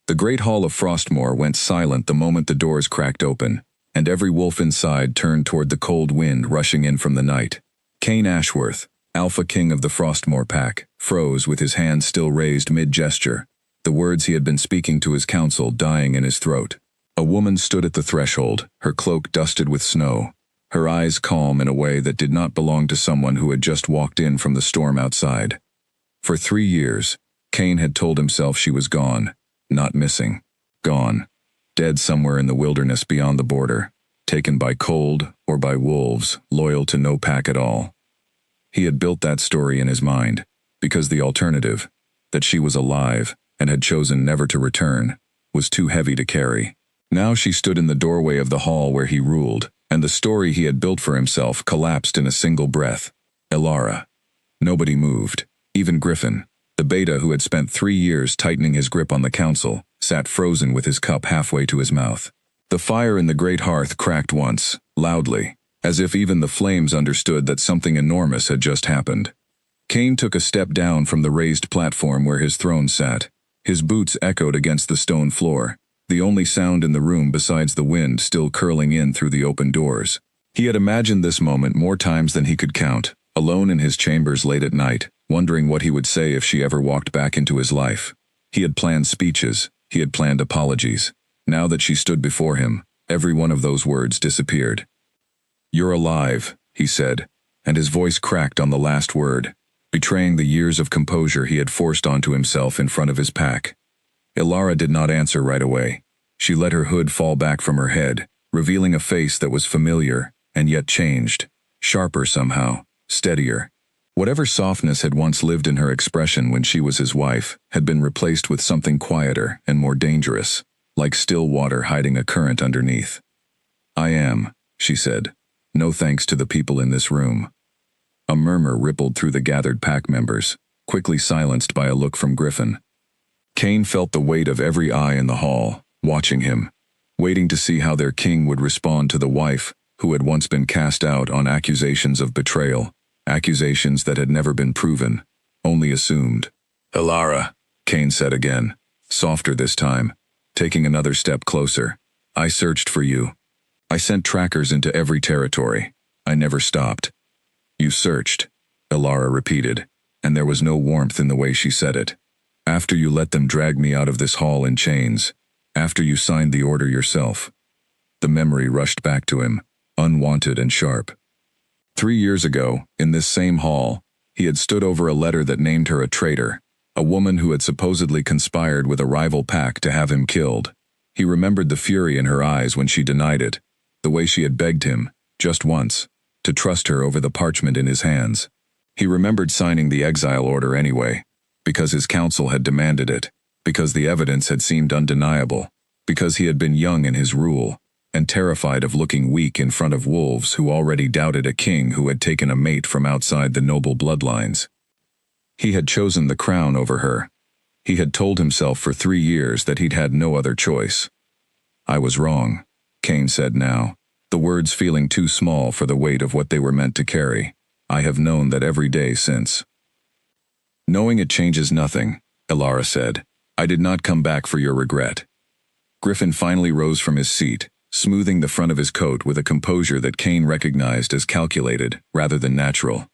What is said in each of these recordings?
The great hall of Frostmoor went silent the moment the doors cracked open, and every wolf inside turned toward the cold wind rushing in from the night. Cain Ashworth, Alpha King of the Frostmoor pack, froze with his hand still raised mid-gesture, the words he had been speaking to his council dying in his throat. A woman stood at the threshold, her cloak dusted with snow, her eyes calm in a way that did not belong to someone who had just walked in from the storm outside. For 3 years, Cain had told himself she was gone, not missing, gone, dead somewhere in the wilderness beyond the border, taken by cold or by wolves, loyal to no pack at all. He had built that story in his mind, because the alternative, that she was alive and had chosen never to return, was too heavy to carry. Now she stood in the doorway of the hall where he ruled, and the story he had built for himself collapsed in a single breath. Elara. Nobody moved. Even Griffin, the beta who had spent 3 years tightening his grip on the council, sat frozen with his cup halfway to his mouth. The fire in the great hearth cracked once, loudly, as if even the flames understood that something enormous had just happened. Cain took a step down from the raised platform where his throne sat. His boots echoed against the stone floor, the only sound in the room besides the wind still curling in through the open doors. He had imagined this moment more times than he could count, alone in his chambers late at night, wondering what he would say if she ever walked back into his life. He had planned speeches, he had planned apologies. Now that she stood before him, every one of those words disappeared. "You're alive," he said, and his voice cracked on the last word, betraying the years of composure he had forced onto himself in front of his pack. Elara did not answer right away. She let her hood fall back from her head, revealing a face that was familiar, and yet changed, sharper somehow, steadier. Whatever softness had once lived in her expression when she was his wife had been replaced with something quieter and more dangerous, like still water hiding a current underneath. "I am," she said, "no thanks to the people in this room." A murmur rippled through the gathered pack members, quickly silenced by a look from Griffin. Cain felt the weight of every eye in the hall, watching him, waiting to see how their king would respond to the wife who had once been cast out on accusations of betrayal, accusations that had never been proven, only assumed. "Elara," Cain said again, softer this time, taking another step closer. "I searched for you. I sent trackers into every territory. I never stopped." "You searched," Elara repeated, and there was no warmth in the way she said it. "After you let them drag me out of this hall in chains, after you signed the order yourself." The memory rushed back to him, unwanted and sharp. 3 years ago, in this same hall, he had stood over a letter that named her a traitor, a woman who had supposedly conspired with a rival pack to have him killed. He remembered the fury in her eyes when she denied it, the way she had begged him, just once, to trust her over the parchment in his hands. He remembered signing the exile order anyway, because his council had demanded it, because the evidence had seemed undeniable, because he had been young in his rule, and terrified of looking weak in front of wolves who already doubted a king who had taken a mate from outside the noble bloodlines. He had chosen the crown over her. He had told himself for 3 years that he'd had no other choice. "I was wrong," Cain said now, the words feeling too small for the weight of what they were meant to carry. "I have known that every day since." "Knowing it changes nothing," Elara said. "I did not come back for your regret." Griffin finally rose from his seat, smoothing the front of his coat with a composure that Cain recognized as calculated rather than natural.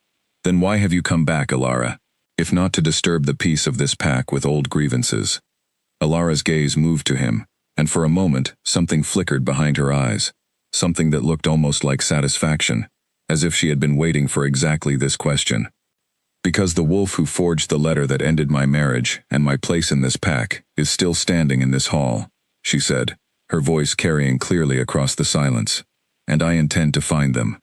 "Then why have you come back, Elara? If not to disturb the peace of this pack with old grievances." Elara's gaze moved to him, and for a moment something flickered behind her eyes, something that looked almost like satisfaction, as if she had been waiting for exactly this question. "Because the wolf who forged the letter that ended my marriage and my place in this pack is still standing in this hall," she said, her voice carrying clearly across the silence. "And I intend to find them."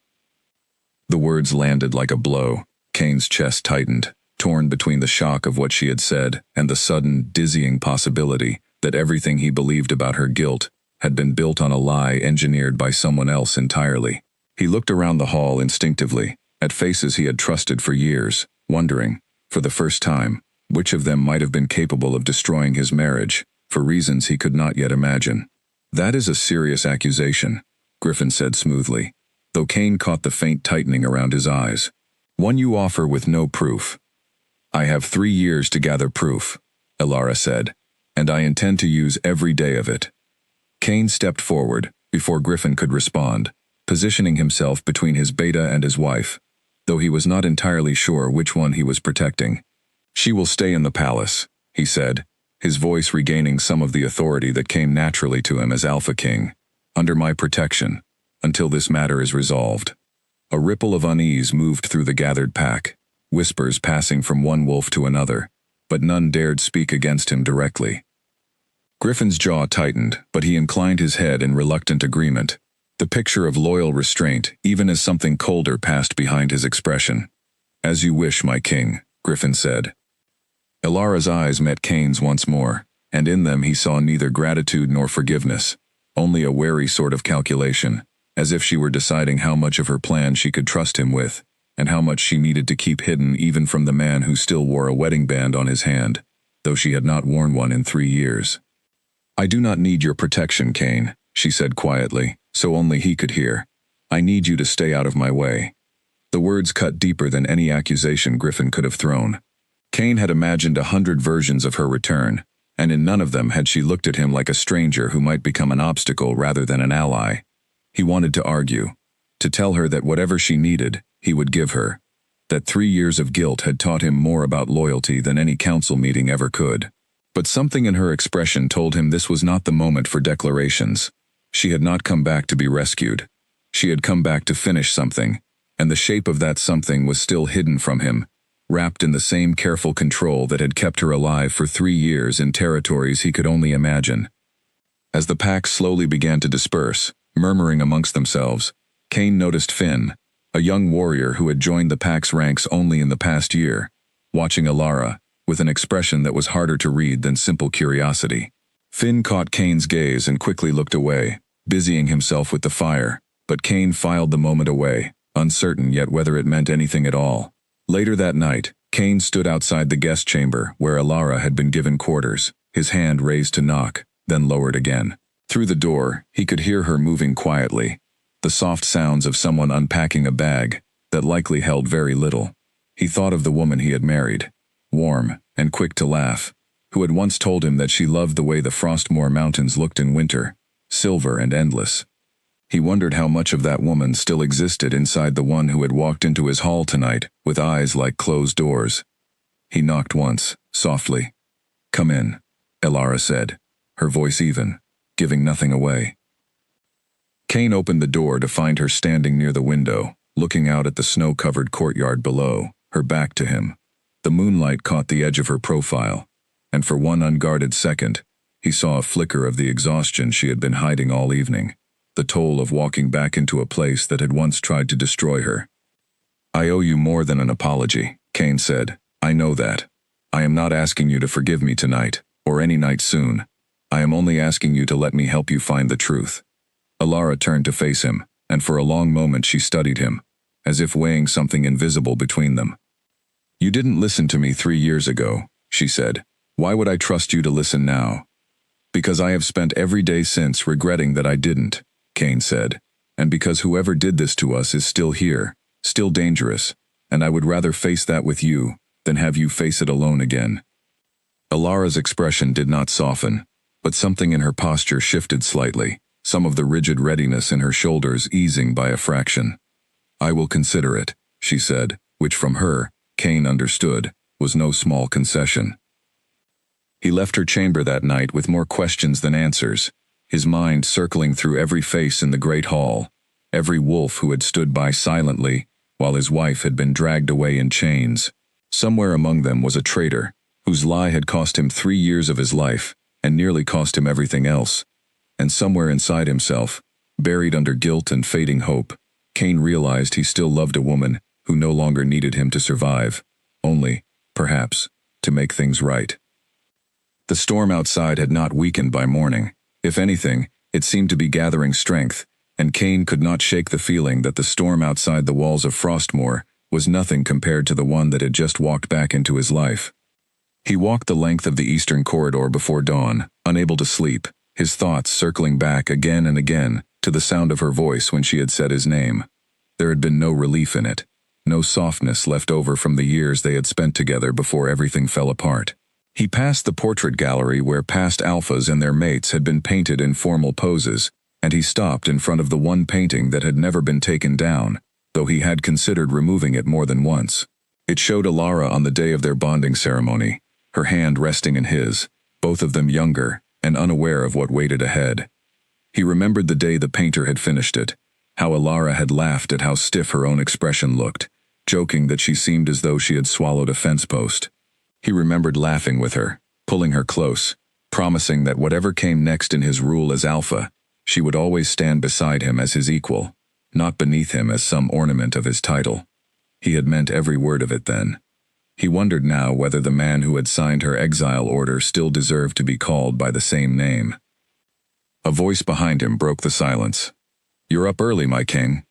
The words landed like a blow. Cain's chest tightened, torn between the shock of what she had said and the sudden, dizzying possibility that everything he believed about her guilt had been built on a lie engineered by someone else entirely. He looked around the hall instinctively, at faces he had trusted for years, wondering, for the first time, which of them might have been capable of destroying his marriage, for reasons he could not yet imagine. "That is a serious accusation," Griffin said smoothly, though Cain caught the faint tightening around his eyes. "One you offer with no proof." "I have 3 years to gather proof," Elara said, and I intend to use every day of it." Cain stepped forward, before Griffin could respond, positioning himself between his beta and his wife, though he was not entirely sure which one he was protecting. "She will stay in the palace," he said, his voice regaining some of the authority that came naturally to him as Alpha King, "under my protection, until this matter is resolved." A ripple of unease moved through the gathered pack, whispers passing from one wolf to another, but none dared speak against him directly. Griffin's jaw tightened, but he inclined his head in reluctant agreement, the picture of loyal restraint, even as something colder passed behind his expression. "As you wish, my king," Griffin said. Elara's eyes met Cain's once more, and in them he saw neither gratitude nor forgiveness, only a wary sort of calculation, as if she were deciding how much of her plan she could trust him with, and how much she needed to keep hidden even from the man who still wore a wedding band on his hand, though she had not worn one in 3 years. "I do not need your protection, Cain," she said quietly, so only he could hear. "I need you to stay out of my way." The words cut deeper than any accusation Griffin could have thrown. Cain had imagined 100 versions of her return, and in none of them had she looked at him like a stranger who might become an obstacle rather than an ally. He wanted to argue, to tell her that whatever she needed, he would give her, that 3 years of guilt had taught him more about loyalty than any council meeting ever could. But something in her expression told him this was not the moment for declarations. She had not come back to be rescued. She had come back to finish something, and the shape of that something was still hidden from him, wrapped in the same careful control that had kept her alive for 3 years in territories he could only imagine. As the pack slowly began to disperse, murmuring amongst themselves, Cain noticed Finn, a young warrior who had joined the pack's ranks only in the past year, watching Elara, with an expression that was harder to read than simple curiosity. Finn caught Cain's gaze and quickly looked away, busying himself with the fire, but Cain filed the moment away, uncertain yet whether it meant anything at all. Later that night, Cain stood outside the guest chamber where Elara had been given quarters, his hand raised to knock, then lowered again. Through the door, he could hear her moving quietly, the soft sounds of someone unpacking a bag that likely held very little. He thought of the woman he had married, warm and quick to laugh, who had once told him that she loved the way the Frostmoor Mountains looked in winter, silver and endless. He wondered how much of that woman still existed inside the one who had walked into his hall tonight with eyes like closed doors. He knocked once, softly. "Come in," Elara said, her voice even, giving nothing away. Cain opened the door to find her standing near the window, looking out at the snow-covered courtyard below, her back to him. The moonlight caught the edge of her profile, and for one unguarded second, he saw a flicker of the exhaustion she had been hiding all evening, the toll of walking back into a place that had once tried to destroy her. "I owe you more than an apology," Cain said. "I know that. I am not asking you to forgive me tonight, or any night soon. I am only asking you to let me help you find the truth." Elara turned to face him, and for a long moment she studied him, as if weighing something invisible between them. "You didn't listen to me 3 years ago," she said. "Why would I trust you to listen now?" "Because I have spent every day since regretting that I didn't," Cain said, "and because whoever did this to us is still here, still dangerous, and I would rather face that with you than have you face it alone again." Elara's expression did not soften, but something in her posture shifted slightly, some of the rigid readiness in her shoulders easing by a fraction. "I will consider it," she said, which from her, Cain understood, was no small concession. He left her chamber that night with more questions than answers, his mind circling through every face in the great hall, every wolf who had stood by silently while his wife had been dragged away in chains. Somewhere among them was a traitor, whose lie had cost him 3 years of his life, and nearly cost him everything else. And somewhere inside himself, buried under guilt and fading hope, Cain realized he still loved a woman who no longer needed him to survive, only, perhaps, to make things right. The storm outside had not weakened by morning. If anything, it seemed to be gathering strength, and Cain could not shake the feeling that the storm outside the walls of Frostmoor was nothing compared to the one that had just walked back into his life. He walked the length of the eastern corridor before dawn, unable to sleep, his thoughts circling back again and again to the sound of her voice when she had said his name. There had been no relief in it, no softness left over from the years they had spent together before everything fell apart. He passed the portrait gallery where past alphas and their mates had been painted in formal poses, and he stopped in front of the one painting that had never been taken down, though he had considered removing it more than once. It showed Alara on the day of their bonding ceremony, her hand resting in his, both of them younger and unaware of what waited ahead. He remembered the day the painter had finished it, how Alara had laughed at how stiff her own expression looked, joking that she seemed as though she had swallowed a fence post. He remembered laughing with her, pulling her close, promising that whatever came next in his rule as alpha, she would always stand beside him as his equal, not beneath him as some ornament of his title. He had meant every word of it then. He wondered now whether the man who had signed her exile order still deserved to be called by the same name. A voice behind him broke the silence. "You're up early, my king."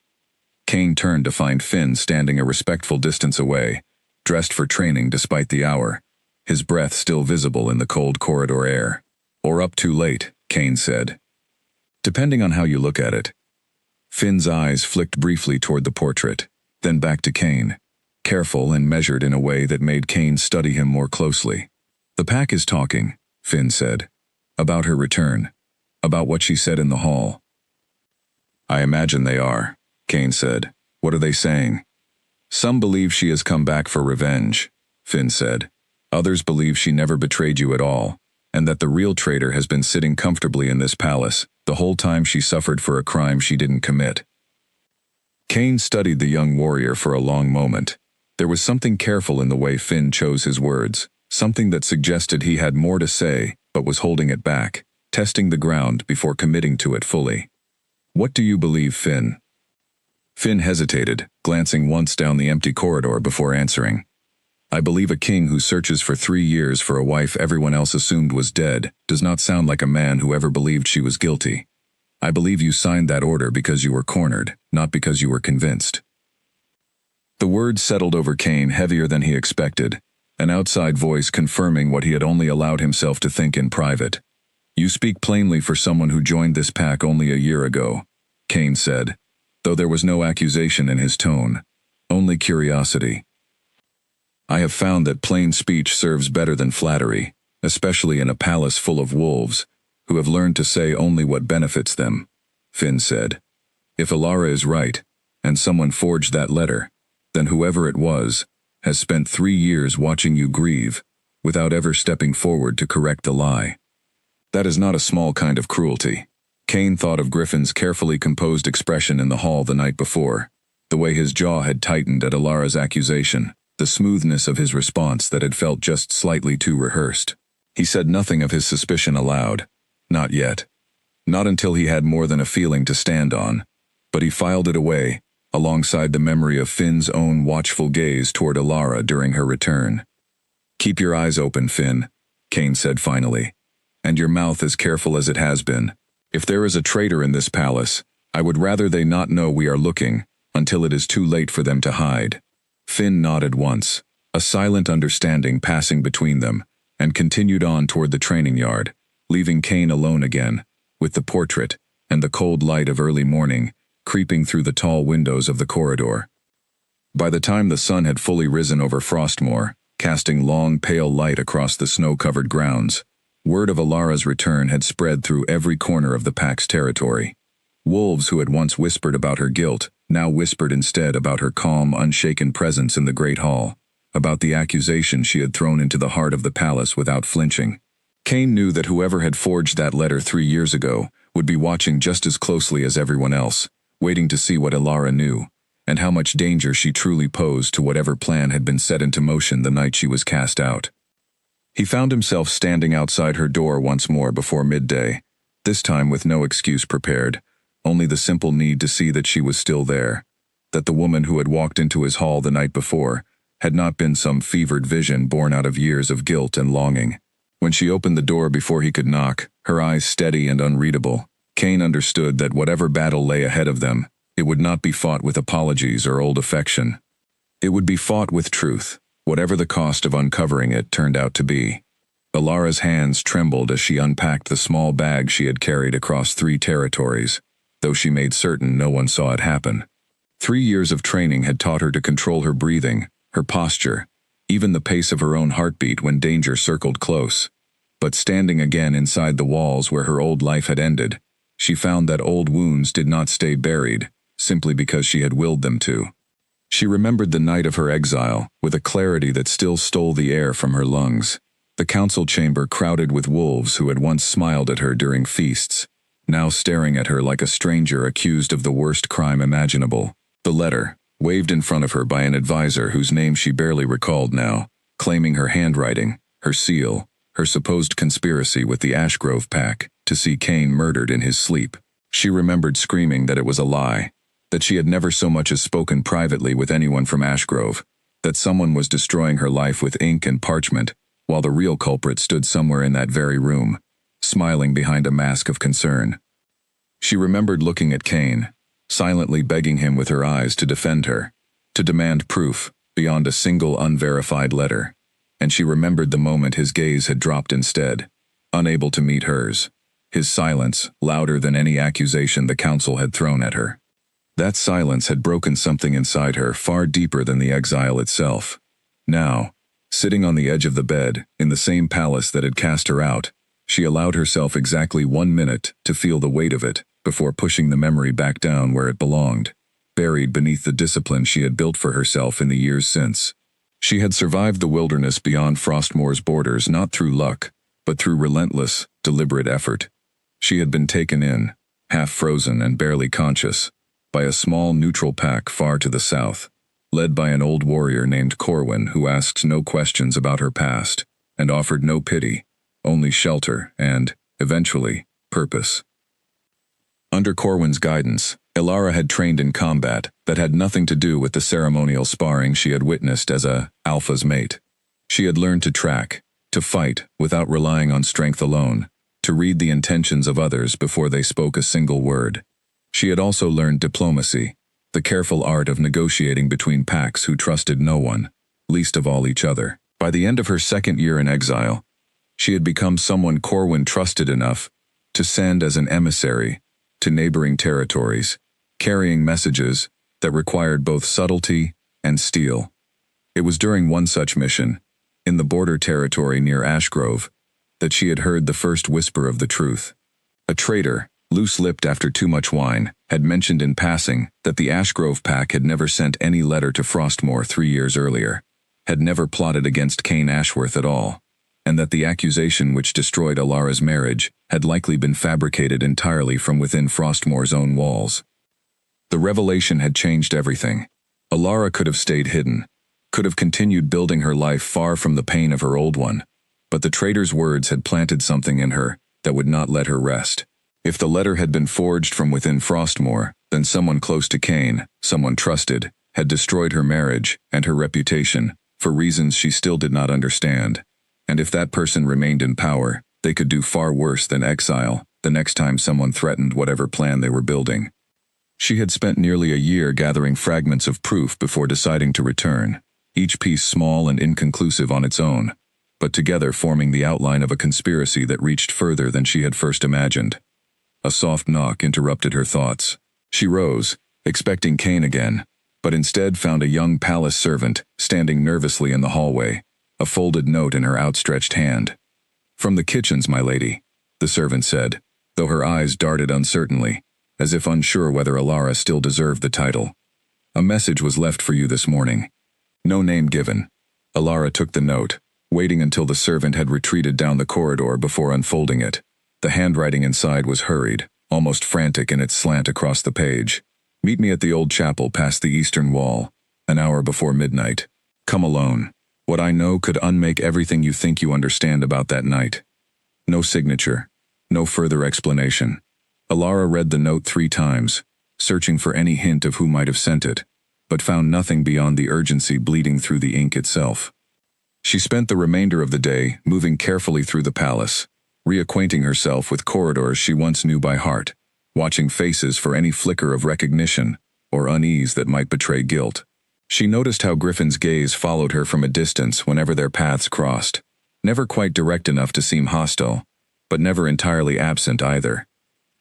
Kane turned to find Finn standing a respectful distance away, dressed for training despite the hour, his breath still visible in the cold corridor air. "Or up too late," Kane said. "Depending on how you look at it." Finn's eyes flicked briefly toward the portrait, then back to Kane, careful and measured in a way that made Kane study him more closely. "The pack is talking," Finn said. "About her return. About what she said in the hall." "I imagine they are," Kane said. "What are they saying?" "Some believe she has come back for revenge," Finn said. "Others believe she never betrayed you at all, and that the real traitor has been sitting comfortably in this palace the whole time she suffered for a crime she didn't commit." Kane studied the young warrior for a long moment. There was something careful in the way Finn chose his words, something that suggested he had more to say but was holding it back, testing the ground before committing to it fully. "What do you believe, Finn?" Finn hesitated, glancing once down the empty corridor before answering. "I believe a king who searches for 3 years for a wife everyone else assumed was dead does not sound like a man who ever believed she was guilty. I believe you signed that order because you were cornered, not because you were convinced." The words settled over Kane heavier than he expected, an outside voice confirming what he had only allowed himself to think in private. "You speak plainly for someone who joined this pack only a year ago," Kane said, though there was no accusation in his tone, only curiosity. "I have found that plain speech serves better than flattery, especially in a palace full of wolves, who have learned to say only what benefits them," Finn said. "If Alara is right, and someone forged that letter, then whoever it was has spent 3 years watching you grieve, without ever stepping forward to correct the lie. That is not a small kind of cruelty." Kane thought of Griffin's carefully composed expression in the hall the night before, the way his jaw had tightened at Alara's accusation, the smoothness of his response that had felt just slightly too rehearsed. He said nothing of his suspicion aloud. Not yet. Not until he had more than a feeling to stand on. But he filed it away, alongside the memory of Finn's own watchful gaze toward Alara during her return. "Keep your eyes open, Finn," Kane said finally, "and your mouth as careful as it has been. If there is a traitor in this palace, I would rather they not know we are looking, until it is too late for them to hide." Finn nodded once, a silent understanding passing between them, and continued on toward the training yard, leaving Kane alone again, with the portrait and the cold light of early morning creeping through the tall windows of the corridor. By the time the sun had fully risen over Frostmoor, casting long pale light across the snow-covered grounds, word of Alara's return had spread through every corner of the pack's territory. Wolves who had once whispered about her guilt now whispered instead about her calm, unshaken presence in the great hall, about the accusation she had thrown into the heart of the palace without flinching. Kane knew that whoever had forged that letter 3 years ago would be watching just as closely as everyone else, waiting to see what Alara knew, and how much danger she truly posed to whatever plan had been set into motion the night she was cast out. He found himself standing outside her door once more before midday, this time with no excuse prepared, only the simple need to see that she was still there, that the woman who had walked into his hall the night before had not been some fevered vision born out of years of guilt and longing. When she opened the door before he could knock, her eyes steady and unreadable, Kane understood that whatever battle lay ahead of them, it would not be fought with apologies or old affection. It would be fought with truth, whatever the cost of uncovering it turned out to be. Alara's hands trembled as she unpacked the small bag she had carried across 3 territories, though she made certain no one saw it happen. 3 years of training had taught her to control her breathing, her posture, even the pace of her own heartbeat when danger circled close. But standing again inside the walls where her old life had ended, she found that old wounds did not stay buried, simply because she had willed them to. She remembered the night of her exile, with a clarity that still stole the air from her lungs. The council chamber crowded with wolves who had once smiled at her during feasts, now staring at her like a stranger accused of the worst crime imaginable. The letter, waved in front of her by an advisor whose name she barely recalled now, claiming her handwriting, her seal, her supposed conspiracy with the Ashgrove pack to see Kane murdered in his sleep. She remembered screaming that it was a lie, that she had never so much as spoken privately with anyone from Ashgrove, that someone was destroying her life with ink and parchment, while the real culprit stood somewhere in that very room, smiling behind a mask of concern. She remembered looking at Kane, silently begging him with her eyes to defend her, to demand proof beyond a single unverified letter. And she remembered the moment his gaze had dropped instead, unable to meet hers, his silence louder than any accusation the council had thrown at her. That silence had broken something inside her far deeper than the exile itself. Now, sitting on the edge of the bed, in the same palace that had cast her out, she allowed herself exactly 1 minute to feel the weight of it before pushing the memory back down where it belonged, buried beneath the discipline she had built for herself in the years since. She had survived the wilderness beyond Frostmour's borders not through luck, but through relentless, deliberate effort. She had been taken in, half frozen and barely conscious, by a small neutral pack far to the south, led by an old warrior named Corwin who asked no questions about her past, and offered no pity, only shelter and, eventually, purpose. Under Corwin's guidance, Elara had trained in combat that had nothing to do with the ceremonial sparring she had witnessed as a alpha's mate. She had learned to track, to fight without relying on strength alone, to read the intentions of others before they spoke a single word. She had also learned diplomacy, the careful art of negotiating between packs who trusted no one, least of all each other. By the end of her second year in exile, she had become someone Corwin trusted enough to send as an emissary to neighboring territories, carrying messages that required both subtlety and steel. It was during one such mission, in the border territory near Ashgrove, that she had heard the first whisper of the truth. A traitor, loose-lipped after too much wine, had mentioned in passing that the Ashgrove pack had never sent any letter to Frostmour 3 years earlier, had never plotted against Kane Ashworth at all, and that the accusation which destroyed Elara's marriage had likely been fabricated entirely from within Frostmour's own walls. The revelation had changed everything. Elara could have stayed hidden, could have continued building her life far from the pain of her old one, but the traitor's words had planted something in her that would not let her rest. If the letter had been forged from within Frostmour, then someone close to Kane, someone trusted, had destroyed her marriage and her reputation for reasons she still did not understand. And if that person remained in power, they could do far worse than exile the next time someone threatened whatever plan they were building. She had spent nearly a year gathering fragments of proof before deciding to return, each piece small and inconclusive on its own, but together forming the outline of a conspiracy that reached further than she had first imagined. A soft knock interrupted her thoughts. She rose, expecting Kane again, but instead found a young palace servant standing nervously in the hallway, a folded note in her outstretched hand. "From the kitchens, my lady," the servant said, though her eyes darted uncertainly, as if unsure whether Elara still deserved the title. "A message was left for you this morning." No name given. Elara took the note, waiting until the servant had retreated down the corridor before unfolding it. The handwriting inside was hurried, almost frantic in its slant across the page. "Meet me at the old chapel past the eastern wall, an hour before midnight. Come alone. What I know could unmake everything you think you understand about that night." No signature, no further explanation. Elara read the note 3 times, searching for any hint of who might have sent it, but found nothing beyond the urgency bleeding through the ink itself. She spent the remainder of the day moving carefully through the palace, reacquainting herself with corridors she once knew by heart, watching faces for any flicker of recognition or unease that might betray guilt. She noticed how Griffin's gaze followed her from a distance whenever their paths crossed, never quite direct enough to seem hostile, but never entirely absent either.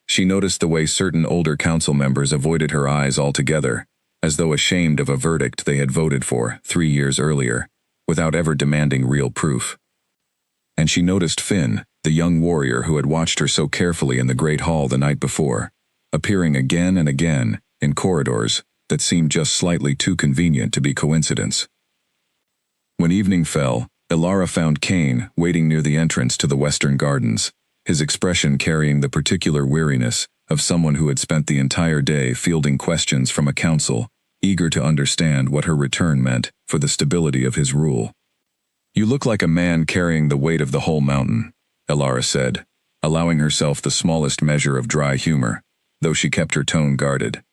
She noticed the way certain older council members avoided her eyes altogether, as though ashamed of a verdict they had voted for 3 years earlier, without ever demanding real proof. And she noticed Finn, the young warrior who had watched her so carefully in the Great Hall the night before, appearing again and again in corridors that seemed just slightly too convenient to be coincidence. When evening fell, Elara found Cain waiting near the entrance to the Western Gardens, his expression carrying the particular weariness of someone who had spent the entire day fielding questions from a council, eager to understand what her return meant for the stability of his rule. "You look like a man carrying the weight of the whole mountain," Elara said, allowing herself the smallest measure of dry humor, though she kept her tone guarded.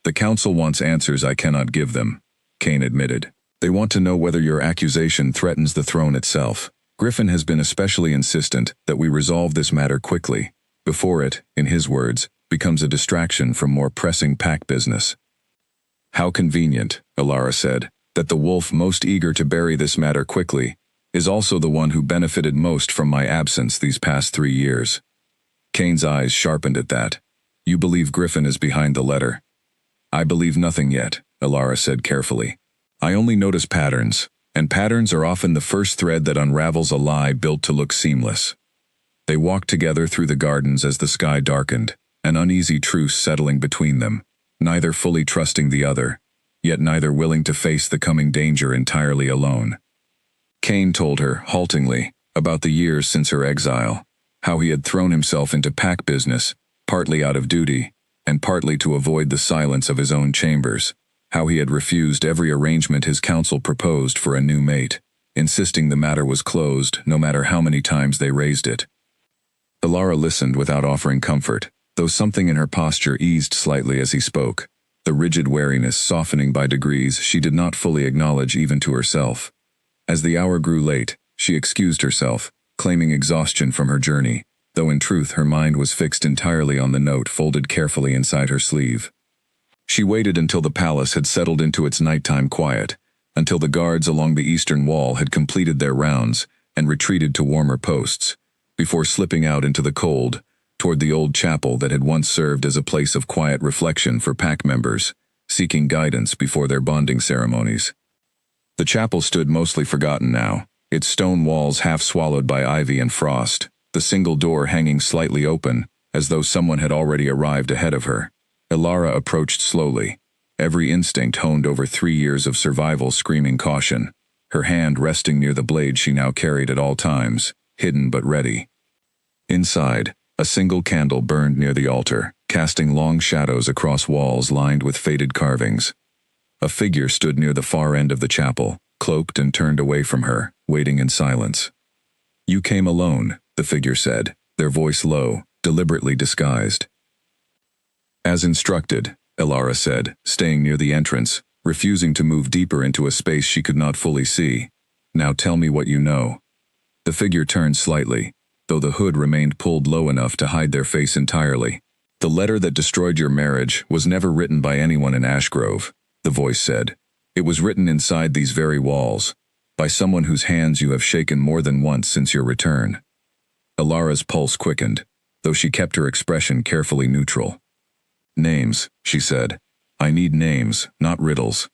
"The council wants answers I cannot give them," Cain admitted. "They want to know whether your accusation threatens the throne itself. Griffin has been especially insistent that we resolve this matter quickly, before it, in his words, becomes a distraction from more pressing pack business." "How convenient," Elara said, "that the wolf most eager to bury this matter quickly is also the one who benefited most from my absence these past 3 years." Cain's eyes sharpened at that. "You believe Griffin is behind the letter?" "I believe nothing yet," Elara said carefully. "I only notice patterns, and patterns are often the first thread that unravels a lie built to look seamless." They walked together through the gardens as the sky darkened, an uneasy truce settling between them, neither fully trusting the other, yet neither willing to face the coming danger entirely alone. Cain told her, haltingly, about the years since her exile, how he had thrown himself into pack business, partly out of duty, and partly to avoid the silence of his own chambers, how he had refused every arrangement his council proposed for a new mate, insisting the matter was closed no matter how many times they raised it. Elara listened without offering comfort, though something in her posture eased slightly as he spoke, the rigid wariness softening by degrees she did not fully acknowledge even to herself. As the hour grew late, she excused herself, claiming exhaustion from her journey, though in truth her mind was fixed entirely on the note folded carefully inside her sleeve. She waited until the palace had settled into its nighttime quiet, until the guards along the eastern wall had completed their rounds and retreated to warmer posts, before slipping out into the cold, toward the old chapel that had once served as a place of quiet reflection for pack members, seeking guidance before their bonding ceremonies. The chapel stood mostly forgotten now, its stone walls half swallowed by ivy and frost, the single door hanging slightly open, as though someone had already arrived ahead of her. Elara approached slowly, every instinct honed over 3 years of survival screaming caution, her hand resting near the blade she now carried at all times, hidden but ready. Inside, a single candle burned near the altar, casting long shadows across walls lined with faded carvings. A figure stood near the far end of the chapel, cloaked and turned away from her, waiting in silence. "You came alone," the figure said, their voice low, deliberately disguised. "As instructed," Elara said, staying near the entrance, refusing to move deeper into a space she could not fully see. "Now tell me what you know." The figure turned slightly, though the hood remained pulled low enough to hide their face entirely. "The letter that destroyed your marriage was never written by anyone in Ashgrove," the voice said. "It was written inside these very walls, by someone whose hands you have shaken more than once since your return." Elara's pulse quickened, though she kept her expression carefully neutral. "Names," she said. "I need names, not riddles."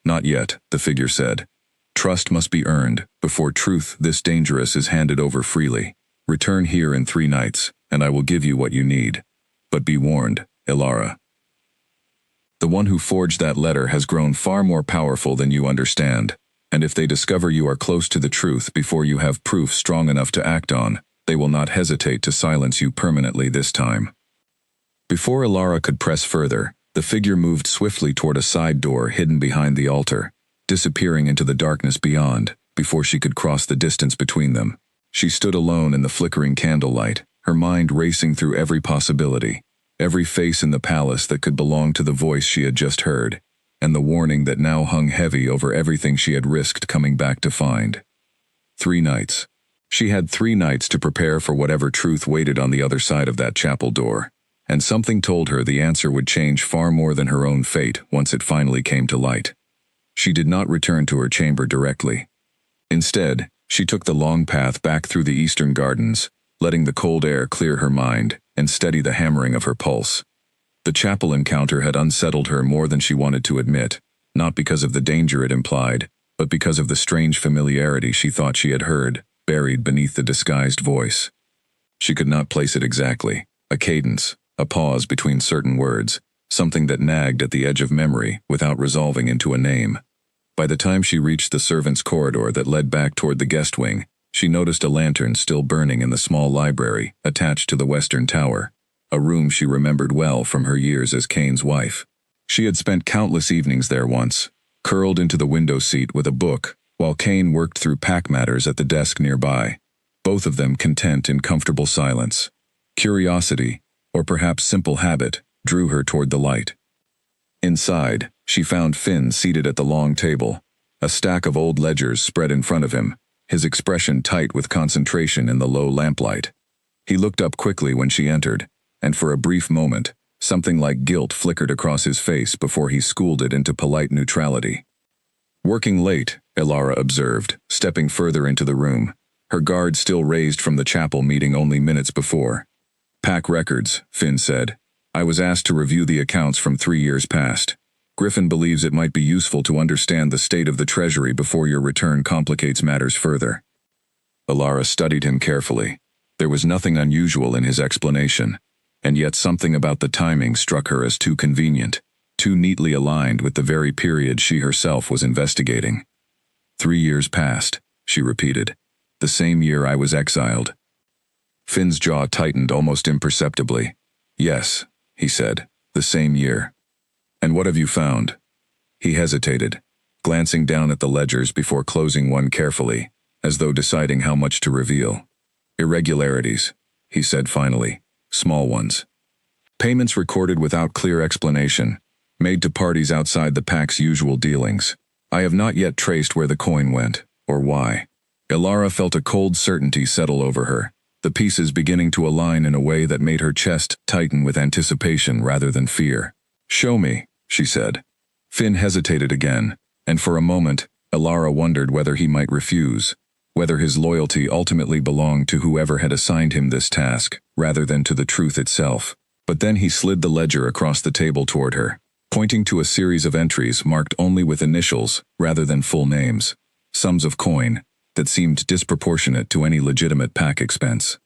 "Not yet," the figure said. "Trust must be earned before truth this dangerous is handed over freely. Return here in 3 nights, and I will give you what you need. But be warned, Elara. The one who forged that letter has grown far more powerful than you understand, and if they discover you are close to the truth before you have proof strong enough to act on, they will not hesitate to silence you permanently this time." Before Elara could press further, the figure moved swiftly toward a side door hidden behind the altar, disappearing into the darkness beyond, before she could cross the distance between them. She stood alone in the flickering candlelight, her mind racing through every possibility, every face in the palace that could belong to the voice she had just heard, and the warning that now hung heavy over everything she had risked coming back to find. 3 nights. She had 3 nights to prepare for whatever truth waited on the other side of that chapel door, and something told her the answer would change far more than her own fate once it finally came to light. She did not return to her chamber directly. Instead, she took the long path back through the eastern gardens, letting the cold air clear her mind and steady the hammering of her pulse. The chapel encounter had unsettled her more than she wanted to admit, not because of the danger it implied, but because of the strange familiarity she thought she had heard, buried beneath the disguised voice. She could not place it exactly. A cadence, a pause between certain words, something that nagged at the edge of memory without resolving into a name. By the time she reached the servants' corridor that led back toward the guest wing, she noticed a lantern still burning in the small library attached to the western tower, a room she remembered well from her years as Kane's wife. She had spent countless evenings there once, curled into the window seat with a book, while Kane worked through pack matters at the desk nearby, both of them content in comfortable silence. Curiosity, or perhaps simple habit, drew her toward the light. Inside, she found Finn seated at the long table, a stack of old ledgers spread in front of him, his expression tight with concentration in the low lamplight. He looked up quickly when she entered, and for a brief moment, something like guilt flickered across his face before he schooled it into polite neutrality. "Working late," Elara observed, stepping further into the room, her guard still raised from the chapel meeting only minutes before. "Pack records," Finn said. "I was asked to review the accounts from 3 years past. Griffin believes it might be useful to understand the state of the treasury before your return complicates matters further." Elara studied him carefully. There was nothing unusual in his explanation, and yet something about the timing struck her as too convenient, too neatly aligned with the very period she herself was investigating. 3 years passed, she repeated. "The same year I was exiled." Finn's jaw tightened almost imperceptibly. "Yes," he said, "the same year." "And what have you found?" He hesitated, glancing down at the ledgers before closing one carefully, as though deciding how much to reveal. "Irregularities," he said finally, "small ones. Payments recorded without clear explanation, made to parties outside the pack's usual dealings. I have not yet traced where the coin went, or why." Elara felt a cold certainty settle over her, the pieces beginning to align in a way that made her chest tighten with anticipation rather than fear. "Show me," she said. Finn hesitated again, and for a moment, Elara wondered whether he might refuse, whether his loyalty ultimately belonged to whoever had assigned him this task, rather than to the truth itself. But then he slid the ledger across the table toward her, pointing to a series of entries marked only with initials rather than full names, sums of coin, that seemed disproportionate to any legitimate pack expense.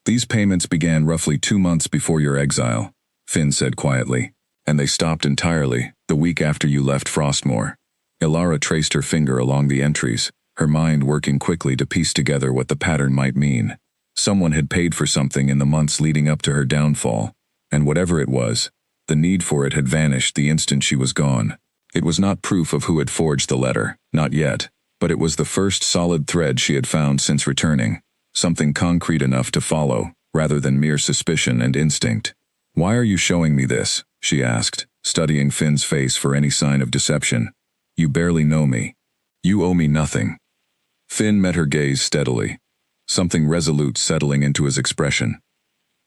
"These payments began roughly 2 months before your exile," Finn said quietly, "and they stopped entirely the week after you left Frostmoor." Elara traced her finger along the entries, her mind working quickly to piece together what the pattern might mean. Someone had paid for something in the months leading up to her downfall, and whatever it was, the need for it had vanished the instant she was gone. It was not proof of who had forged the letter, not yet, but it was the first solid thread she had found since returning, something concrete enough to follow, rather than mere suspicion and instinct. "Why are you showing me this?" she asked, studying Finn's face for any sign of deception. "You barely know me. You owe me nothing." Finn met her gaze steadily, something resolute settling into his expression.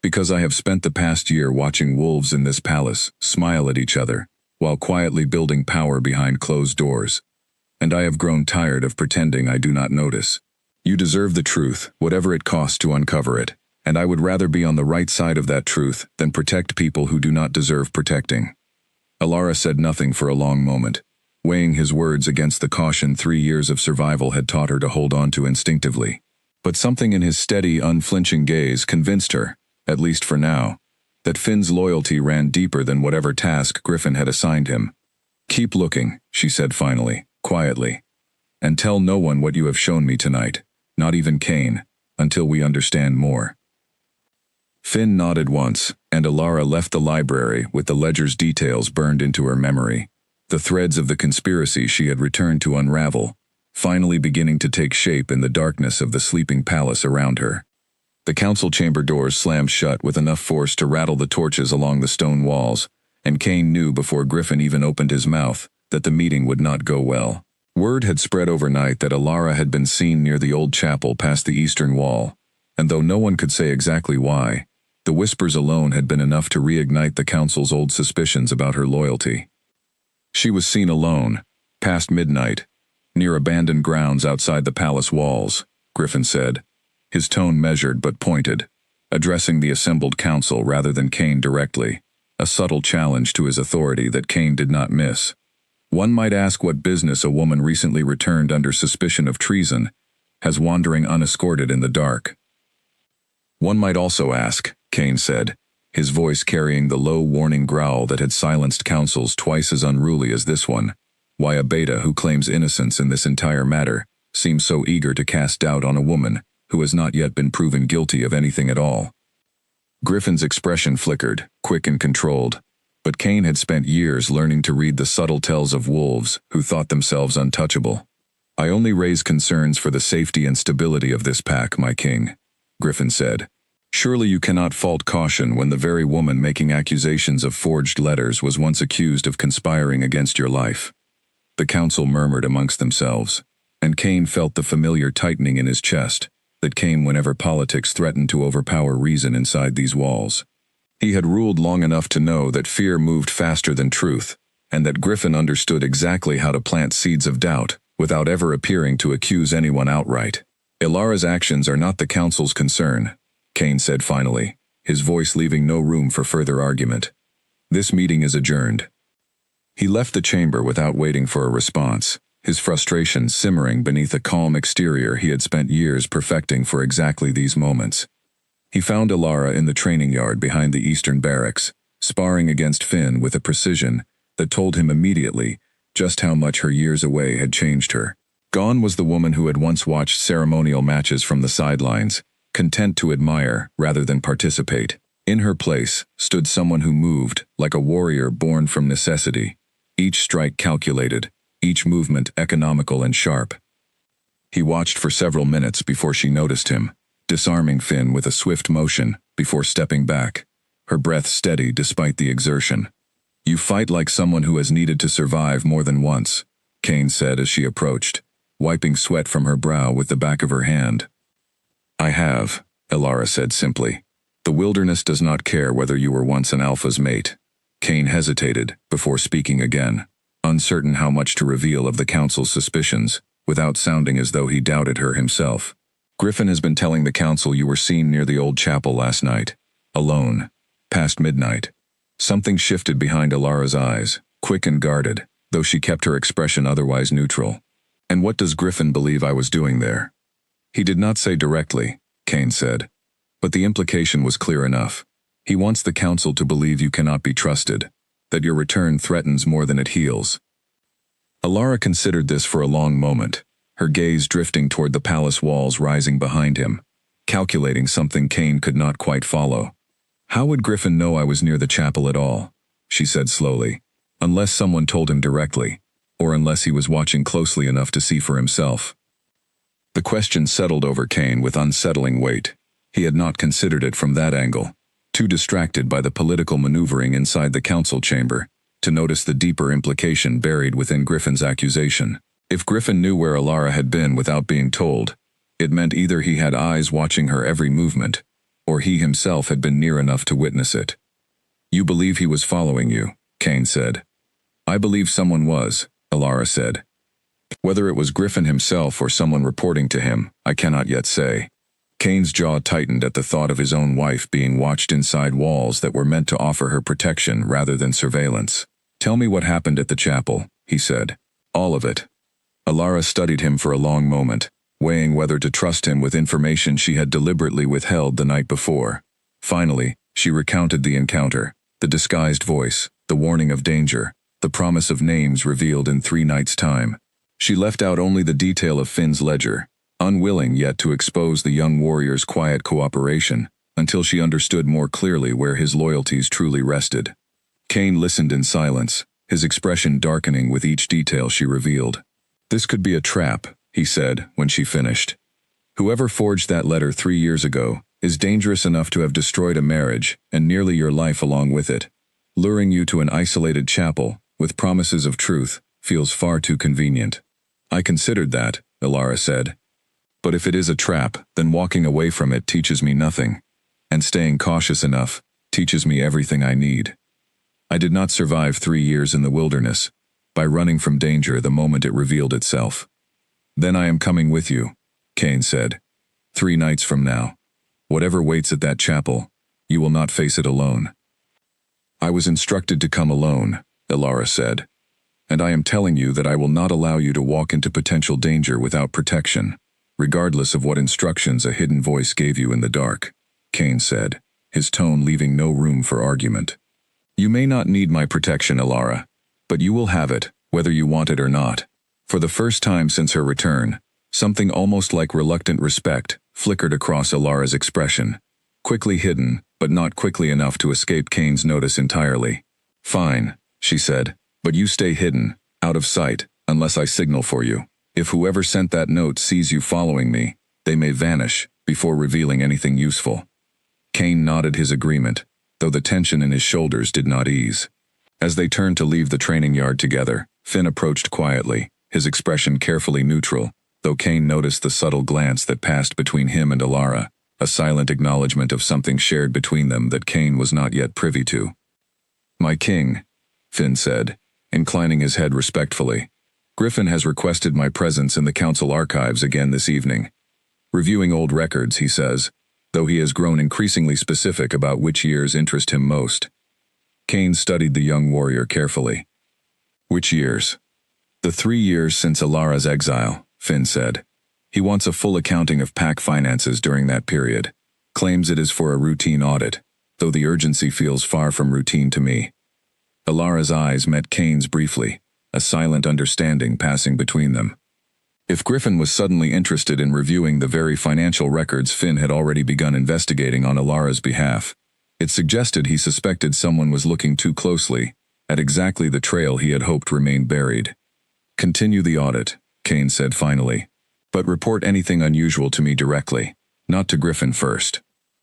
"Because I have spent the past year watching wolves in this palace smile at each other, while quietly building power behind closed doors. And I have grown tired of pretending I do not notice. You deserve the truth, whatever it costs to uncover it, and I would rather be on the right side of that truth than protect people who do not deserve protecting." Elara said nothing for a long moment, weighing his words against the caution 3 years of survival had taught her to hold on to instinctively. But something in his steady, unflinching gaze convinced her, at least for now, that Finn's loyalty ran deeper than whatever task Griffin had assigned him. "Keep looking," she said finally, quietly, "and tell no one what you have shown me tonight, not even Kane, until we understand more." Finn nodded once, and Elara left the library with the ledger's details burned into her memory, the threads of the conspiracy she had returned to unravel, finally beginning to take shape in the darkness of the sleeping palace around her. The council chamber doors slammed shut with enough force to rattle the torches along the stone walls, and Kane knew before Griffin even opened his mouth that the meeting would not go well. Word had spread overnight that Elara had been seen near the old chapel past the eastern wall, and though no one could say exactly why, the whispers alone had been enough to reignite the council's old suspicions about her loyalty. She was seen alone, past midnight, near abandoned grounds outside the palace walls, Griffin said, his tone measured but pointed, addressing the assembled council rather than Kane directly, a subtle challenge to his authority that Kane did not miss. One might ask what business a woman recently returned under suspicion of treason has wandering unescorted in the dark. One might also ask, Kane said, his voice carrying the low warning growl that had silenced counsels twice as unruly as this one, why a beta who claims innocence in this entire matter seems so eager to cast doubt on a woman who has not yet been proven guilty of anything at all. Griffin's expression flickered, quick and controlled, but Kane had spent years learning to read the subtle tells of wolves who thought themselves untouchable. I only raise concerns for the safety and stability of this pack, my king, Griffin said. Surely you cannot fault caution when the very woman making accusations of forged letters was once accused of conspiring against your life. The council murmured amongst themselves, and Kane felt the familiar tightening in his chest that came whenever politics threatened to overpower reason inside these walls. He had ruled long enough to know that fear moved faster than truth, and that Griffin understood exactly how to plant seeds of doubt without ever appearing to accuse anyone outright. Ilara's actions are not the council's concern, Kane said finally, his voice leaving no room for further argument. This meeting is adjourned. He left the chamber without waiting for a response, his frustration simmering beneath a calm exterior he had spent years perfecting for exactly these moments. He found Ilara in the training yard behind the eastern barracks, sparring against Finn with a precision that told him immediately just how much her years away had changed her. Gone was the woman who had once watched ceremonial matches from the sidelines, content to admire rather than participate. In her place stood someone who moved like a warrior born from necessity, each strike calculated, each movement economical and sharp. He watched for several minutes before she noticed him, disarming Finn with a swift motion before stepping back, her breath steady despite the exertion. You fight like someone who has needed to survive more than once, Kane said as she approached, wiping sweat from her brow with the back of her hand. I have, Ilara said simply. The wilderness does not care whether you were once an alpha's mate. Kane hesitated before speaking again, uncertain how much to reveal of the council's suspicions, without sounding as though he doubted her himself. Griffin has been telling the council you were seen near the old chapel last night, alone, past midnight. Something shifted behind Ilara's eyes, quick and guarded, though she kept her expression otherwise neutral. And what does Griffin believe I was doing there? He did not say directly, Kane said, but the implication was clear enough. He wants the council to believe you cannot be trusted, that your return threatens more than it heals. Ilara considered this for a long moment, her gaze drifting toward the palace walls rising behind him, calculating something Kane could not quite follow. How would Griffin know I was near the chapel at all? She said slowly, unless someone told him directly, or unless he was watching closely enough to see for himself. The question settled over Kane with unsettling weight. He had not considered it from that angle, too distracted by the political maneuvering inside the council chamber to notice the deeper implication buried within Griffin's accusation. If Griffin knew where Ilara had been without being told, it meant either he had eyes watching her every movement, or he himself had been near enough to witness it. You believe he was following you, Kane said. I believe someone was, Ilara said. Whether it was Griffin himself or someone reporting to him, I cannot yet say. Kane's jaw tightened at the thought of his own wife being watched inside walls that were meant to offer her protection rather than surveillance. Tell me what happened at the chapel, he said. All of it. Ilara studied him for a long moment, weighing whether to trust him with information she had deliberately withheld the night before. Finally, she recounted the encounter, the disguised voice, the warning of danger, the promise of names revealed in 3 nights' time. She left out only the detail of Finn's ledger, unwilling yet to expose the young warrior's quiet cooperation, until she understood more clearly where his loyalties truly rested. Kane listened in silence, his expression darkening with each detail she revealed. This could be a trap, he said when she finished. Whoever forged that letter 3 years ago is dangerous enough to have destroyed a marriage and nearly your life along with it. Luring you to an isolated chapel with promises of truth feels far too convenient. I considered that, Ilara said. But if it is a trap, then walking away from it teaches me nothing, and staying cautious enough teaches me everything I need. I did not survive 3 years in the wilderness by running from danger the moment it revealed itself. Then I am coming with you, Kane said. 3 nights from now. Whatever waits at that chapel, you will not face it alone. I was instructed to come alone, Ilara said. And I am telling you that I will not allow you to walk into potential danger without protection, regardless of what instructions a hidden voice gave you in the dark, Cain said, his tone leaving no room for argument. You may not need my protection, Alara, but you will have it, whether you want it or not. For the first time since her return, something almost like reluctant respect flickered across Alara's expression, quickly hidden, but not quickly enough to escape Cain's notice entirely. Fine, she said, but you stay hidden, out of sight, unless I signal for you. If whoever sent that note sees you following me, they may vanish before revealing anything useful. Cain nodded his agreement, though the tension in his shoulders did not ease. As they turned to leave the training yard together, Finn approached quietly, his expression carefully neutral, though Cain noticed the subtle glance that passed between him and Alara, a silent acknowledgement of something shared between them that Cain was not yet privy to. My king, Finn said, inclining his head respectfully. Griffin has requested my presence in the council archives again this evening. Reviewing old records, he says, though he has grown increasingly specific about which years interest him most. Cain studied the young warrior carefully. Which years? The 3 years since Alara's exile, Finn said. He wants a full accounting of pack finances during that period. Claims it is for a routine audit, though the urgency feels far from routine to me. Alara's eyes met Cain's briefly, a silent understanding passing between them. If Griffin was suddenly interested in reviewing the very financial records Finn had already begun investigating on Alara's behalf, it suggested he suspected someone was looking too closely at exactly the trail he had hoped remained buried. Continue the audit, Cain said finally, but report anything unusual to me directly, not to Griffin first.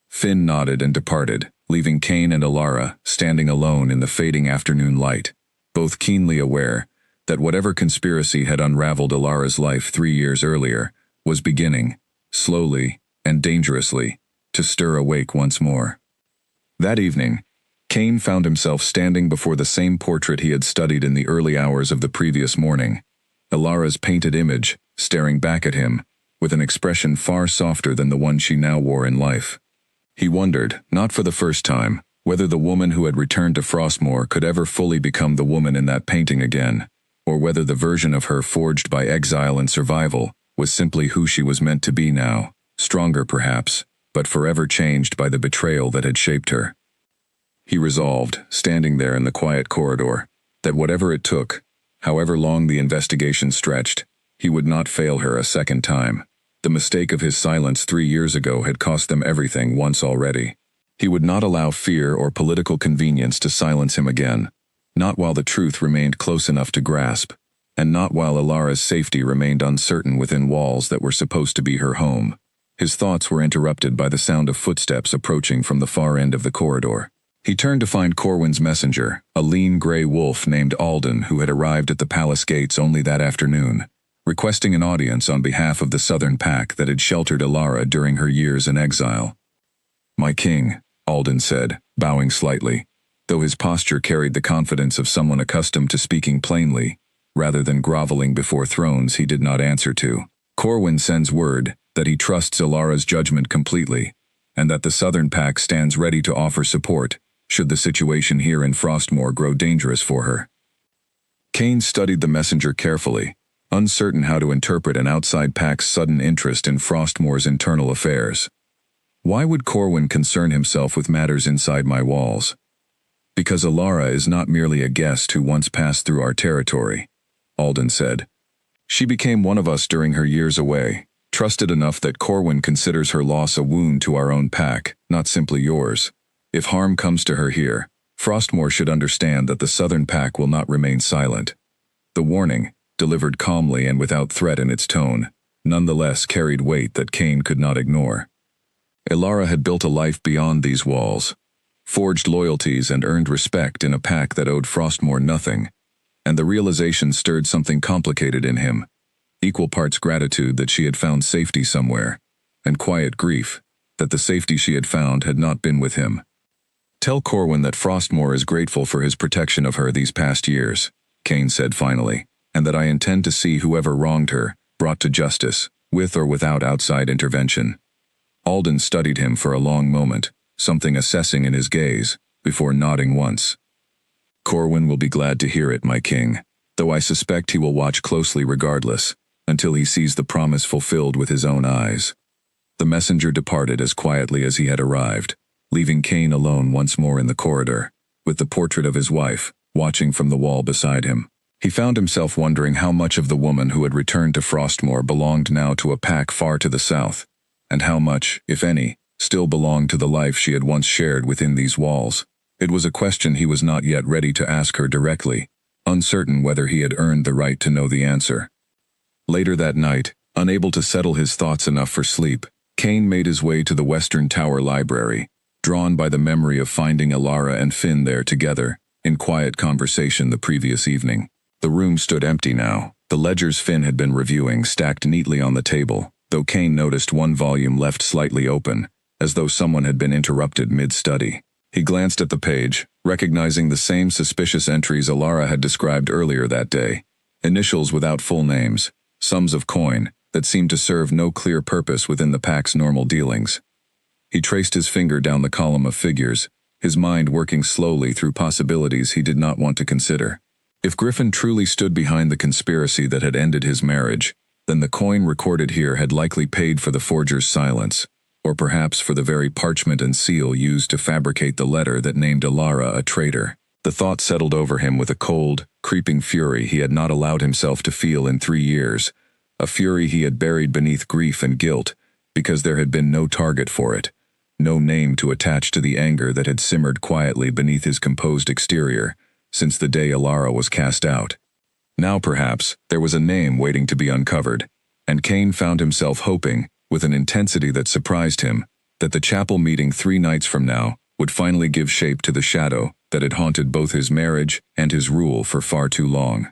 Finn nodded and departed, leaving Cain and Alara standing alone in the fading afternoon light, both keenly aware that whatever conspiracy had unraveled Alara's life 3 years earlier was beginning, slowly and dangerously, to stir awake once more. That evening, Cain found himself standing before the same portrait he had studied in the early hours of the previous morning, Alara's painted image staring back at him with an expression far softer than the one she now wore in life. He wondered, not for the first time, whether the woman who had returned to Frostmoor could ever fully become the woman in that painting again, or whether the version of her forged by exile and survival was simply who she was meant to be now, stronger perhaps, but forever changed by the betrayal that had shaped her. He resolved, standing there in the quiet corridor, that whatever it took, however long the investigation stretched, he would not fail her a second time. The mistake of his silence 3 years ago had cost them everything once already. He would not allow fear or political convenience to silence him again, not while the truth remained close enough to grasp, and not while Alara's safety remained uncertain within walls that were supposed to be her home. His thoughts were interrupted by the sound of footsteps approaching from the far end of the corridor. He turned to find Corwin's messenger, a lean gray wolf named Alden who had arrived at the palace gates only that afternoon, requesting an audience on behalf of the southern pack that had sheltered Alara during her years in exile. My king, Alden said, bowing slightly, though his posture carried the confidence of someone accustomed to speaking plainly, rather than groveling before thrones he did not answer to. Corwin sends word that he trusts Alara's judgment completely, and that the southern pack stands ready to offer support should the situation here in Frostmoor grow dangerous for her. Cain studied the messenger carefully, uncertain how to interpret an outside pack's sudden interest in Frostmoor's internal affairs. Why would Corwin concern himself with matters inside my walls? Because Alara is not merely a guest who once passed through our territory, Alden said. She became one of us during her years away, trusted enough that Corwin considers her loss a wound to our own pack, not simply yours. If harm comes to her here, Frostmoor should understand that the southern pack will not remain silent. The warning, delivered calmly and without threat in its tone, nonetheless carried weight that Cain could not ignore. Alara had built a life beyond these walls, forged loyalties and earned respect in a pack that owed Frostmoor nothing, and the realization stirred something complicated in him, equal parts gratitude that she had found safety somewhere, and quiet grief that the safety she had found had not been with him. Tell Corwin that Frostmoor is grateful for his protection of her these past years, Cain said finally, and that I intend to see whoever wronged her brought to justice, with or without outside intervention. Alden studied him for a long moment, something assessing in his gaze, before nodding once. Corwin will be glad to hear it, my king, though I suspect he will watch closely regardless, until he sees the promise fulfilled with his own eyes." The messenger departed as quietly as he had arrived, leaving Kane alone once more in the corridor, with the portrait of his wife watching from the wall beside him. He found himself wondering how much of the woman who had returned to Frostmoor belonged now to a pack far to the south, and how much, if any, still belonged to the life she had once shared within these walls. It was a question he was not yet ready to ask her directly, uncertain whether he had earned the right to know the answer. Later that night, unable to settle his thoughts enough for sleep, Kane made his way to the Western Tower Library, drawn by the memory of finding Alara and Finn there together, in quiet conversation the previous evening. The room stood empty now, the ledgers Finn had been reviewing stacked neatly on the table, though Kane noticed one volume left slightly open, as though someone had been interrupted mid-study. He glanced at the page, recognizing the same suspicious entries Alara had described earlier that day. Initials without full names, sums of coin, that seemed to serve no clear purpose within the pack's normal dealings. He traced his finger down the column of figures, his mind working slowly through possibilities he did not want to consider. If Griffin truly stood behind the conspiracy that had ended his marriage, then the coin recorded here had likely paid for the forger's silence, or perhaps for the very parchment and seal used to fabricate the letter that named Alara a traitor. The thought settled over him with a cold, creeping fury he had not allowed himself to feel in 3 years, a fury he had buried beneath grief and guilt, because there had been no target for it, no name to attach to the anger that had simmered quietly beneath his composed exterior, since the day Alara was cast out. Now perhaps, there was a name waiting to be uncovered, and Kane found himself hoping, with an intensity that surprised him, that the chapel meeting 3 nights from now would finally give shape to the shadow that had haunted both his marriage and his rule for far too long.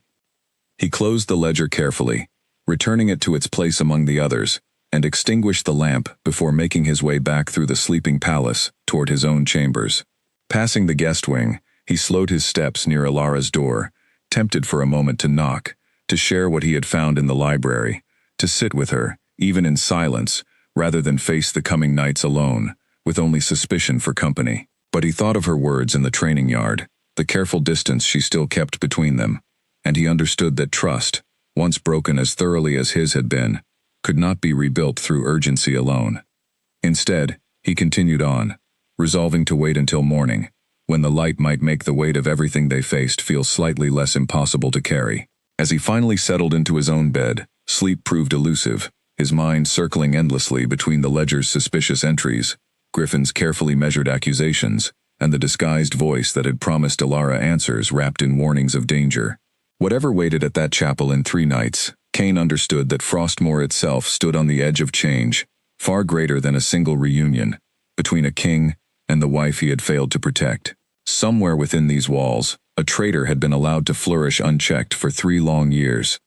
He closed the ledger carefully, returning it to its place among the others, and extinguished the lamp before making his way back through the sleeping palace toward his own chambers. Passing the guest wing, he slowed his steps near Alara's door, tempted for a moment to knock, to share what he had found in the library, to sit with her, even in silence, rather than face the coming nights alone, with only suspicion for company. But he thought of her words in the training yard, the careful distance she still kept between them, and he understood that trust, once broken as thoroughly as his had been, could not be rebuilt through urgency alone. Instead, he continued on, resolving to wait until morning, when the light might make the weight of everything they faced feel slightly less impossible to carry. As he finally settled into his own bed, sleep proved elusive, his mind circling endlessly between the ledger's suspicious entries, Griffin's carefully measured accusations, and the disguised voice that had promised Alara answers wrapped in warnings of danger. Whatever waited at that chapel in 3 nights, Kane understood that Frostmoor itself stood on the edge of change, far greater than a single reunion, between a king and the wife he had failed to protect. Somewhere within these walls, a traitor had been allowed to flourish unchecked for 3 long years,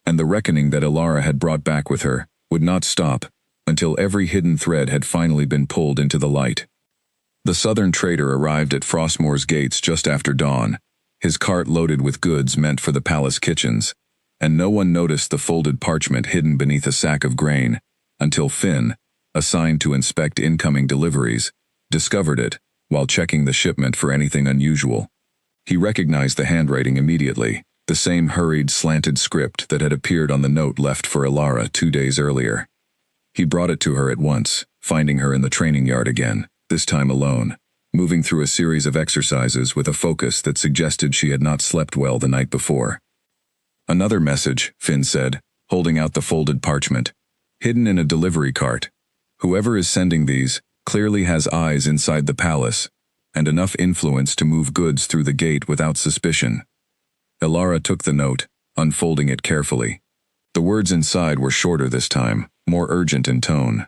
and the reckoning that Alara had brought back with her would not stop until every hidden thread had finally been pulled into the light. The southern traitor arrived at Frostmoor's gates just after dawn, his cart loaded with goods meant for the palace kitchens, and no one noticed the folded parchment hidden beneath a sack of grain, until Finn, assigned to inspect incoming deliveries, discovered it while checking the shipment for anything unusual. He recognized the handwriting immediately, the same hurried, slanted script that had appeared on the note left for Alara 2 days earlier. He brought it to her at once, finding her in the training yard again, this time alone, moving through a series of exercises with a focus that suggested she had not slept well the night before. "Another message," Finn said, holding out the folded parchment, "hidden in a delivery cart. Whoever is sending these clearly has eyes inside the palace, and enough influence to move goods through the gate without suspicion." Alara took the note, unfolding it carefully. The words inside were shorter this time, more urgent in tone.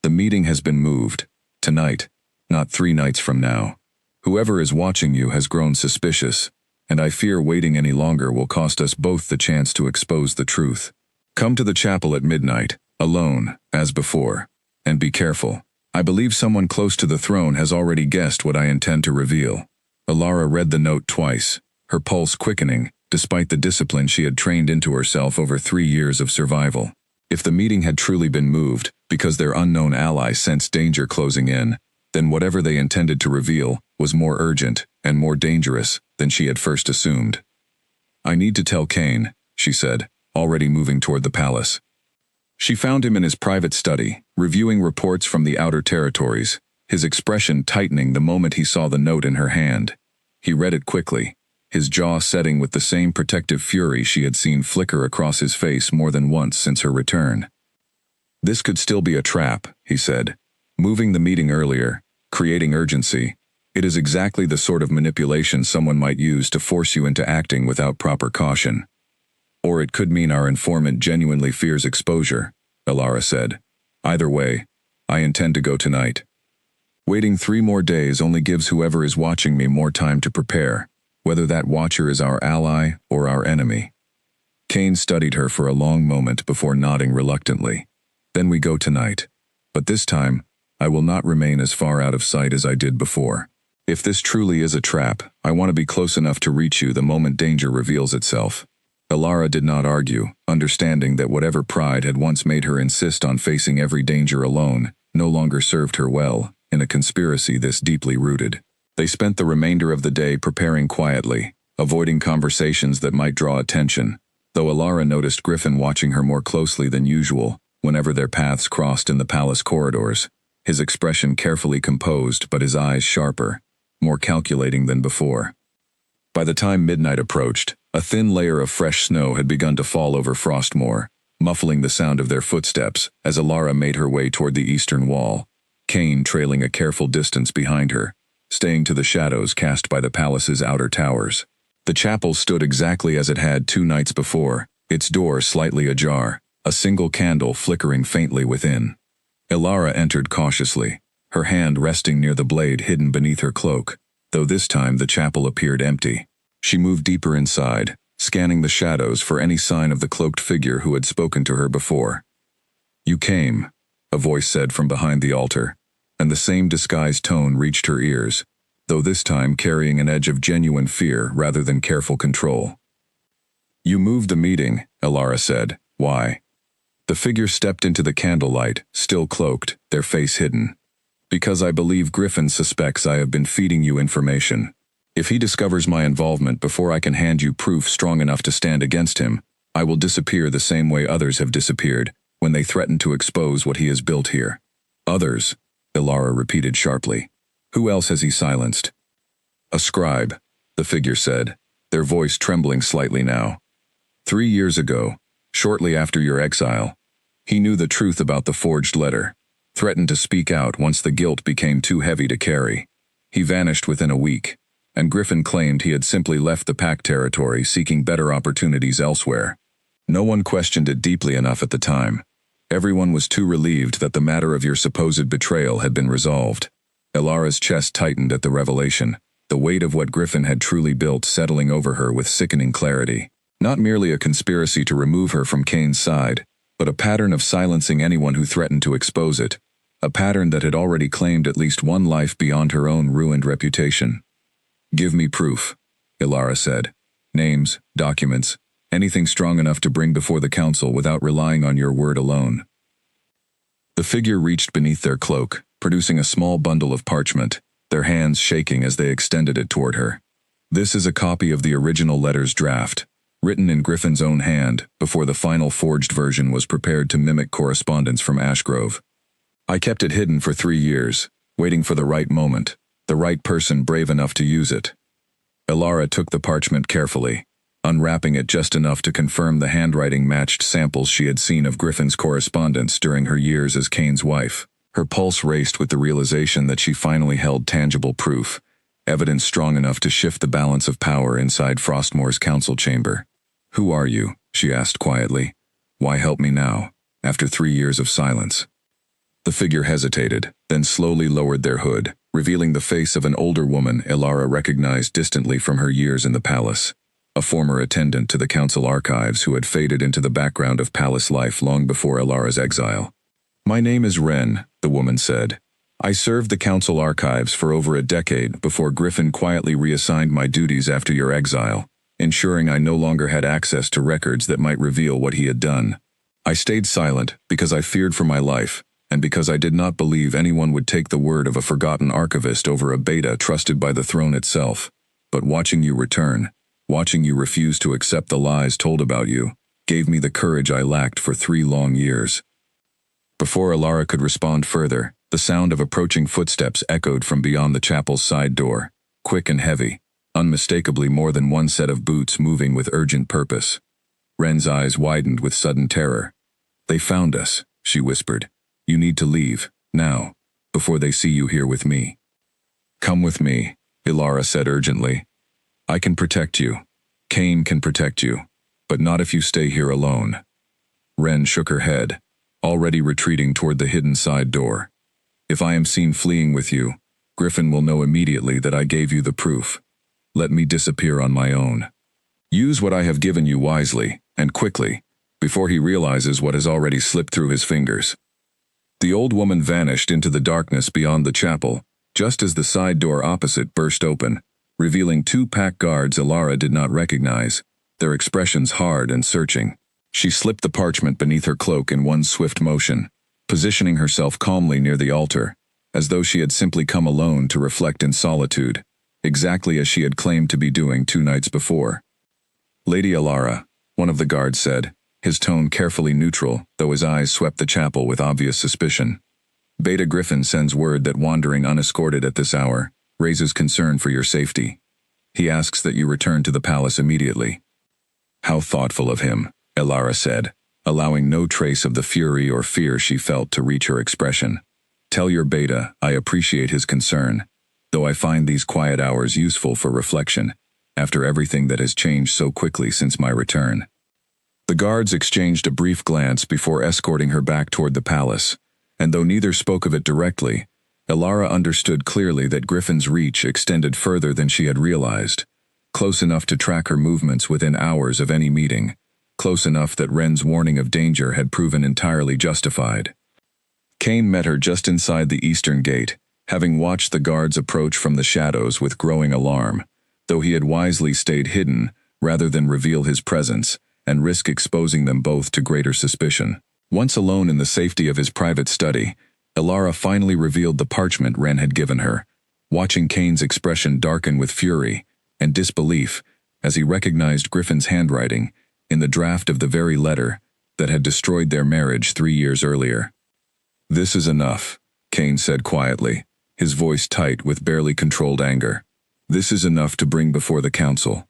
"The meeting has been moved. Tonight, not 3 nights from now. Whoever is watching you has grown suspicious, and I fear waiting any longer will cost us both the chance to expose the truth. Come to the chapel at midnight, alone, as before, and be careful. I believe someone close to the throne has already guessed what I intend to reveal." Alara read the note twice, her pulse quickening, despite the discipline she had trained into herself over 3 years of survival. If the meeting had truly been moved, because their unknown ally sensed danger closing in, then whatever they intended to reveal was more urgent and more dangerous than she had first assumed. I need to tell Kane, she said, already moving toward the palace. She found him in his private study, reviewing reports from the outer territories, his expression tightening the moment he saw the note in her hand. He read it quickly, his jaw setting with the same protective fury she had seen flicker across his face more than once since her return. This could still be a trap, he said, moving the meeting earlier, creating urgency. It is exactly the sort of manipulation someone might use to force you into acting without proper caution. Or it could mean our informant genuinely fears exposure, Elara said. Either way, I intend to go tonight. Waiting 3 more days only gives whoever is watching me more time to prepare, whether that watcher is our ally or our enemy. Kane studied her for a long moment before nodding reluctantly. Then we go tonight. But this time, I will not remain as far out of sight as I did before. If this truly is a trap, I want to be close enough to reach you the moment danger reveals itself. Elara did not argue, understanding that whatever pride had once made her insist on facing every danger alone no longer served her well in a conspiracy this deeply rooted. They spent the remainder of the day preparing quietly, avoiding conversations that might draw attention, though Elara noticed Griffin watching her more closely than usual whenever their paths crossed in the palace corridors, his expression carefully composed but his eyes sharper, more calculating than before. By the time midnight approached, a thin layer of fresh snow had begun to fall over Frostmoor, muffling the sound of their footsteps as Elara made her way toward the eastern wall, Kane trailing a careful distance behind her, staying to the shadows cast by the palace's outer towers. The chapel stood exactly as it had 2 nights before, its door slightly ajar, a single candle flickering faintly within. Elara entered cautiously, her hand resting near the blade hidden beneath her cloak, though this time the chapel appeared empty. She moved deeper inside, scanning the shadows for any sign of the cloaked figure who had spoken to her before. "You came," a voice said from behind the altar, and the same disguised tone reached her ears, though this time carrying an edge of genuine fear rather than careful control. "You moved the meeting," Elara said. "Why?" The figure stepped into the candlelight, still cloaked, their face hidden. "Because I believe Griffin suspects I have been feeding you information. If he discovers my involvement before I can hand you proof strong enough to stand against him, I will disappear the same way others have disappeared when they threaten to expose what he has built here." "Others," Elara repeated sharply. "Who else has he silenced?" "A scribe," the figure said, their voice trembling slightly now. 3 years ago, shortly after your exile, he knew the truth about the forged letter, threatened to speak out once the guilt became too heavy to carry. He vanished within a week, and Griffin claimed he had simply left the Pact territory seeking better opportunities elsewhere. No one questioned it deeply enough at the time. Everyone was too relieved that the matter of your supposed betrayal had been resolved. Elara's chest tightened at the revelation, the weight of what Griffin had truly built settling over her with sickening clarity. Not merely a conspiracy to remove her from Kane's side, but a pattern of silencing anyone who threatened to expose it. A pattern that had already claimed at least one life beyond her own ruined reputation. "Give me proof," Elara said. "Names, documents, anything strong enough to bring before the council without relying on your word alone." The figure reached beneath their cloak, producing a small bundle of parchment, their hands shaking as they extended it toward her. "This is a copy of the original letter's draft, written in Griffin's own hand before the final forged version was prepared to mimic correspondence from Ashgrove. I kept it hidden for 3 years, waiting for the right moment, the right person brave enough to use it." Elara took the parchment carefully, unwrapping it just enough to confirm the handwriting matched samples she had seen of Griffin's correspondence during her years as Kane's wife. Her pulse raced with the realization that she finally held tangible proof, evidence strong enough to shift the balance of power inside Frostmoor's council chamber. "Who are you?" she asked quietly. "Why help me now, after 3 years of silence?" The figure hesitated, then slowly lowered their hood, revealing the face of an older woman Elara recognized distantly from her years in the palace, a former attendant to the council archives who had faded into the background of palace life long before Elara's exile. "My name is Wren," the woman said. "I served the council archives for over a decade before Griffin quietly reassigned my duties after your exile, ensuring I no longer had access to records that might reveal what he had done. I stayed silent because I feared for my life, and because I did not believe anyone would take the word of a forgotten archivist over a beta trusted by the throne itself. But watching you return, Watching you refuse to accept the lies told about you gave me the courage I lacked for 3 long years." Before Alara could respond further, the sound of approaching footsteps echoed from beyond the chapel's side door, quick and heavy, unmistakably more than one set of boots moving with urgent purpose. Ren's eyes widened with sudden terror. "They found us," she whispered. "You need to leave, now, before they see you here with me." "Come with me," Alara said urgently. "I can protect you. Cain can protect you, but not if you stay here alone." Ren shook her head, already retreating toward the hidden side door. "If I am seen fleeing with you, Griffin will know immediately that I gave you the proof. Let me disappear on my own. Use what I have given you wisely, and quickly, before he realizes what has already slipped through his fingers." The old woman vanished into the darkness beyond the chapel, just as the side door opposite burst open, revealing 2 pack guards Alara did not recognize, their expressions hard and searching. She slipped the parchment beneath her cloak in one swift motion, positioning herself calmly near the altar, as though she had simply come alone to reflect in solitude, exactly as she had claimed to be doing 2 nights before. "Lady Alara," one of the guards said, his tone carefully neutral, though his eyes swept the chapel with obvious suspicion. "Beta Griffin sends word that wandering unescorted at this hour raises concern for your safety. He asks that you return to the palace immediately." "How thoughtful of him," Alara said, allowing no trace of the fury or fear she felt to reach her expression. "Tell your Beta I appreciate his concern, though I find these quiet hours useful for reflection, after everything that has changed so quickly since my return." The guards exchanged a brief glance before escorting her back toward the palace, and though neither spoke of it directly, Alara understood clearly that Griffin's reach extended further than she had realized, close enough to track her movements within hours of any meeting, close enough that Ren's warning of danger had proven entirely justified. Cain met her just inside the eastern gate, having watched the guards approach from the shadows with growing alarm, though he had wisely stayed hidden rather than reveal his presence and risk exposing them both to greater suspicion. Once alone in the safety of his private study, Alara finally revealed the parchment Ren had given her, watching Cain's expression darken with fury and disbelief as he recognized Griffin's handwriting in the draft of the very letter that had destroyed their marriage 3 years earlier. "This is enough," Cain said quietly, his voice tight with barely controlled anger. "This is enough to bring before the council."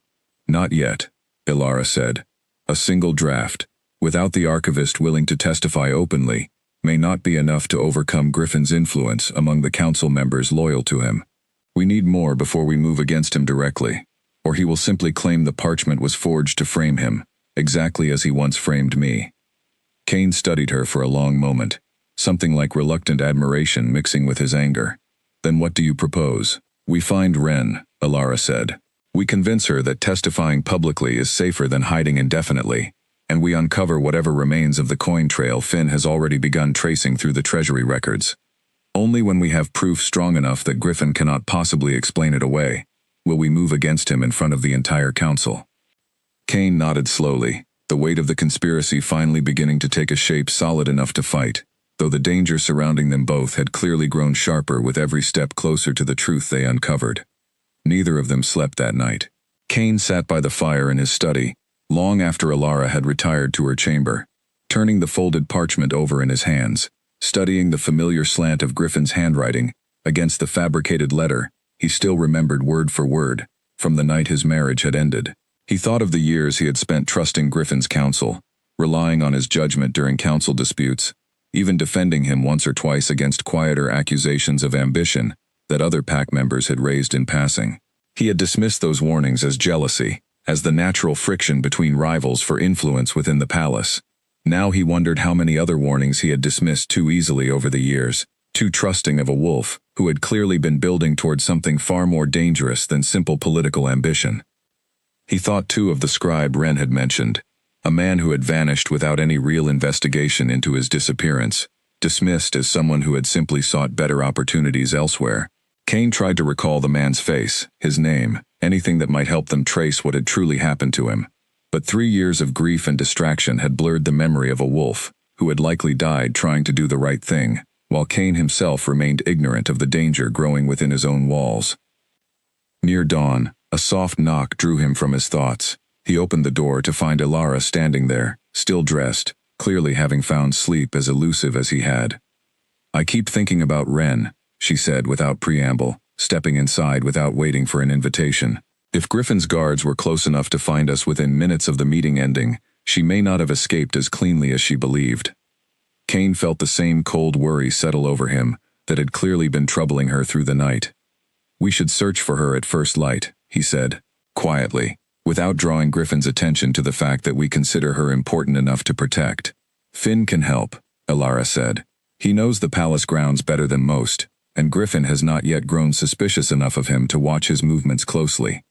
"Not yet," Alara said. "A single draft, without the archivist willing to testify openly, may not be enough to overcome Griffin's influence among the council members loyal to him. We need more before we move against him directly, or he will simply claim the parchment was forged to frame him, exactly as he once framed me." Cain studied her for a long moment, something like reluctant admiration mixing with his anger. "Then what do you propose?" "We find Ren," Alara said. "We convince her that testifying publicly is safer than hiding indefinitely, and we uncover whatever remains of the coin trail Finn has already begun tracing through the treasury records. Only when we have proof strong enough that Griffin cannot possibly explain it away will we move against him in front of the entire council." Cain nodded slowly, the weight of the conspiracy finally beginning to take a shape solid enough to fight, though the danger surrounding them both had clearly grown sharper with every step closer to the truth they uncovered. Neither of them slept that night. Cain sat by the fire in his study, long after Alara had retired to her chamber, turning the folded parchment over in his hands, studying the familiar slant of Griffin's handwriting against the fabricated letter he still remembered word for word from the night his marriage had ended. He thought of the years he had spent trusting Griffin's counsel, relying on his judgment during council disputes, even defending him once or twice against quieter accusations of ambition that other pack members had raised in passing. He had dismissed those warnings as jealousy, as the natural friction between rivals for influence within the palace. Now he wondered how many other warnings he had dismissed too easily over the years, too trusting of a wolf who had clearly been building toward something far more dangerous than simple political ambition. He thought too of the scribe Ren had mentioned, a man who had vanished without any real investigation into his disappearance, dismissed as someone who had simply sought better opportunities elsewhere. Cain tried to recall the man's face, his name, anything that might help them trace what had truly happened to him. But 3 years of grief and distraction had blurred the memory of a wolf who had likely died trying to do the right thing, while Cain himself remained ignorant of the danger growing within his own walls. Near dawn, A soft knock drew him from his thoughts. He opened the door to find Ilara standing there, still dressed, clearly having found sleep as elusive as he had. "I keep thinking about Ren," she said without preamble, stepping inside without waiting for an invitation. If Griffin's guards were close enough to find us within minutes of the meeting ending, she may not have escaped as cleanly as she believed. Kane felt the same cold worry settle over him that had clearly been troubling her through the night. "We should search for her at first light," he said, quietly, without drawing Griffin's attention to the fact that we consider her important enough to protect. "Finn can help," Ilara said. "He knows the palace grounds better than most, and Griffin has not yet grown suspicious enough of him to watch his movements closely."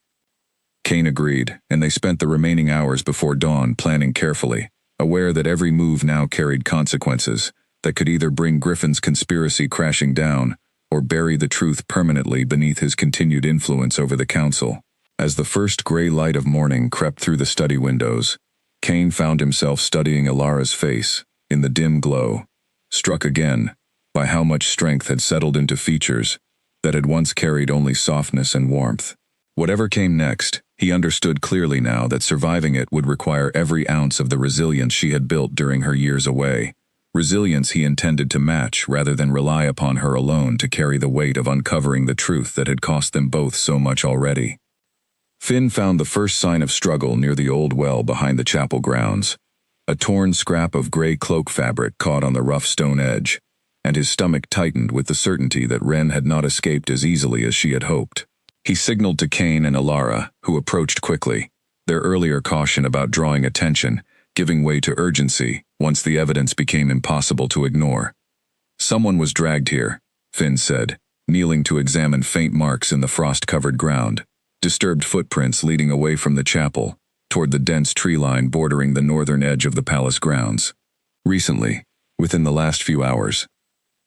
Kane agreed, and they spent the remaining hours before dawn planning carefully, aware that every move now carried consequences that could either bring Griffin's conspiracy crashing down or bury the truth permanently beneath his continued influence over the council. As the first gray light of morning crept through the study windows, Kane found himself studying Ilara's face in the dim glow, struck again by how much strength had settled into features that had once carried only softness and warmth. Whatever came next, he understood clearly now that surviving it would require every ounce of the resilience she had built during her years away, resilience he intended to match rather than rely upon her alone to carry the weight of uncovering the truth that had cost them both so much already. Finn found the first sign of struggle near the old well behind the chapel grounds. A torn scrap of gray cloak fabric caught on the rough stone edge, and his stomach tightened with the certainty that Ren had not escaped as easily as she had hoped. He signaled to Kane and Ilara, who approached quickly, their earlier caution about drawing attention giving way to urgency once the evidence became impossible to ignore. "Someone was dragged here," Finn said, kneeling to examine faint marks in the frost-covered ground, disturbed footprints leading away from the chapel, toward the dense tree line bordering the northern edge of the palace grounds. "Recently, within the last few hours."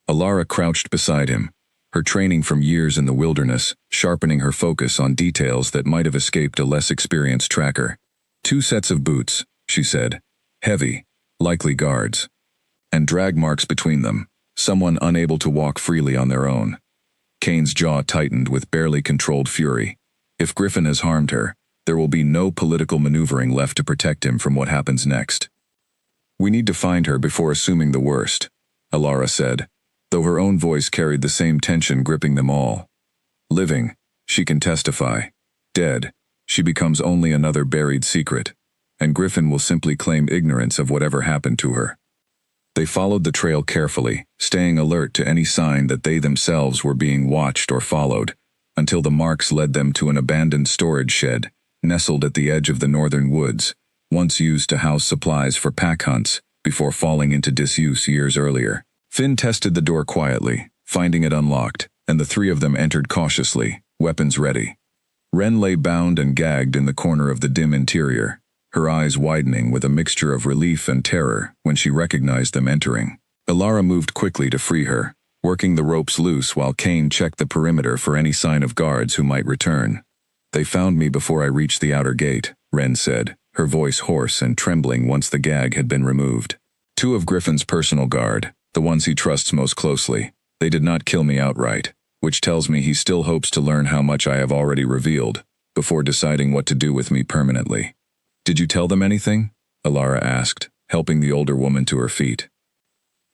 Ilara crouched beside him, her training from years in the wilderness sharpening her focus on details that might have escaped a less experienced tracker. "2 sets of boots," she said, "heavy, likely guards. And drag marks between them, someone unable to walk freely on their own." Kane's jaw tightened with barely controlled fury. If Griffin has harmed her, there will be no political maneuvering left to protect him from what happens next. "We need to find her before assuming the worst," Ilara said, though her own voice carried the same tension gripping them all. "Living, she can testify. Dead, she becomes only another buried secret, and Griffin will simply claim ignorance of whatever happened to her." They followed the trail carefully, staying alert to any sign that they themselves were being watched or followed, until the marks led them to an abandoned storage shed, nestled at the edge of the northern woods, once used to house supplies for pack hunts before falling into disuse years earlier. Finn tested the door quietly, finding it unlocked, and the 3 of them entered cautiously, weapons ready. Ren lay bound and gagged in the corner of the dim interior, her eyes widening with a mixture of relief and terror when she recognized them entering. Ilara moved quickly to free her, working the ropes loose while Kane checked the perimeter for any sign of guards who might return. "They found me before I reached the outer gate," Ren said, her voice hoarse and trembling once the gag had been removed. "2 of Griffin's personal guard, the ones he trusts most closely. They did not kill me outright, which tells me he still hopes to learn how much I have already revealed, before deciding what to do with me permanently." "Did you tell them anything?" Ilara asked, helping the older woman to her feet.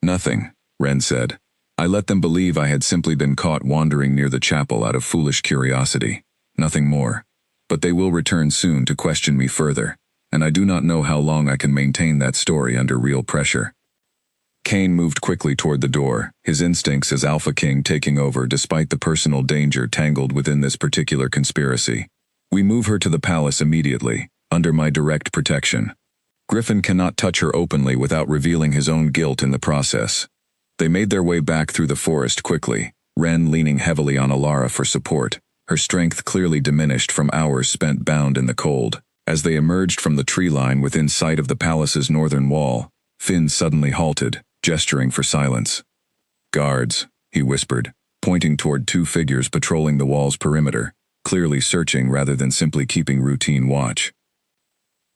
"Nothing," Ren said. "I let them believe I had simply been caught wandering near the chapel out of foolish curiosity. Nothing more. But they will return soon to question me further, and I do not know how long I can maintain that story under real pressure." Kane moved quickly toward the door, his instincts as Alpha King taking over despite the personal danger tangled within this particular conspiracy. "We move her to the palace immediately, under my direct protection. Griffin cannot touch her openly without revealing his own guilt in the process." They made their way back through the forest quickly, Ren leaning heavily on Ilara for support, her strength clearly diminished from hours spent bound in the cold. As they emerged from the tree line within sight of the palace's northern wall, Finn suddenly halted, gesturing for silence. "Guards," he whispered, pointing toward 2 figures patrolling the wall's perimeter, clearly searching rather than simply keeping routine watch.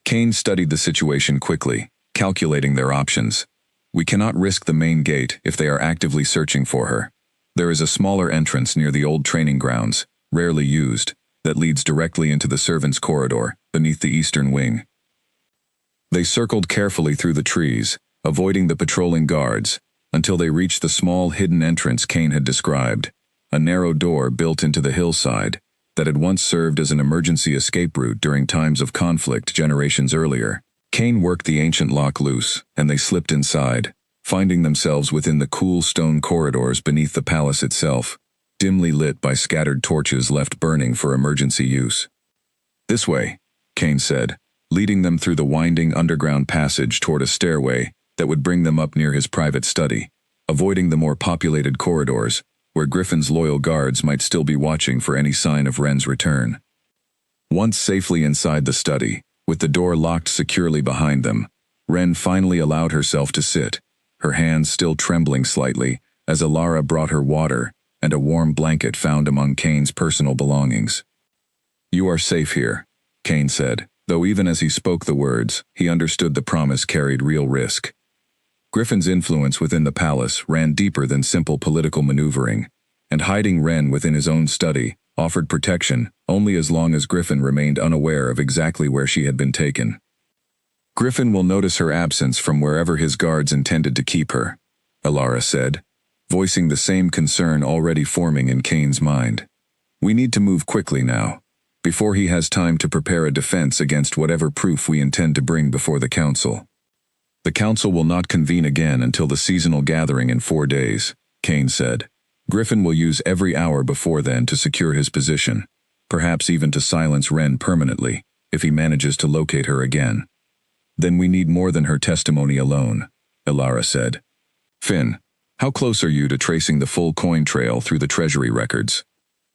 Kane studied the situation quickly, calculating their options. "We cannot risk the main gate if they are actively searching for her. There is a smaller entrance near the old training grounds, rarely used, that leads directly into the servants' corridor, beneath the eastern wing. They circled carefully through the trees, avoiding the patrolling guards, until they reached the small hidden entrance Kane had described, a narrow door built into the hillside that had once served as an emergency escape route during times of conflict generations earlier. Kane worked the ancient lock loose, and they slipped inside, finding themselves within the cool stone corridors beneath the palace itself, dimly lit by scattered torches left burning for emergency use. "This way," Kane said, leading them through the winding underground passage toward a stairway that would bring them up near his private study, avoiding the more populated corridors, where Griffin's loyal guards might still be watching for any sign of Wren's return. Once safely inside the study, with the door locked securely behind them, Wren finally allowed herself to sit, her hands still trembling slightly, as Alara brought her water and a warm blanket found among Kane's personal belongings. "You are safe here," Kane said, though even as he spoke the words, he understood the promise carried real risk. Griffin's influence within the palace ran deeper than simple political maneuvering, and hiding Wren within his own study offered protection only as long as Griffin remained unaware of exactly where she had been taken. "Griffin will notice her absence from wherever his guards intended to keep her," Alara said, voicing the same concern already forming in Kane's mind. "We need to move quickly now, before he has time to prepare a defense against whatever proof we intend to bring before the council." "The council will not convene again until the seasonal gathering in 4 days," Kane said. "Griffin will use every hour before then to secure his position, perhaps even to silence Wren permanently, if he manages to locate her again. Then we need more than her testimony alone," Alara said. "Finn, how close are you to tracing the full coin trail through the treasury records?"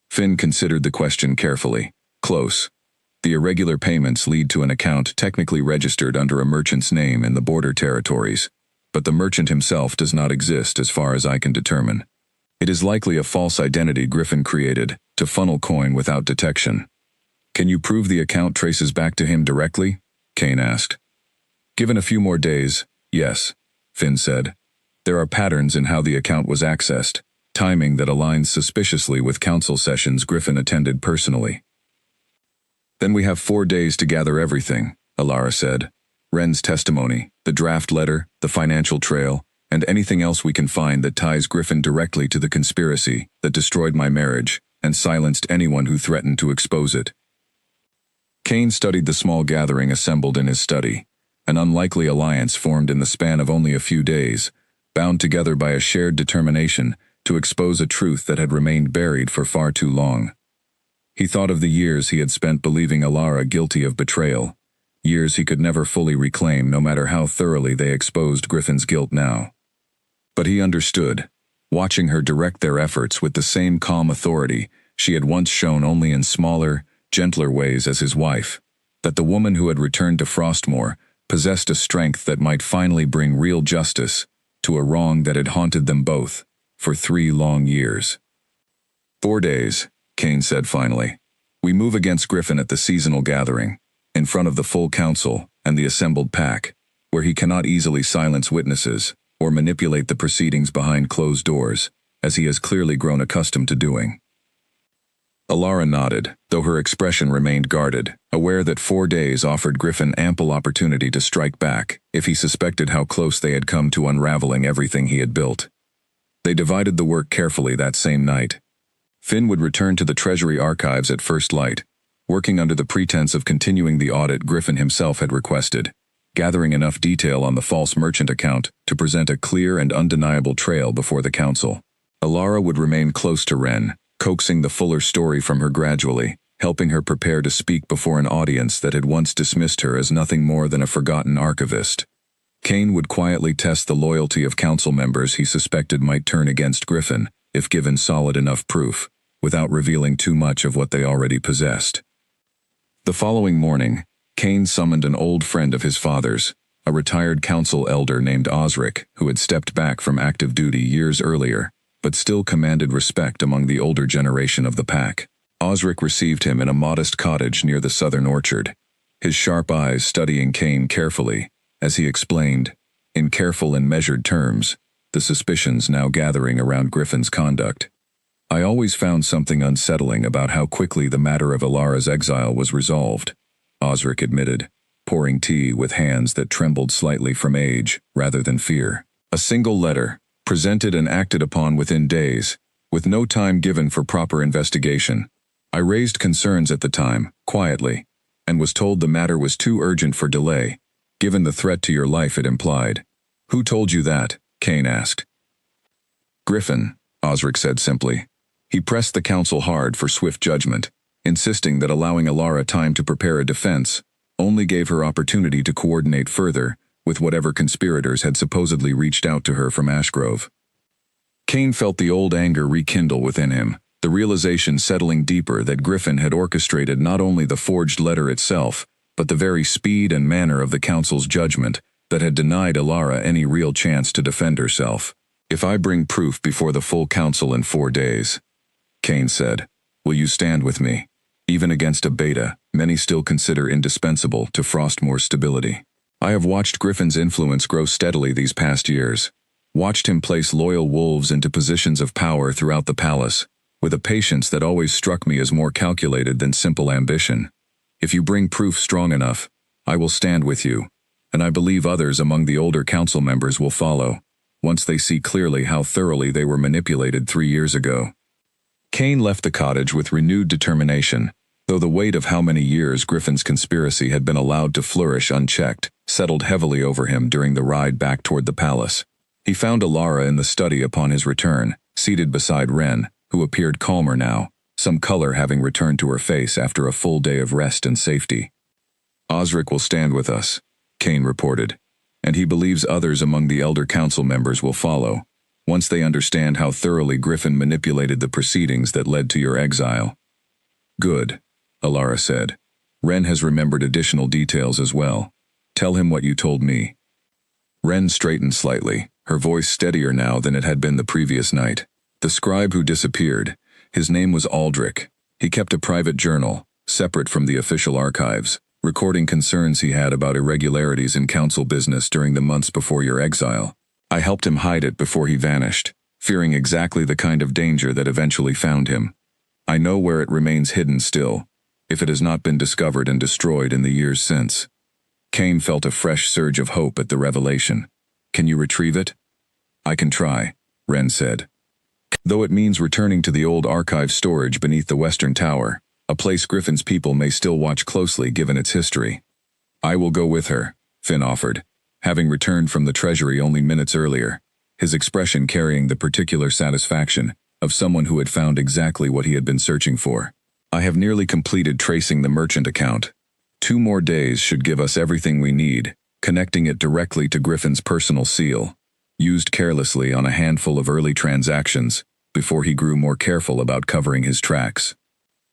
Finn considered the question carefully. "Close. The irregular payments lead to an account technically registered under a merchant's name in the border territories, but the merchant himself does not exist as far as I can determine. It is likely a false identity Griffin created to funnel coin without detection." "Can you prove the account traces back to him directly?" Kane asked. "Given a few more days, yes," Finn said. "There are patterns in how the account was accessed, timing that aligns suspiciously with council sessions Griffin attended personally." "Then we have 4 days to gather everything," Alara said. "Wren's testimony, the draft letter, the financial trail, and anything else we can find that ties Griffin directly to the conspiracy that destroyed my marriage and silenced anyone who threatened to expose it." Kane studied the small gathering assembled in his study, an unlikely alliance formed in the span of only a few days, bound together by a shared determination to expose a truth that had remained buried for far too long. He thought of the years he had spent believing Alara guilty of betrayal, years he could never fully reclaim no matter how thoroughly they exposed Griffin's guilt now. But he understood, watching her direct their efforts with the same calm authority she had once shown only in smaller, gentler ways as his wife, that the woman who had returned to Frostmoor possessed a strength that might finally bring real justice to a wrong that had haunted them both for 3 long years. 4 days, Kane said finally. "We move against Griffin at the seasonal gathering, in front of the full council and the assembled pack, where he cannot easily silence witnesses or manipulate the proceedings behind closed doors, as he has clearly grown accustomed to doing." Alara nodded, though her expression remained guarded, aware that 4 days offered Griffin ample opportunity to strike back if he suspected how close they had come to unraveling everything he had built. They divided the work carefully that same night. Finn would return to the Treasury archives at first light, working under the pretense of continuing the audit Griffin himself had requested, gathering enough detail on the false merchant account to present a clear and undeniable trail before the council. Alara would remain close to Wren, coaxing the fuller story from her gradually, helping her prepare to speak before an audience that had once dismissed her as nothing more than a forgotten archivist. Kane would quietly test the loyalty of council members he suspected might turn against Griffin if given solid enough proof, without revealing too much of what they already possessed. The following morning, Kane summoned an old friend of his father's, a retired council elder named Osric, who had stepped back from active duty years earlier, but still commanded respect among the older generation of the pack. Osric received him in a modest cottage near the southern orchard, his sharp eyes studying Kane carefully, as he explained, in careful and measured terms, the suspicions now gathering around Griffin's conduct. I always found something unsettling about how quickly the matter of Alara's exile was resolved, Osric admitted, pouring tea with hands that trembled slightly from age rather than fear. A single letter, presented and acted upon within days, with no time given for proper investigation. I raised concerns at the time, quietly, and was told the matter was too urgent for delay, given the threat to your life it implied. Who told you that? Kane asked. Griffin, Osric said simply. He pressed the council hard for swift judgment, insisting that allowing Alara time to prepare a defense only gave her opportunity to coordinate further with whatever conspirators had supposedly reached out to her from Ashgrove. Kane felt the old anger rekindle within him, the realization settling deeper that Griffin had orchestrated not only the forged letter itself, but the very speed and manner of the council's judgment that had denied Alara any real chance to defend herself. If I bring proof before the full council in 4 days, Kane said, will you stand with me? Even against a beta, many still consider indispensable to Frostmour's stability. I have watched Griffin's influence grow steadily these past years, watched him place loyal wolves into positions of power throughout the palace, with a patience that always struck me as more calculated than simple ambition. If you bring proof strong enough, I will stand with you, and I believe others among the older council members will follow, once they see clearly how thoroughly they were manipulated 3 years ago. Kane left the cottage with renewed determination, though the weight of how many years Griffin's conspiracy had been allowed to flourish unchecked settled heavily over him during the ride back toward the palace. He found Alara in the study upon his return, seated beside Ren, who appeared calmer now, some color having returned to her face after a full day of rest and safety. Osric will stand with us, Kane reported, and he believes others among the elder council members will follow, once they understand how thoroughly Griffin manipulated the proceedings that led to your exile. Good, Alara said. Ren has remembered additional details as well. Tell him what you told me. Ren straightened slightly, her voice steadier now than it had been the previous night. The scribe who disappeared, his name was Aldrich. He kept a private journal, separate from the official archives, recording concerns he had about irregularities in council business during the months before your exile. I helped him hide it before he vanished, fearing exactly the kind of danger that eventually found him. I know where it remains hidden still, if it has not been discovered and destroyed in the years since. Kane felt a fresh surge of hope at the revelation. Can you retrieve it? I can try, Ren said. Though it means returning to the old archive storage beneath the Western Tower, a place Griffin's people may still watch closely given its history. I will go with her, Finn offered, having returned from the treasury only minutes earlier, his expression carrying the particular satisfaction of someone who had found exactly what he had been searching for. I have nearly completed tracing the merchant account. 2 more days should give us everything we need, connecting it directly to Griffin's personal seal, used carelessly on a handful of early transactions before he grew more careful about covering his tracks.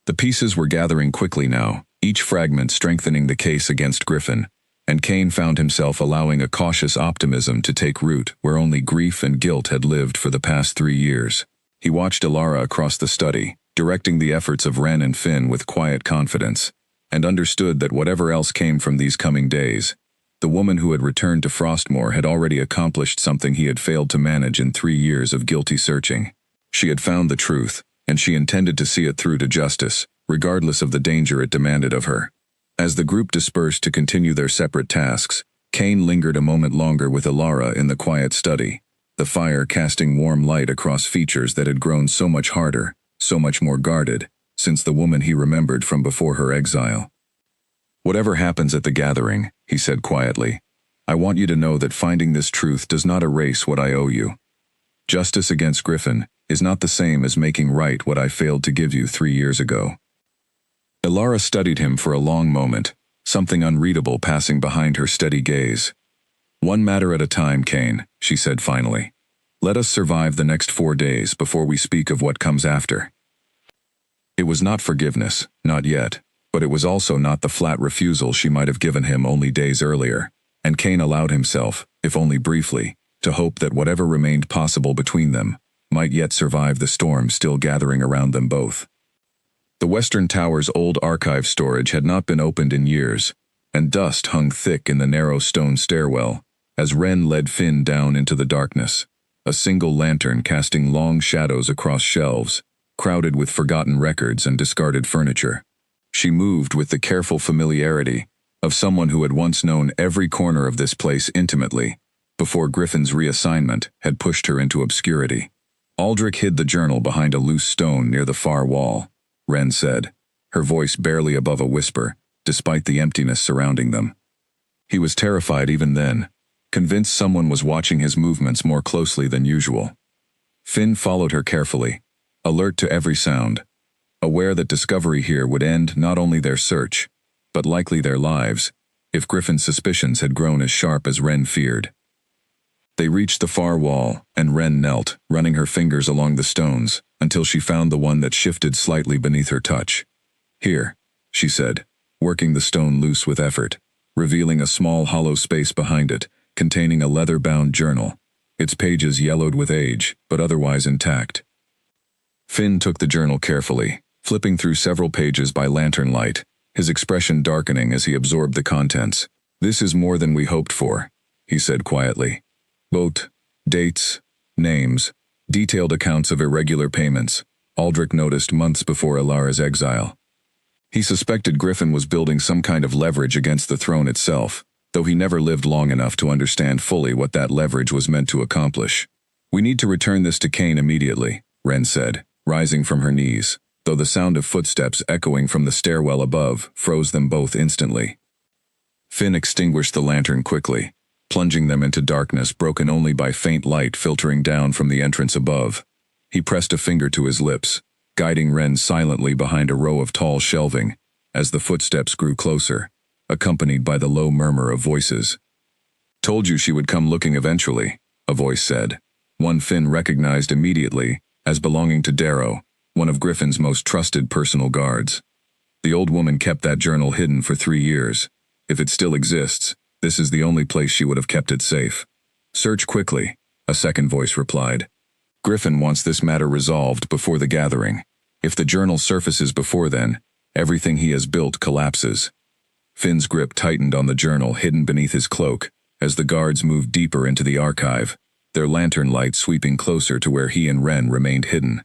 The pieces were gathering quickly now, each fragment strengthening the case against Griffin, and Kane found himself allowing a cautious optimism to take root where only grief and guilt had lived for the past 3 years. He watched Alara across the study, directing the efforts of Ren and Finn with quiet confidence, and understood that whatever else came from these coming days, the woman who had returned to Frostmour had already accomplished something he had failed to manage in 3 years of guilty searching. She had found the truth, and she intended to see it through to justice, regardless of the danger it demanded of her. As the group dispersed to continue their separate tasks, Kane lingered a moment longer with Alara in the quiet study, the fire casting warm light across features that had grown so much harder, so much more guarded, since the woman he remembered from before her exile. Whatever happens at the gathering, he said quietly, I want you to know that finding this truth does not erase what I owe you. Justice against Griffin is not the same as making right what I failed to give you 3 years ago. Alara studied him for a long moment, something unreadable passing behind her steady gaze. One matter at a time, Kane, she said finally. Let us survive the next 4 days before we speak of what comes after. It was not forgiveness, not yet, but it was also not the flat refusal she might have given him only days earlier, and Kane allowed himself, if only briefly, to hope that whatever remained possible between them might yet survive the storm still gathering around them both. The Western Tower's old archive storage had not been opened in years, and dust hung thick in the narrow stone stairwell as Ren led Finn down into the darkness, a single lantern casting long shadows across shelves, crowded with forgotten records and discarded furniture. She moved with the careful familiarity of someone who had once known every corner of this place intimately, before Griffin's reassignment had pushed her into obscurity. Aldrich hid the journal behind a loose stone near the far wall, Wren said, her voice barely above a whisper, despite the emptiness surrounding them. He was terrified even then, convinced someone was watching his movements more closely than usual. Finn followed her carefully, alert to every sound, aware that discovery here would end not only their search, but likely their lives, if Griffin's suspicions had grown as sharp as Wren feared. They reached the far wall, and Wren knelt, running her fingers along the stones, until she found the one that shifted slightly beneath her touch. "Here," she said, working the stone loose with effort, revealing a small hollow space behind it, containing a leather-bound journal, its pages yellowed with age, but otherwise intact. Finn took the journal carefully, flipping through several pages by lantern light, his expression darkening as he absorbed the contents. "This is more than we hoped for," he said quietly. "Boat, dates, names, detailed accounts of irregular payments," Aldrich noticed months before Alara's exile. He suspected Griffin was building some kind of leverage against the throne itself, though he never lived long enough to understand fully what that leverage was meant to accomplish. "We need to return this to Kane immediately," Wren said, rising from her knees, though the sound of footsteps echoing from the stairwell above froze them both instantly. Finn extinguished the lantern quickly, plunging them into darkness broken only by faint light filtering down from the entrance above. He pressed a finger to his lips, guiding Wren silently behind a row of tall shelving, as the footsteps grew closer, accompanied by the low murmur of voices. "Told you she would come looking eventually," a voice said, one Finn recognized immediately as belonging to Darrow, one of Griffin's most trusted personal guards. "The old woman kept that journal hidden for 3 years. If it still exists, this is the only place she would have kept it safe." "Search quickly," a second voice replied. "Griffin wants this matter resolved before the gathering. If the journal surfaces before then, everything he has built collapses." Finn's grip tightened on the journal hidden beneath his cloak as the guards moved deeper into the archive, their lantern light sweeping closer to where he and Wren remained hidden.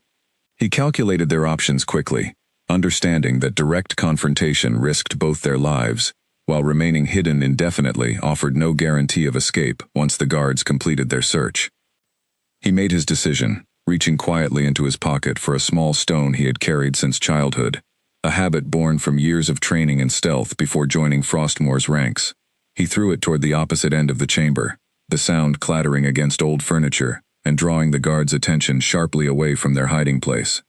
He calculated their options quickly, understanding that direct confrontation risked both their lives, while remaining hidden indefinitely offered no guarantee of escape once the guards completed their search. He made his decision, reaching quietly into his pocket for a small stone he had carried since childhood, a habit born from years of training in stealth before joining Frostmore's ranks. He threw it toward the opposite end of the chamber, the sound clattering against old furniture and drawing the guards' attention sharply away from their hiding place.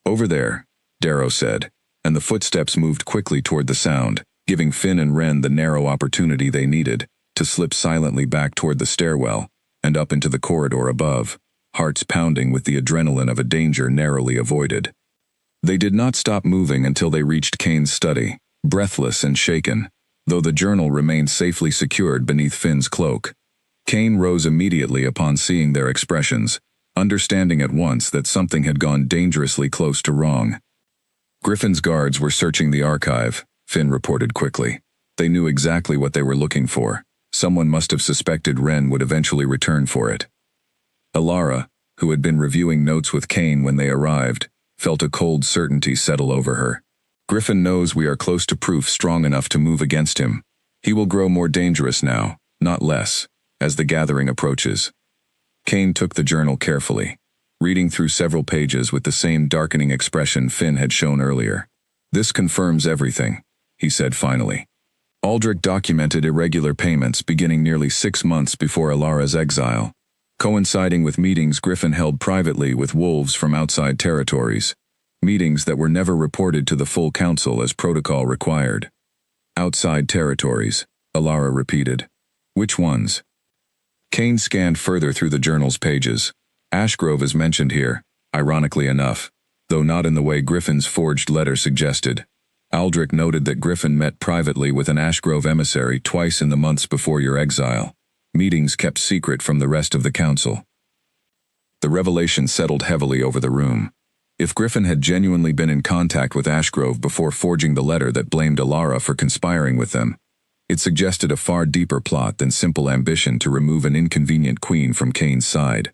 "Over there," Darrow said, and the footsteps moved quickly toward the sound, giving Finn and Wren the narrow opportunity they needed to slip silently back toward the stairwell and up into the corridor above, hearts pounding with the adrenaline of a danger narrowly avoided. They did not stop moving until they reached Kane's study, breathless and shaken, though the journal remained safely secured beneath Finn's cloak. Kane rose immediately upon seeing their expressions, understanding at once that something had gone dangerously close to wrong. "Griffin's guards were searching the archive," Finn reported quickly. "They knew exactly what they were looking for. Someone must have suspected Wren would eventually return for it." Alara, who had been reviewing notes with Kane when they arrived, felt a cold certainty settle over her. "Griffin knows we are close to proof strong enough to move against him. He will grow more dangerous now, not less, as the gathering approaches." Kane took the journal carefully, reading through several pages with the same darkening expression Finn had shown earlier. "This confirms everything," he said finally. Aldrich documented irregular payments beginning nearly 6 months before Alara's exile, coinciding with meetings Griffin held privately with wolves from outside territories, meetings that were never reported to the full council as protocol required. "Outside territories," Alara repeated. "Which ones?" Kane scanned further through the journal's pages. "Ashgrove is mentioned here, ironically enough, though not in the way Griffin's forged letter suggested. Aldrich noted that Griffin met privately with an Ashgrove emissary twice in the months before your exile, meetings kept secret from the rest of the council." The revelation settled heavily over the room. If Griffin had genuinely been in contact with Ashgrove before forging the letter that blamed Alara for conspiring with them, it suggested a far deeper plot than simple ambition to remove an inconvenient queen from Kane's side.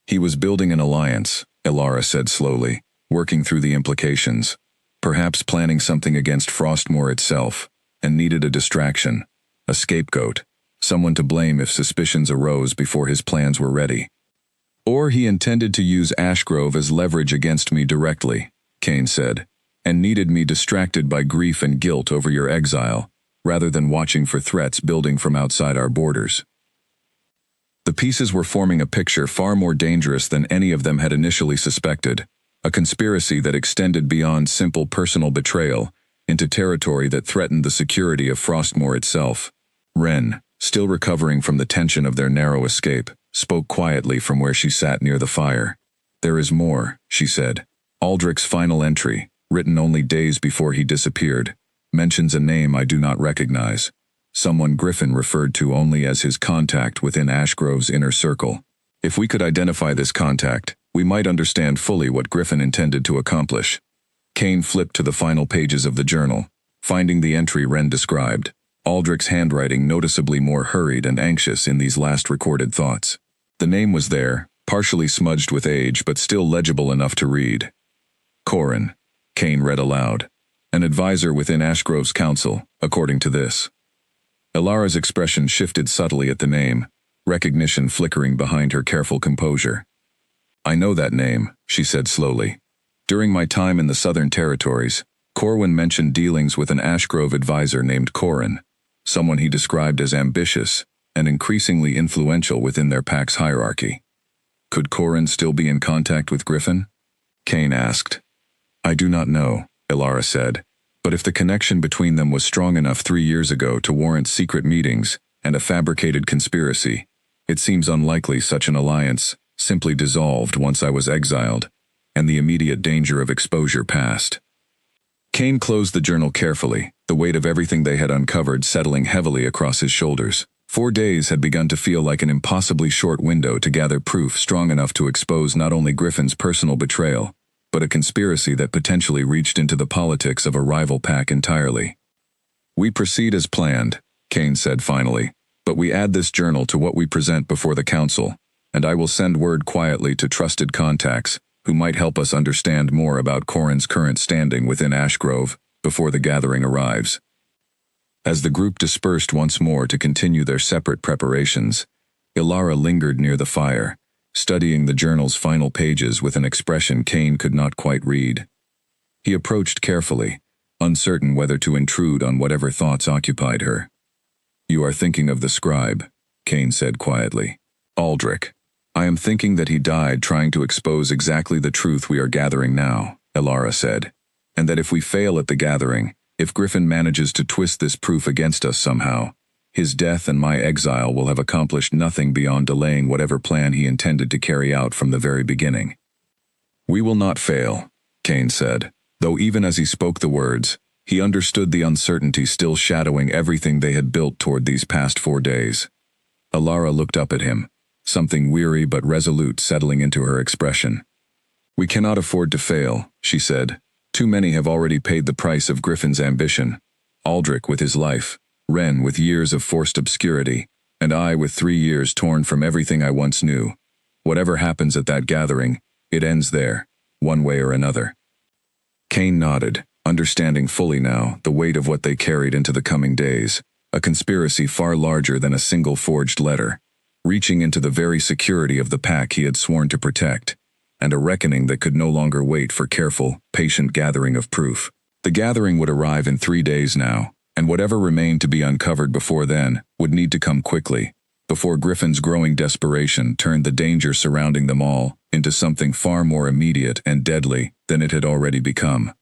"He was building an alliance," Alara said slowly, working through the implications, perhaps planning something against Frostmore itself, and needed a distraction, a scapegoat, someone to blame if suspicions arose before his plans were ready. Or he intended to use Ashgrove as leverage against me directly, Kane said, and needed me distracted by grief and guilt over your exile, rather than watching for threats building from outside our borders. The pieces were forming a picture far more dangerous than any of them had initially suspected, a conspiracy that extended beyond simple personal betrayal into territory that threatened the security of Frostmore itself. Ren, still recovering from the tension of their narrow escape, spoke quietly from where she sat near the fire. "There is more," she said. "Aldrich's final entry, written only days before he disappeared, mentions a name I do not recognize, someone Griffin referred to only as his contact within Ashgrove's inner circle. If we could identify this contact, we might understand fully what Griffin intended to accomplish." Kane flipped to the final pages of the journal, finding the entry Ren described, Aldrich's handwriting noticeably more hurried and anxious in these last recorded thoughts. The name was there, partially smudged with age but still legible enough to read. Corin, Kane read aloud, an advisor within Ashgrove's council, according to this. Ilara's expression shifted subtly at the name, recognition flickering behind her careful composure. "I know that name," she said slowly. "During my time in the Southern Territories, Corwin mentioned dealings with an Ashgrove advisor named Corin, someone he described as ambitious and increasingly influential within their pack's hierarchy. Could Corin still be in contact with Griffin?" Kane asked. "I do not know," Ilara said, "but if the connection between them was strong enough 3 years ago to warrant secret meetings and a fabricated conspiracy, it seems unlikely such an alliance simply dissolved once I was exiled, and the immediate danger of exposure passed." Kane closed the journal carefully, the weight of everything they had uncovered settling heavily across his shoulders. 4 days had begun to feel like an impossibly short window to gather proof strong enough to expose not only Griffin's personal betrayal, but a conspiracy that potentially reached into the politics of a rival pack entirely. "We proceed as planned," Kane said finally, "but we add this journal to what we present before the council, and I will send word quietly to trusted contacts who might help us understand more about Corin's current standing within Ashgrove before the gathering arrives." As the group dispersed once more to continue their separate preparations, Ilara lingered near the fire, studying the journal's final pages with an expression Kane could not quite read. He approached carefully, uncertain whether to intrude on whatever thoughts occupied her. "You are thinking of the scribe," Kane said quietly. "Aldrich. I am thinking that he died trying to expose exactly the truth we are gathering now," Ilara said, "and that if we fail at the gathering, if Griffin manages to twist this proof against us somehow, his death and my exile will have accomplished nothing beyond delaying whatever plan he intended to carry out from the very beginning." "We will not fail," Kane said, though even as he spoke the words, he understood the uncertainty still shadowing everything they had built toward these past 4 days. Ilara looked up at him, something weary but resolute settling into her expression. "We cannot afford to fail," she said. "Too many have already paid the price of Griffin's ambition. Aldrich with his life, Ren with years of forced obscurity, and I with 3 years torn from everything I once knew. Whatever happens at that gathering, it ends there, one way or another." Kane nodded, understanding fully now the weight of what they carried into the coming days, a conspiracy far larger than a single forged letter, reaching into the very security of the pack he had sworn to protect, and a reckoning that could no longer wait for careful, patient gathering of proof. The gathering would arrive in 3 days now, and whatever remained to be uncovered before then would need to come quickly, before Griffin's growing desperation turned the danger surrounding them all into something far more immediate and deadly than it had already become.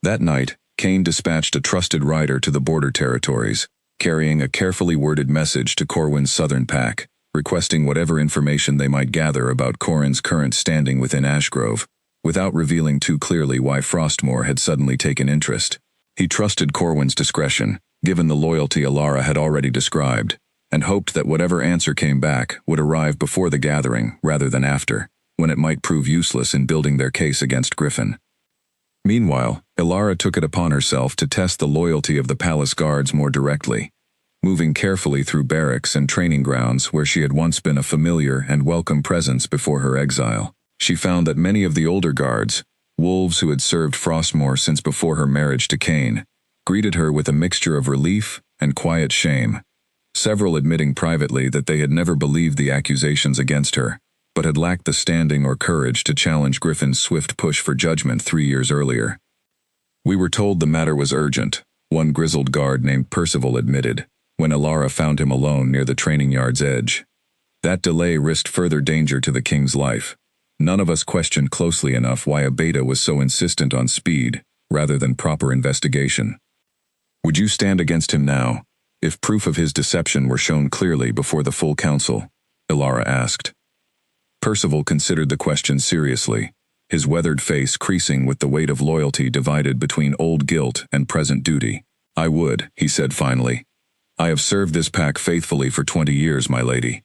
That night, Kane dispatched a trusted rider to the border territories, carrying a carefully worded message to Corwin's southern pack, requesting whatever information they might gather about Corin's current standing within Ashgrove, without revealing too clearly why Frostmore had suddenly taken interest. He trusted Corwin's discretion, given the loyalty Ilara had already described, and hoped that whatever answer came back would arrive before the gathering rather than after, when it might prove useless in building their case against Griffin. Meanwhile, Ilara took it upon herself to test the loyalty of the palace guards more directly, moving carefully through barracks and training grounds where she had once been a familiar and welcome presence before her exile. She found that many of the older guards, Wolves who had served Frostmore since before her marriage to Cain greeted her with a mixture of relief and quiet shame, several admitting privately that they had never believed the accusations against her, but had lacked the standing or courage to challenge Griffin's swift push for judgment 3 years earlier. "We were told the matter was urgent," one grizzled guard named Percival admitted, when Elara found him alone near the training yard's edge. "That delay risked further danger to the king's life. None of us questioned closely enough why Abeta was so insistent on speed, rather than proper investigation." "Would you stand against him now, if proof of his deception were shown clearly before the full council?" Elara asked. Percival considered the question seriously, his weathered face creasing with the weight of loyalty divided between old guilt and present duty. "I would," he said finally. "I have served this pack faithfully for 20 years, my lady.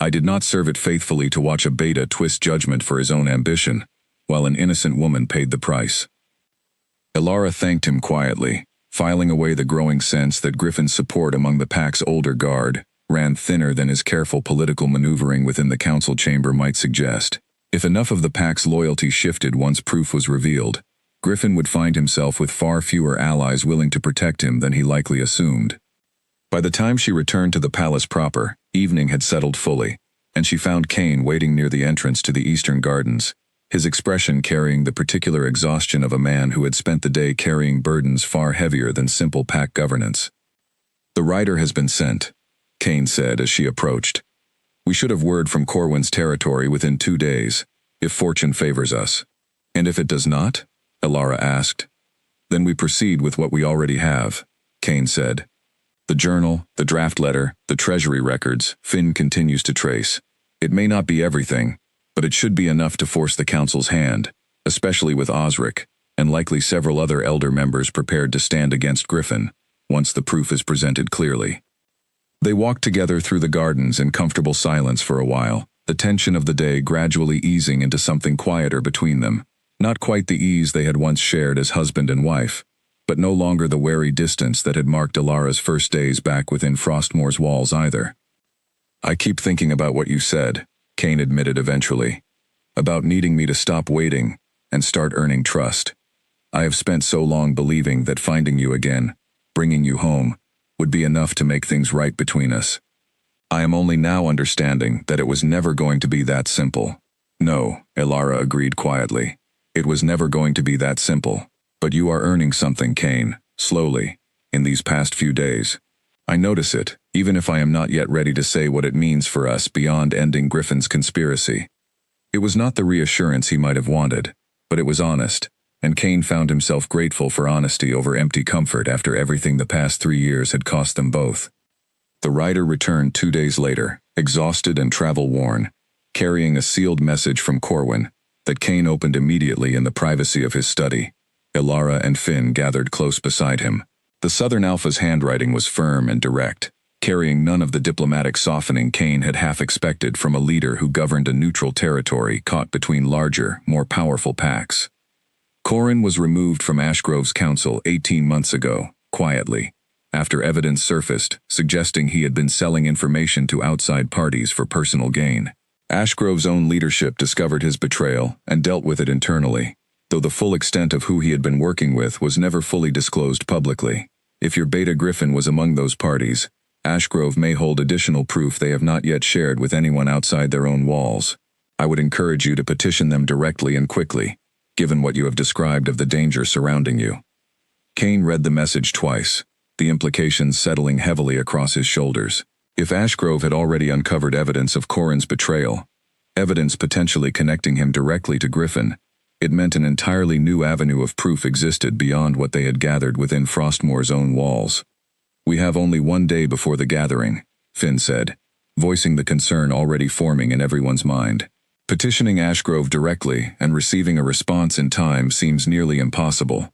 I did not serve it faithfully to watch Abeta twist judgment for his own ambition, while an innocent woman paid the price." Elara thanked him quietly, filing away the growing sense that Griffin's support among the pack's older guard ran thinner than his careful political maneuvering within the council chamber might suggest. If enough of the pack's loyalty shifted once proof was revealed, Griffin would find himself with far fewer allies willing to protect him than he likely assumed. By the time she returned to the palace proper, evening had settled fully, and she found Cain waiting near the entrance to the eastern gardens, his expression carrying the particular exhaustion of a man who had spent the day carrying burdens far heavier than simple pack governance. "The rider has been sent," Cain said as she approached. "We should have word from Corwin's territory within 2 days, if fortune favors us." "And if it does not?" Elara asked. "Then we proceed with what we already have," Cain said. "The journal, the draft letter, the treasury records, Finn continues to trace. It may not be everything, but it should be enough to force the council's hand, especially with Osric, and likely several other elder members prepared to stand against Griffin, once the proof is presented clearly." They walked together through the gardens in comfortable silence for a while, the tension of the day gradually easing into something quieter between them, not quite the ease they had once shared as husband and wife, but no longer the wary distance that had marked Elara's first days back within Frostmore's walls either. "I keep thinking about what you said," Cain admitted eventually, "about needing me to stop waiting and start earning trust. I have spent so long believing that finding you again, bringing you home, would be enough to make things right between us. I am only now understanding that it was never going to be that simple." "No," Elara agreed quietly. "It was never going to be that simple. But you are earning something, Cain, slowly, in these past few days. I notice it, even if I am not yet ready to say what it means for us beyond ending Griffin's conspiracy." It was not the reassurance he might have wanted, but it was honest, and Cain found himself grateful for honesty over empty comfort after everything the past 3 years had cost them both. The rider returned 2 days later, exhausted and travel-worn, carrying a sealed message from Corwin that Cain opened immediately in the privacy of his study. Elara and Finn gathered close beside him. The Southern Alpha's handwriting was firm and direct, carrying none of the diplomatic softening Cain had half expected from a leader who governed a neutral territory caught between larger, more powerful packs. Corwin was removed from Ashgrove's council 18 months ago, quietly, after evidence surfaced suggesting he had been selling information to outside parties for personal gain. Ashgrove's own leadership discovered his betrayal and dealt with it internally, though the full extent of who he had been working with was never fully disclosed publicly. If your Beta Griffin was among those parties, Ashgrove may hold additional proof they have not yet shared with anyone outside their own walls. I would encourage you to petition them directly and quickly, given what you have described of the danger surrounding you." Cain read the message twice, the implications settling heavily across his shoulders. If Ashgrove had already uncovered evidence of Corwin's betrayal, evidence potentially connecting him directly to Griffin, it meant an entirely new avenue of proof existed beyond what they had gathered within Frostmore's own walls. "We have only 1 day before the gathering," Finn said, voicing the concern already forming in everyone's mind. "Petitioning Ashgrove directly and receiving a response in time seems nearly impossible."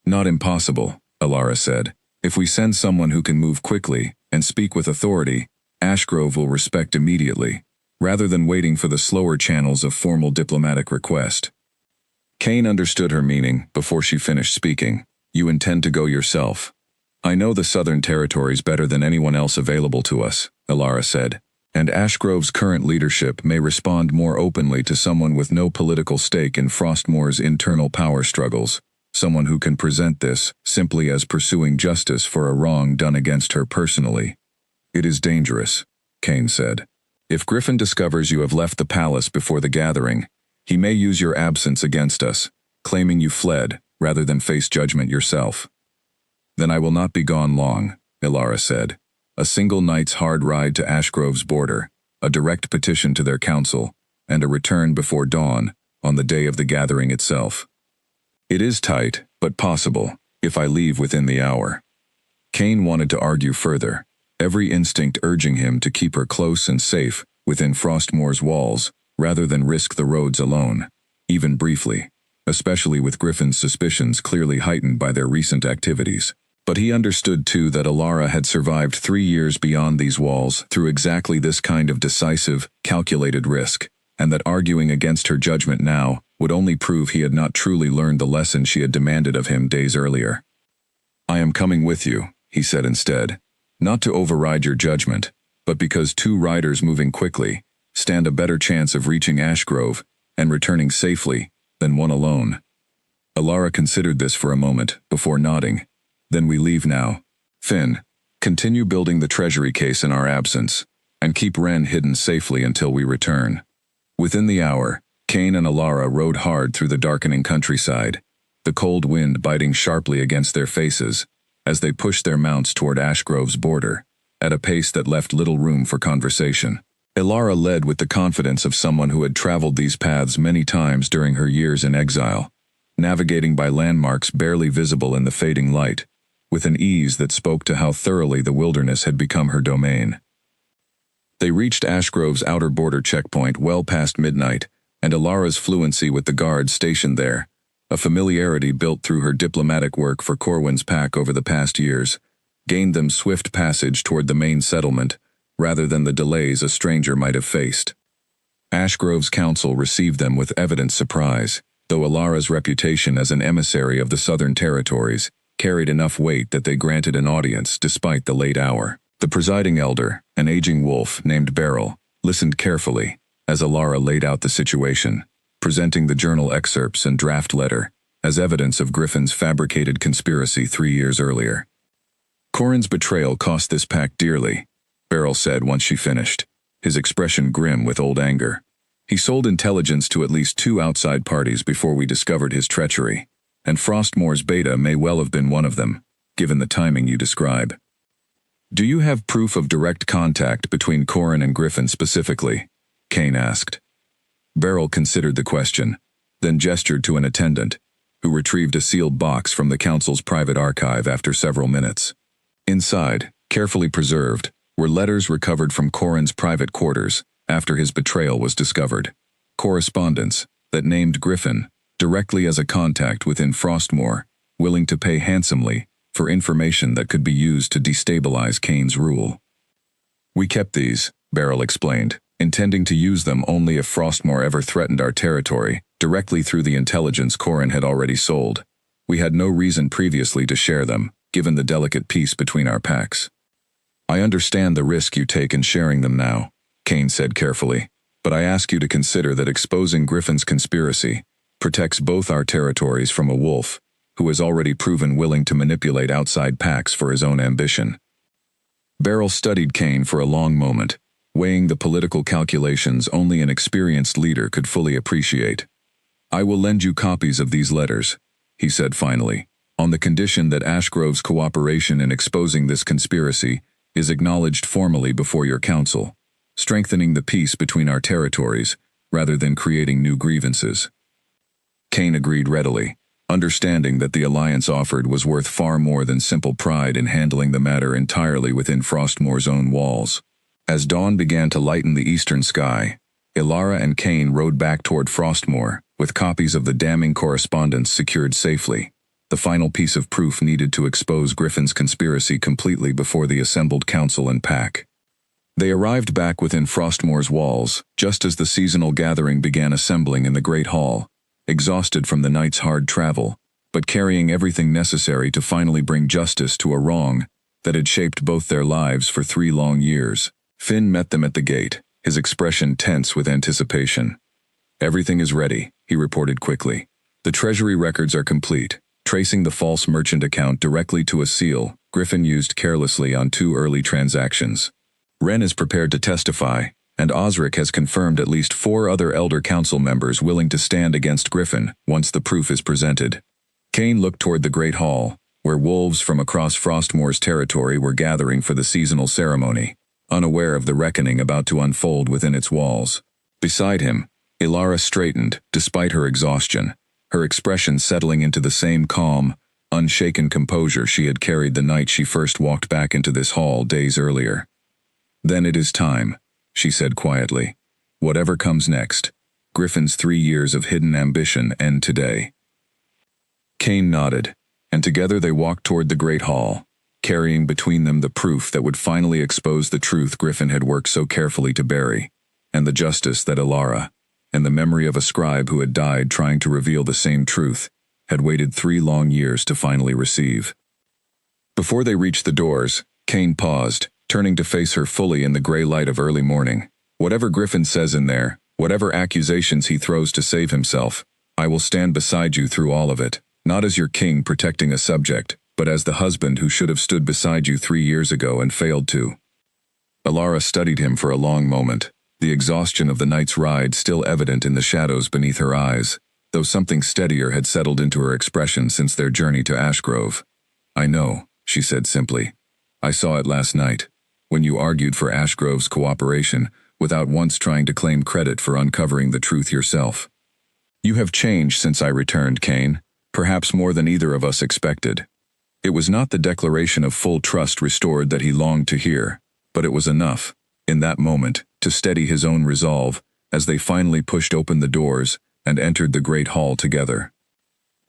"Not impossible," Elara said. "If we send someone who can move quickly and speak with authority, Ashgrove will respect immediately, rather than waiting for the slower channels of formal diplomatic request." Cain understood her meaning before she finished speaking. "You intend to go yourself?" "I know the Southern Territories better than anyone else available to us," Elara said. And Ashgrove's current leadership may respond more openly to someone with no political stake in Frostmore's internal power struggles, someone who can present this simply as pursuing justice for a wrong done against her personally. It is dangerous, Kane said. If Griffin discovers you have left the palace before the gathering, he may use your absence against us, claiming you fled rather than face judgment yourself. Then I will not be gone long, Ilara said. A single night's hard ride to Ashgrove's border, a direct petition to their council, and a return before dawn on the day of the gathering itself. It is tight, but possible, if I leave within the hour. Kane wanted to argue further, every instinct urging him to keep her close and safe within Frostmore's walls, rather than risk the roads alone, even briefly, especially with Griffin's suspicions clearly heightened by their recent activities. But he understood too that Ilara had survived 3 years beyond these walls through exactly this kind of decisive, calculated risk, and that arguing against her judgment now would only prove he had not truly learned the lesson she had demanded of him days earlier. I am coming with you, he said instead, not to override your judgment, but because 2 riders moving quickly stand a better chance of reaching Ashgrove and returning safely than one alone. Ilara considered this for a moment before nodding. Then we leave now. Finn, continue building the treasury case in our absence, and keep Ren hidden safely until we return. Within the hour, Kane and Ilara rode hard through the darkening countryside, the cold wind biting sharply against their faces as they pushed their mounts toward Ashgrove's border, at a pace that left little room for conversation. Ilara led with the confidence of someone who had traveled these paths many times during her years in exile, navigating by landmarks barely visible in the fading light, with an ease that spoke to how thoroughly the wilderness had become her domain. They reached Ashgrove's outer border checkpoint well past midnight, and Ilara's fluency with the guards stationed there, a familiarity built through her diplomatic work for Corwin's pack over the past years, gained them swift passage toward the main settlement, rather than the delays a stranger might have faced. Ashgrove's council received them with evident surprise, though Ilara's reputation as an emissary of the Southern Territories carried enough weight that they granted an audience despite the late hour. The presiding elder, an aging wolf named Beryl, listened carefully as Ilara laid out the situation, presenting the journal excerpts and draft letter as evidence of Griffin's fabricated conspiracy 3 years earlier. Corrin's betrayal cost this pack dearly, Beryl said once she finished, his expression grim with old anger. He sold intelligence to at least 2 outside parties before we discovered his treachery, and Frostmore's beta may well have been one of them, given the timing you describe. Do you have proof of direct contact between Corrin and Griffin specifically? Kane asked. Beryl considered the question, then gestured to an attendant, who retrieved a sealed box from the council's private archive after several minutes. Inside, carefully preserved, were letters recovered from Corrin's private quarters after his betrayal was discovered. Correspondence that named Griffin directly as a contact within Frostmore, willing to pay handsomely for information that could be used to destabilize Kane's rule. We kept these, Beryl explained, intending to use them only if Frostmore ever threatened our territory, directly through the intelligence Corrin had already sold. We had no reason previously to share them, given the delicate peace between our packs. I understand the risk you take in sharing them now, Kane said carefully, but I ask you to consider that exposing Griffin's conspiracy protects both our territories from a wolf who has already proven willing to manipulate outside packs for his own ambition. Beryl studied Kane for a long moment, weighing the political calculations only an experienced leader could fully appreciate. I will lend you copies of these letters, he said finally, on the condition that Ashgrove's cooperation in exposing this conspiracy is acknowledged formally before your council, strengthening the peace between our territories rather than creating new grievances. Kane agreed readily, understanding that the alliance offered was worth far more than simple pride in handling the matter entirely within Frostmore's own walls. As dawn began to lighten the eastern sky, Ilara and Kane rode back toward Frostmore with copies of the damning correspondence secured safely, the final piece of proof needed to expose Griffin's conspiracy completely before the assembled council and pack. They arrived back within Frostmore's walls just as the seasonal gathering began assembling in the Great Hall, exhausted from the night's hard travel, but carrying everything necessary to finally bring justice to a wrong that had shaped both their lives for 3 long years. Finn met them at the gate, his expression tense with anticipation. "Everything is ready," he reported quickly. "The treasury records are complete, tracing the false merchant account directly to a seal Griffin used carelessly on 2 early transactions. Wren is prepared to testify, and Osric has confirmed at least 4 other Elder Council members willing to stand against Griffin once the proof is presented." Kane looked toward the Great Hall, where wolves from across Frostmour's territory were gathering for the seasonal ceremony, unaware of the reckoning about to unfold within its walls. Beside him, Ilara straightened, despite her exhaustion, her expression settling into the same calm, unshaken composure she had carried the night she first walked back into this hall days earlier. "Then it is time," she said quietly. "Whatever comes next, Griffin's 3 years of hidden ambition end today." Kane nodded, and together they walked toward the Great Hall, carrying between them the proof that would finally expose the truth Griffin had worked so carefully to bury, and the justice that Ilara, and the memory of a scribe who had died trying to reveal the same truth, had waited 3 long years to finally receive. Before they reached the doors, Kane paused, turning to face her fully in the gray light of early morning. "Whatever Griffin says in there, whatever accusations he throws to save himself, I will stand beside you through all of it, not as your king protecting a subject, but as the husband who should have stood beside you 3 years ago and failed to." Ilara studied him for a long moment, the exhaustion of the night's ride still evident in the shadows beneath her eyes, though something steadier had settled into her expression since their journey to Ashgrove. "I know," she said simply. "I saw it last night, when you argued for Ashgrove's cooperation without once trying to claim credit for uncovering the truth yourself. You have changed since I returned, Kane, perhaps more than either of us expected." It was not the declaration of full trust restored that he longed to hear, but it was enough, in that moment, to steady his own resolve as they finally pushed open the doors and entered the Great Hall together.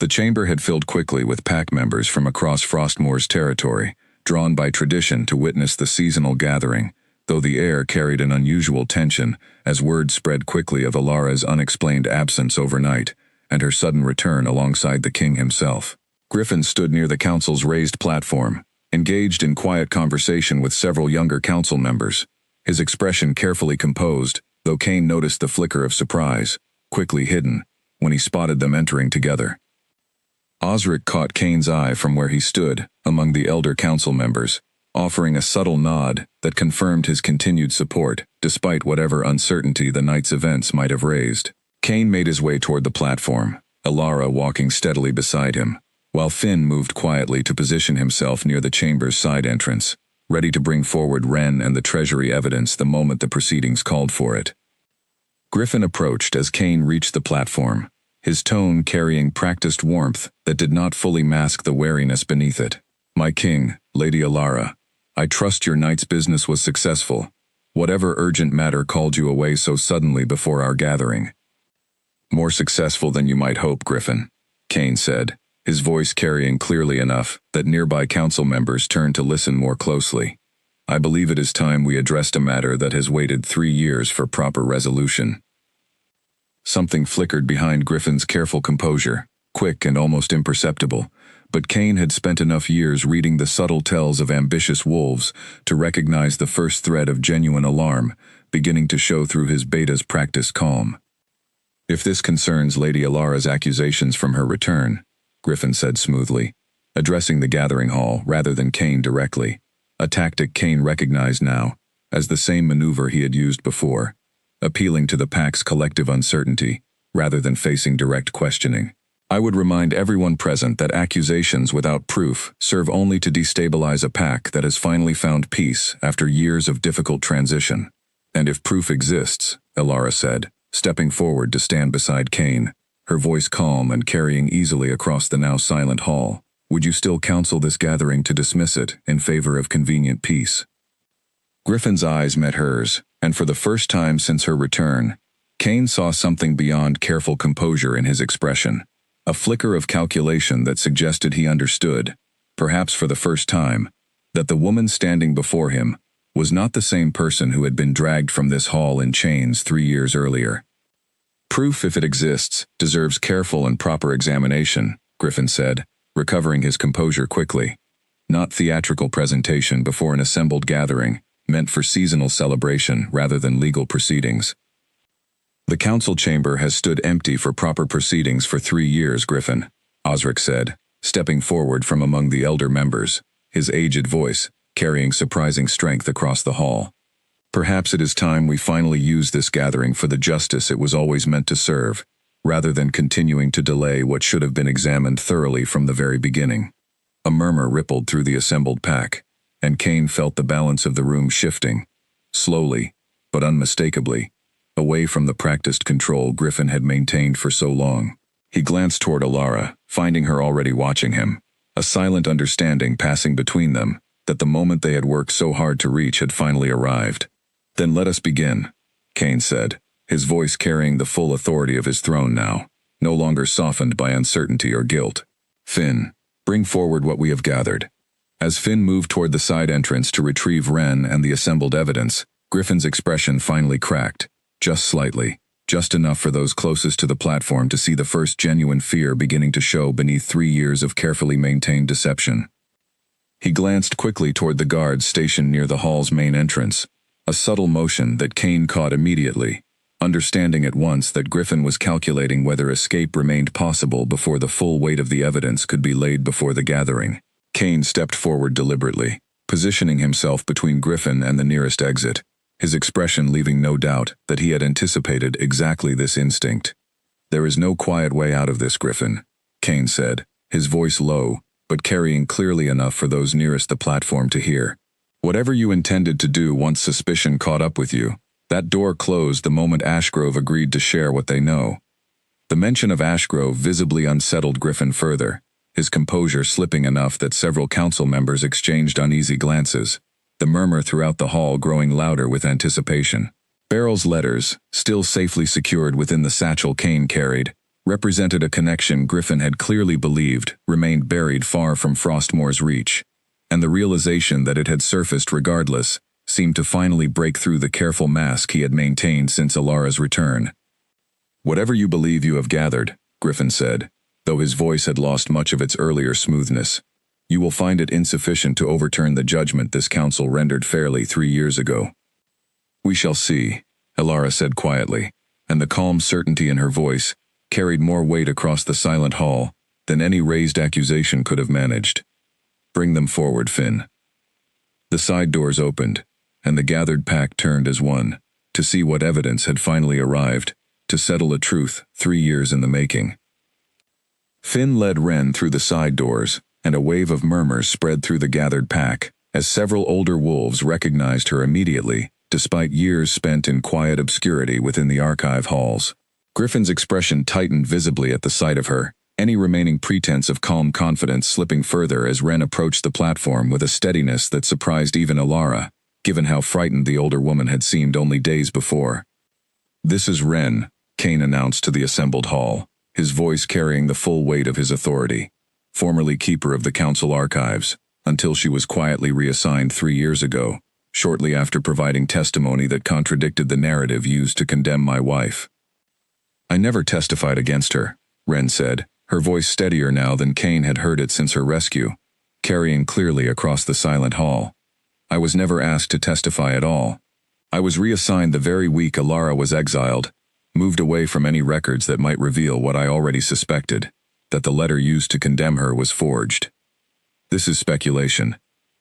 The chamber had filled quickly with pack members from across Frostmour's territory, drawn by tradition to witness the seasonal gathering, though the air carried an unusual tension as word spread quickly of Ilara's unexplained absence overnight and her sudden return alongside the king himself. Griffin stood near the council's raised platform, engaged in quiet conversation with several younger council members, his expression carefully composed, though Kane noticed the flicker of surprise, quickly hidden, when he spotted them entering together. Osric caught Kane's eye from where he stood, among the elder council members, offering a subtle nod that confirmed his continued support, despite whatever uncertainty the night's events might have raised. Kane made his way toward the platform, Ilara walking steadily beside him, while Finn moved quietly to position himself near the chamber's side entrance, ready to bring forward Wren and the treasury evidence the moment the proceedings called for it. Griffin approached as Kane reached the platform, his tone carrying practiced warmth that did not fully mask the wariness beneath it. "My king, Lady Ilara, I trust your night's business was successful. Whatever urgent matter called you away so suddenly before our gathering?" "More successful than you might hope, Griffin," Kane said, his voice carrying clearly enough that nearby council members turned to listen more closely. "I believe it is time we addressed a matter that has waited 3 years for proper resolution." Something flickered behind Griffin's careful composure, quick and almost imperceptible, but Kane had spent enough years reading the subtle tells of ambitious wolves to recognize the first thread of genuine alarm beginning to show through his beta's practiced calm. "If this concerns Lady Ilara's accusations from her return," Griffin said smoothly, addressing the gathering hall rather than Kane directly, a tactic Kane recognized now as the same maneuver he had used before, appealing to the pack's collective uncertainty rather than facing direct questioning. "I would remind everyone present that accusations without proof serve only to destabilize a pack that has finally found peace after years of difficult transition. And if proof exists," Ilara said, stepping forward to stand beside Kane, her voice calm and carrying easily across the now silent hall, "would you still counsel this gathering to dismiss it in favor of convenient peace?" Griffin's eyes met hers, and for the first time since her return, Kane saw something beyond careful composure in his expression, a flicker of calculation that suggested he understood, perhaps for the first time, that the woman standing before him was not the same person who had been dragged from this hall in chains 3 years earlier. "Proof, if it exists, deserves careful and proper examination," Griffin said, recovering his composure quickly. "Not theatrical presentation before an assembled gathering, meant for seasonal celebration rather than legal proceedings. The council chamber has stood empty for proper proceedings for 3 years, Griffin, Osric said, stepping forward from among the elder members, his aged voice carrying surprising strength across the hall. Perhaps it is time we finally use this gathering for the justice it was always meant to serve, rather than continuing to delay what should have been examined thoroughly from the very beginning. A murmur rippled through the assembled pack, and Kane felt the balance of the room shifting, slowly, but unmistakably, away from the practiced control Griffin had maintained for so long. He glanced toward Alara, finding her already watching him, a silent understanding passing between them that the moment they had worked so hard to reach had finally arrived. "Then let us begin," Kane said, his voice carrying the full authority of his throne now, no longer softened by uncertainty or guilt. "Finn, bring forward what we have gathered." As Finn moved toward the side entrance to retrieve Ren and the assembled evidence, Griffin's expression finally cracked, just slightly, just enough for those closest to the platform to see the first genuine fear beginning to show beneath 3 years of carefully maintained deception. He glanced quickly toward the guards stationed near the hall's main entrance, a subtle motion that Kane caught immediately, understanding at once that Griffin was calculating whether escape remained possible before the full weight of the evidence could be laid before the gathering. Kane stepped forward deliberately, positioning himself between Griffin and the nearest exit, his expression leaving no doubt that he had anticipated exactly this instinct. "There is no quiet way out of this, Griffin," Kane said, his voice low, but carrying clearly enough for those nearest the platform to hear. "Whatever you intended to do once suspicion caught up with you, that door closed the moment Ashgrove agreed to share what they know." The mention of Ashgrove visibly unsettled Griffin further, his composure slipping enough that several council members exchanged uneasy glances, the murmur throughout the hall growing louder with anticipation. Beryl's letters, still safely secured within the satchel Kane carried, represented a connection Griffin had clearly believed remained buried far from Frostmore's reach, and the realization that it had surfaced regardless seemed to finally break through the careful mask he had maintained since Alara's return. "Whatever you believe you have gathered," Griffin said, though his voice had lost much of its earlier smoothness, "you will find it insufficient to overturn the judgment this council rendered fairly 3 years ago." "We shall see," Alara said quietly, and the calm certainty in her voice carried more weight across the silent hall than any raised accusation could have managed. "Bring them forward, Finn." The side doors opened, and the gathered pack turned as one, to see what evidence had finally arrived, to settle a truth 3 years in the making. Finn led Ren through the side doors, and a wave of murmurs spread through the gathered pack, as several older wolves recognized her immediately, despite years spent in quiet obscurity within the archive halls. Griffin's expression tightened visibly at the sight of her, any remaining pretense of calm confidence slipping further as Ren approached the platform with a steadiness that surprised even Alara, given how frightened the older woman had seemed only days before. "This is Ren," Kane announced to the assembled hall, his voice carrying the full weight of his authority. "Formerly keeper of the council archives, until she was quietly reassigned 3 years ago, shortly after providing testimony that contradicted the narrative used to condemn my wife." "I never testified against her," Ren said, her voice steadier now than Kane had heard it since her rescue, carrying clearly across the silent hall. "I was never asked to testify at all. I was reassigned the very week Alara was exiled, moved away from any records that might reveal what I already suspected, that the letter used to condemn her was forged." "This is speculation,"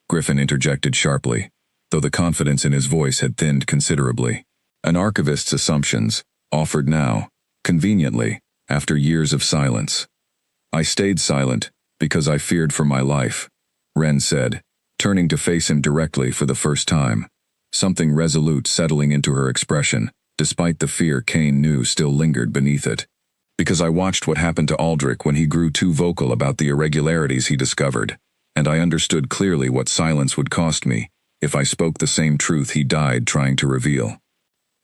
Griffin interjected sharply, though the confidence in his voice had thinned considerably. "An archivist's assumptions, offered now, conveniently, after years of silence." "I stayed silent because I feared for my life," Ren said, turning to face him directly for the first time, something resolute settling into her expression, despite the fear Kane knew still lingered beneath it. "Because I watched what happened to Aldrich when he grew too vocal about the irregularities he discovered, and I understood clearly what silence would cost me if I spoke the same truth he died trying to reveal."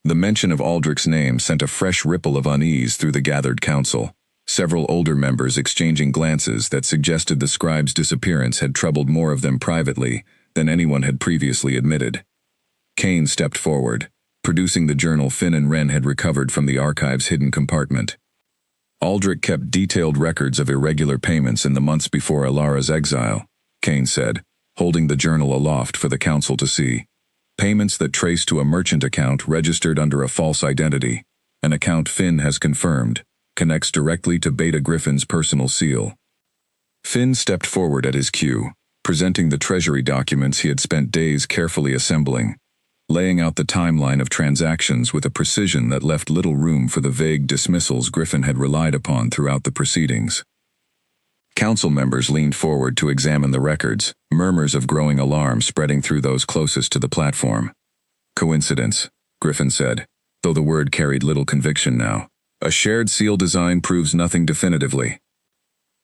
The mention of Aldrich's name sent a fresh ripple of unease through the gathered council, several older members exchanging glances that suggested the scribe's disappearance had troubled more of them privately than anyone had previously admitted. Kane stepped forward, producing the journal Finn and Ren had recovered from the archive's hidden compartment. "Aldrich kept detailed records of irregular payments in the months before Alara's exile," Kane said, holding the journal aloft for the council to see. Payments that trace to a merchant account registered under a false identity, an account Finn has confirmed, connects directly to Beta Griffin's personal seal. Finn stepped forward at his cue, presenting the treasury documents he had spent days carefully assembling, laying out the timeline of transactions with a precision that left little room for the vague dismissals Griffin had relied upon throughout the proceedings. Council members leaned forward to examine the records, murmurs of growing alarm spreading through those closest to the platform. Coincidence, Griffin said, though the word carried little conviction now. A shared seal design proves nothing definitively.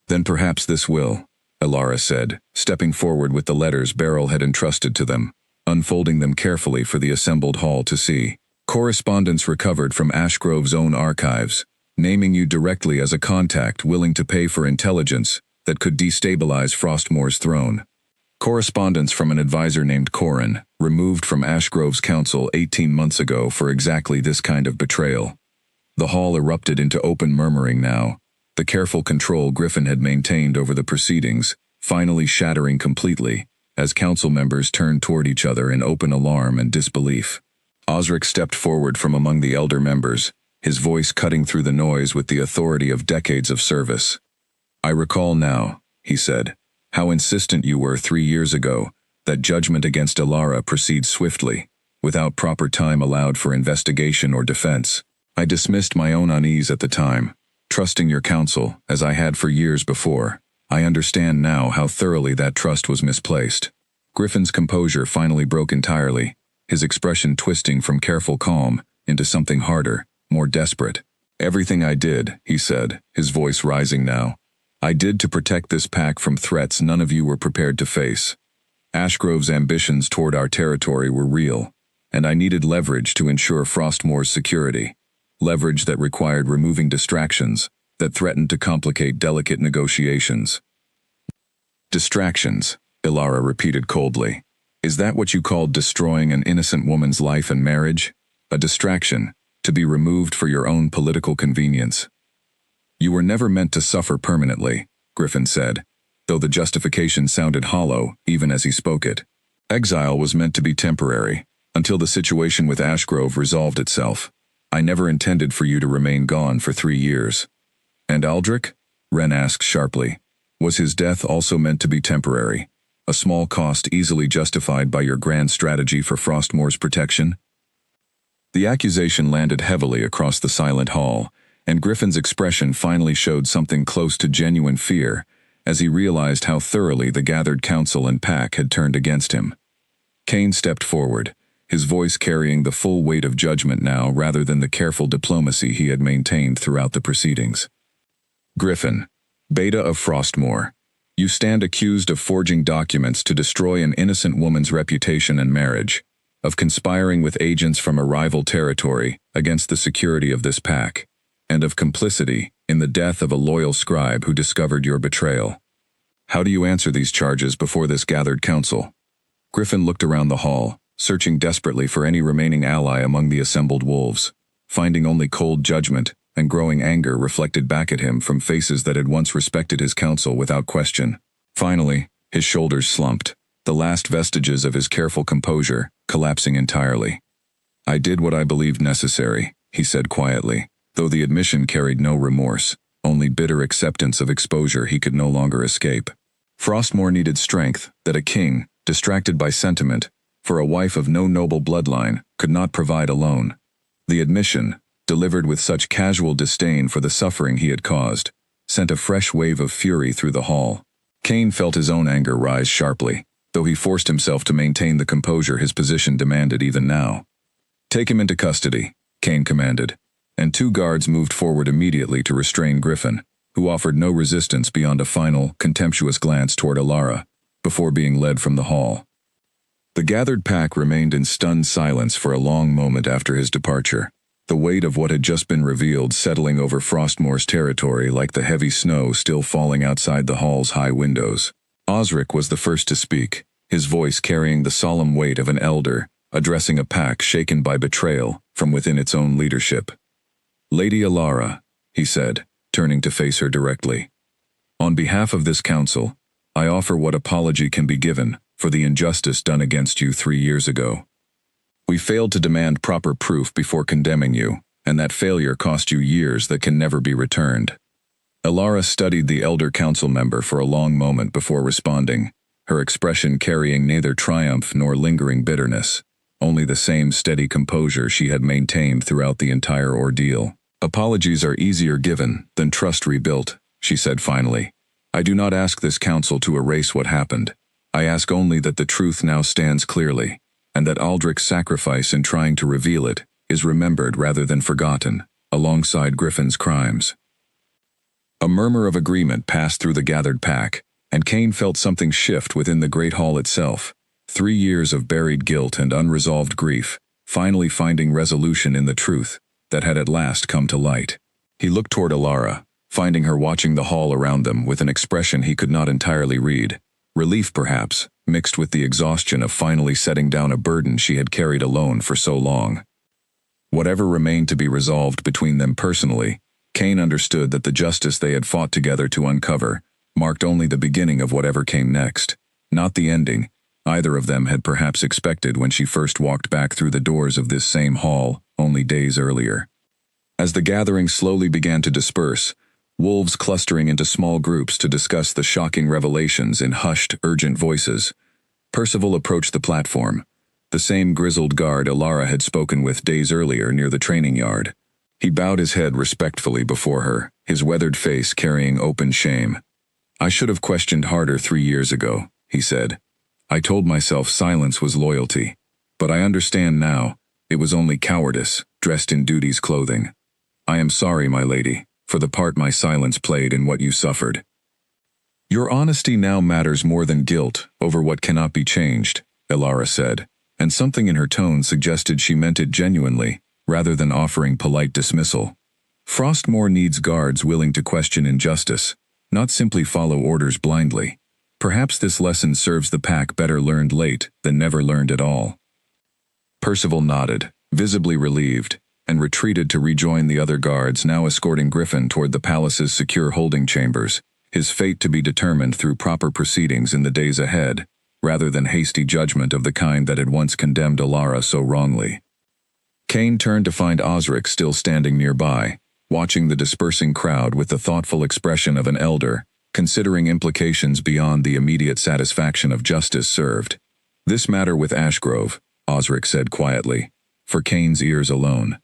Then perhaps this will, Elara said, stepping forward with the letters Beryl had entrusted to them, unfolding them carefully for the assembled hall to see. Correspondence recovered from Ashgrove's own archives, naming you directly as a contact willing to pay for intelligence that could destabilize Frostmore's throne. Correspondence from an advisor named Corin, removed from Ashgrove's council 18 months ago for exactly this kind of betrayal. The hall erupted into open murmuring now, the careful control Griffin had maintained over the proceedings, finally shattering completely, as council members turned toward each other in open alarm and disbelief. Osric stepped forward from among the elder members, his voice cutting through the noise with the authority of decades of service. I recall now, he said, how insistent you were 3 years ago that judgment against Elara proceeds swiftly, without proper time allowed for investigation or defense. I dismissed my own unease at the time, trusting your counsel, as I had for years before. I understand now how thoroughly that trust was misplaced. Griffin's composure finally broke entirely, his expression twisting from careful calm into something harder, more desperate. Everything I did, he said, his voice rising now, I did to protect this pack from threats none of you were prepared to face. Ashgrove's ambitions toward our territory were real, and I needed leverage to ensure Frostmore's security. Leverage that required removing distractions, that threatened to complicate delicate negotiations. Distractions, Elara repeated coldly. Is that what you called destroying an innocent woman's life and marriage? A distraction, to be removed for your own political convenience. You were never meant to suffer permanently, Griffin said, though the justification sounded hollow even as he spoke it. Exile was meant to be temporary, until the situation with Ashgrove resolved itself. I never intended for you to remain gone for 3 years. And Aldrich? Wren asked sharply. Was his death also meant to be temporary? A small cost easily justified by your grand strategy for Frostmore's protection? The accusation landed heavily across the silent hall, and Griffin's expression finally showed something close to genuine fear as he realized how thoroughly the gathered council and pack had turned against him. Kane stepped forward, his voice carrying the full weight of judgment now rather than the careful diplomacy he had maintained throughout the proceedings. Griffin, Beta of Frostmore, you stand accused of forging documents to destroy an innocent woman's reputation and marriage, of conspiring with agents from a rival territory against the security of this pack, and of complicity in the death of a loyal scribe who discovered your betrayal. How do you answer these charges before this gathered council? Griffin looked around the hall, searching desperately for any remaining ally among the assembled wolves, finding only cold judgment and growing anger reflected back at him from faces that had once respected his counsel without question. Finally, his shoulders slumped, the last vestiges of his careful composure collapsing entirely. I did what I believed necessary, he said quietly, though the admission carried no remorse, only bitter acceptance of exposure he could no longer escape. Frostmore needed strength that a king, distracted by sentiment, for a wife of no noble bloodline, could not provide alone. The admission, delivered with such casual disdain for the suffering he had caused, sent a fresh wave of fury through the hall. Kane felt his own anger rise sharply, though he forced himself to maintain the composure his position demanded even now. Take him into custody, Kane commanded, and 2 guards moved forward immediately to restrain Griffin, who offered no resistance beyond a final, contemptuous glance toward Elara, before being led from the hall. The gathered pack remained in stunned silence for a long moment after his departure, the weight of what had just been revealed settling over Frostmore's territory like the heavy snow still falling outside the hall's high windows. Osric was the first to speak, his voice carrying the solemn weight of an elder, addressing a pack shaken by betrayal from within its own leadership. Lady Elara, he said, turning to face her directly. On behalf of this council, I offer what apology can be given for the injustice done against you 3 years ago. We failed to demand proper proof before condemning you, and that failure cost you years that can never be returned." Elara studied the elder council member for a long moment before responding, her expression carrying neither triumph nor lingering bitterness, only the same steady composure she had maintained throughout the entire ordeal. "Apologies are easier given than trust rebuilt," she said finally. "I do not ask this council to erase what happened. I ask only that the truth now stands clearly, and that Aldrich's sacrifice in trying to reveal it is remembered rather than forgotten, alongside Griffin's crimes." A murmur of agreement passed through the gathered pack, and Kane felt something shift within the great hall itself. 3 years of buried guilt and unresolved grief, finally finding resolution in the truth that had at last come to light. He looked toward Elara, finding her watching the hall around them with an expression he could not entirely read. Relief, perhaps, mixed with the exhaustion of finally setting down a burden she had carried alone for so long. Whatever remained to be resolved between them personally, Kane understood that the justice they had fought together to uncover marked only the beginning of whatever came next, not the ending either of them had perhaps expected when she first walked back through the doors of this same hall only days earlier. As the gathering slowly began to disperse, wolves clustering into small groups to discuss the shocking revelations in hushed, urgent voices, Percival approached the platform, the same grizzled guard Elara had spoken with days earlier near the training yard. He bowed his head respectfully before her, his weathered face carrying open shame. "I should have questioned harder 3 years ago," he said. "I told myself silence was loyalty, but I understand now it was only cowardice dressed in duty's clothing. I am sorry, my lady, for the part my silence played in what you suffered." "Your honesty now matters more than guilt over what cannot be changed," Elara said, and something in her tone suggested she meant it genuinely, rather than offering polite dismissal. "Frostmoor needs guards willing to question injustice, not simply follow orders blindly. Perhaps this lesson serves the pack better learned late than never learned at all." Percival nodded, visibly relieved, and retreated to rejoin the other guards now escorting Griffin toward the palace's secure holding chambers, his fate to be determined through proper proceedings in the days ahead, rather than hasty judgment of the kind that had once condemned Elara so wrongly. Kane turned to find Osric still standing nearby, watching the dispersing crowd with the thoughtful expression of an elder, considering implications beyond the immediate satisfaction of justice served. "This matter with Ashgrove," Osric said quietly, for Kane's ears alone.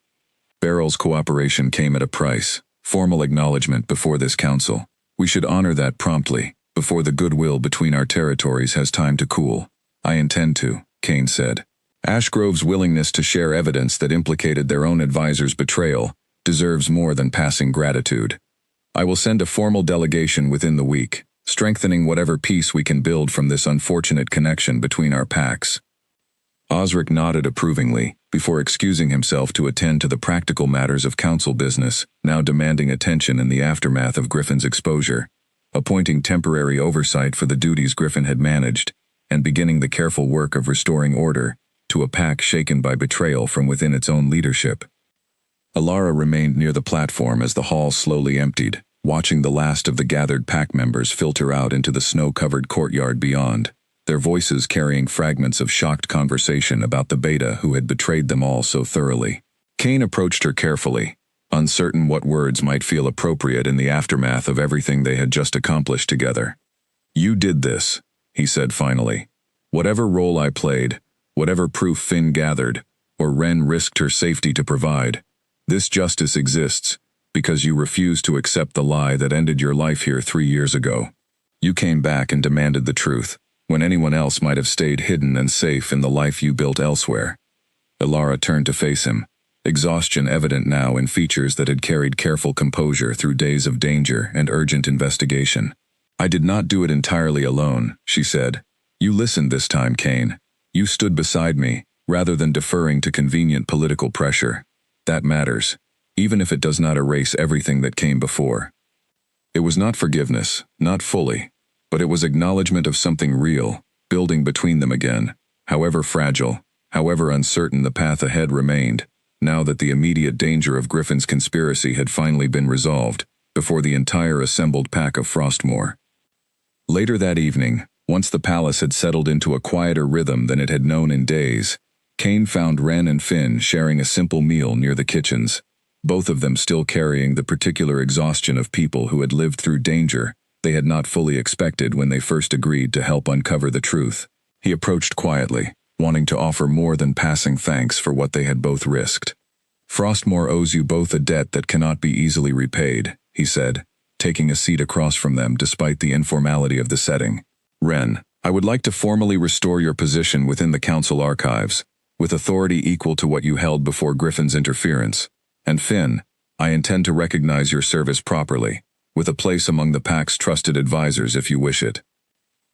"Beryl's cooperation came at a price, formal acknowledgement before this council. We should honor that promptly, before the goodwill between our territories has time to cool." "I intend to," Kane said. "Ashgrove's willingness to share evidence that implicated their own advisor's betrayal deserves more than passing gratitude. I will send a formal delegation within the week, strengthening whatever peace we can build from this unfortunate connection between our packs." Osric nodded approvingly, before excusing himself to attend to the practical matters of council business, now demanding attention in the aftermath of Griffin's exposure, appointing temporary oversight for the duties Griffin had managed, and beginning the careful work of restoring order to a pack shaken by betrayal from within its own leadership. Elara remained near the platform as the hall slowly emptied, watching the last of the gathered pack members filter out into the snow-covered courtyard beyond, their voices carrying fragments of shocked conversation about the beta who had betrayed them all so thoroughly. Kane approached her carefully, uncertain what words might feel appropriate in the aftermath of everything they had just accomplished together. "You did this," he said finally. "Whatever role I played, whatever proof Finn gathered, or Ren risked her safety to provide, this justice exists because you refused to accept the lie that ended your life here 3 years ago. You came back and demanded the truth, when anyone else might have stayed hidden and safe in the life you built elsewhere." Elara turned to face him, exhaustion evident now in features that had carried careful composure through days of danger and urgent investigation. "I did not do it entirely alone," she said. "You listened this time, Kane. You stood beside me, rather than deferring to convenient political pressure. That matters, even if it does not erase everything that came before." It was not forgiveness, not fully, but it was acknowledgement of something real, building between them again, however fragile, however uncertain the path ahead remained, now that the immediate danger of Griffin's conspiracy had finally been resolved, before the entire assembled pack of Frostmoor. Later that evening, once the palace had settled into a quieter rhythm than it had known in days, Kane found Ren and Finn sharing a simple meal near the kitchens, both of them still carrying the particular exhaustion of people who had lived through danger they had not fully expected when they first agreed to help uncover the truth. He approached quietly, wanting to offer more than passing thanks for what they had both risked. "Frostmore owes you both a debt that cannot be easily repaid," he said, taking a seat across from them despite the informality of the setting. "Ren, I would like to formally restore your position within the Council archives, with authority equal to what you held before Griffin's interference. And Finn, I intend to recognize your service properly, with a place among the Pack's trusted advisors if you wish it."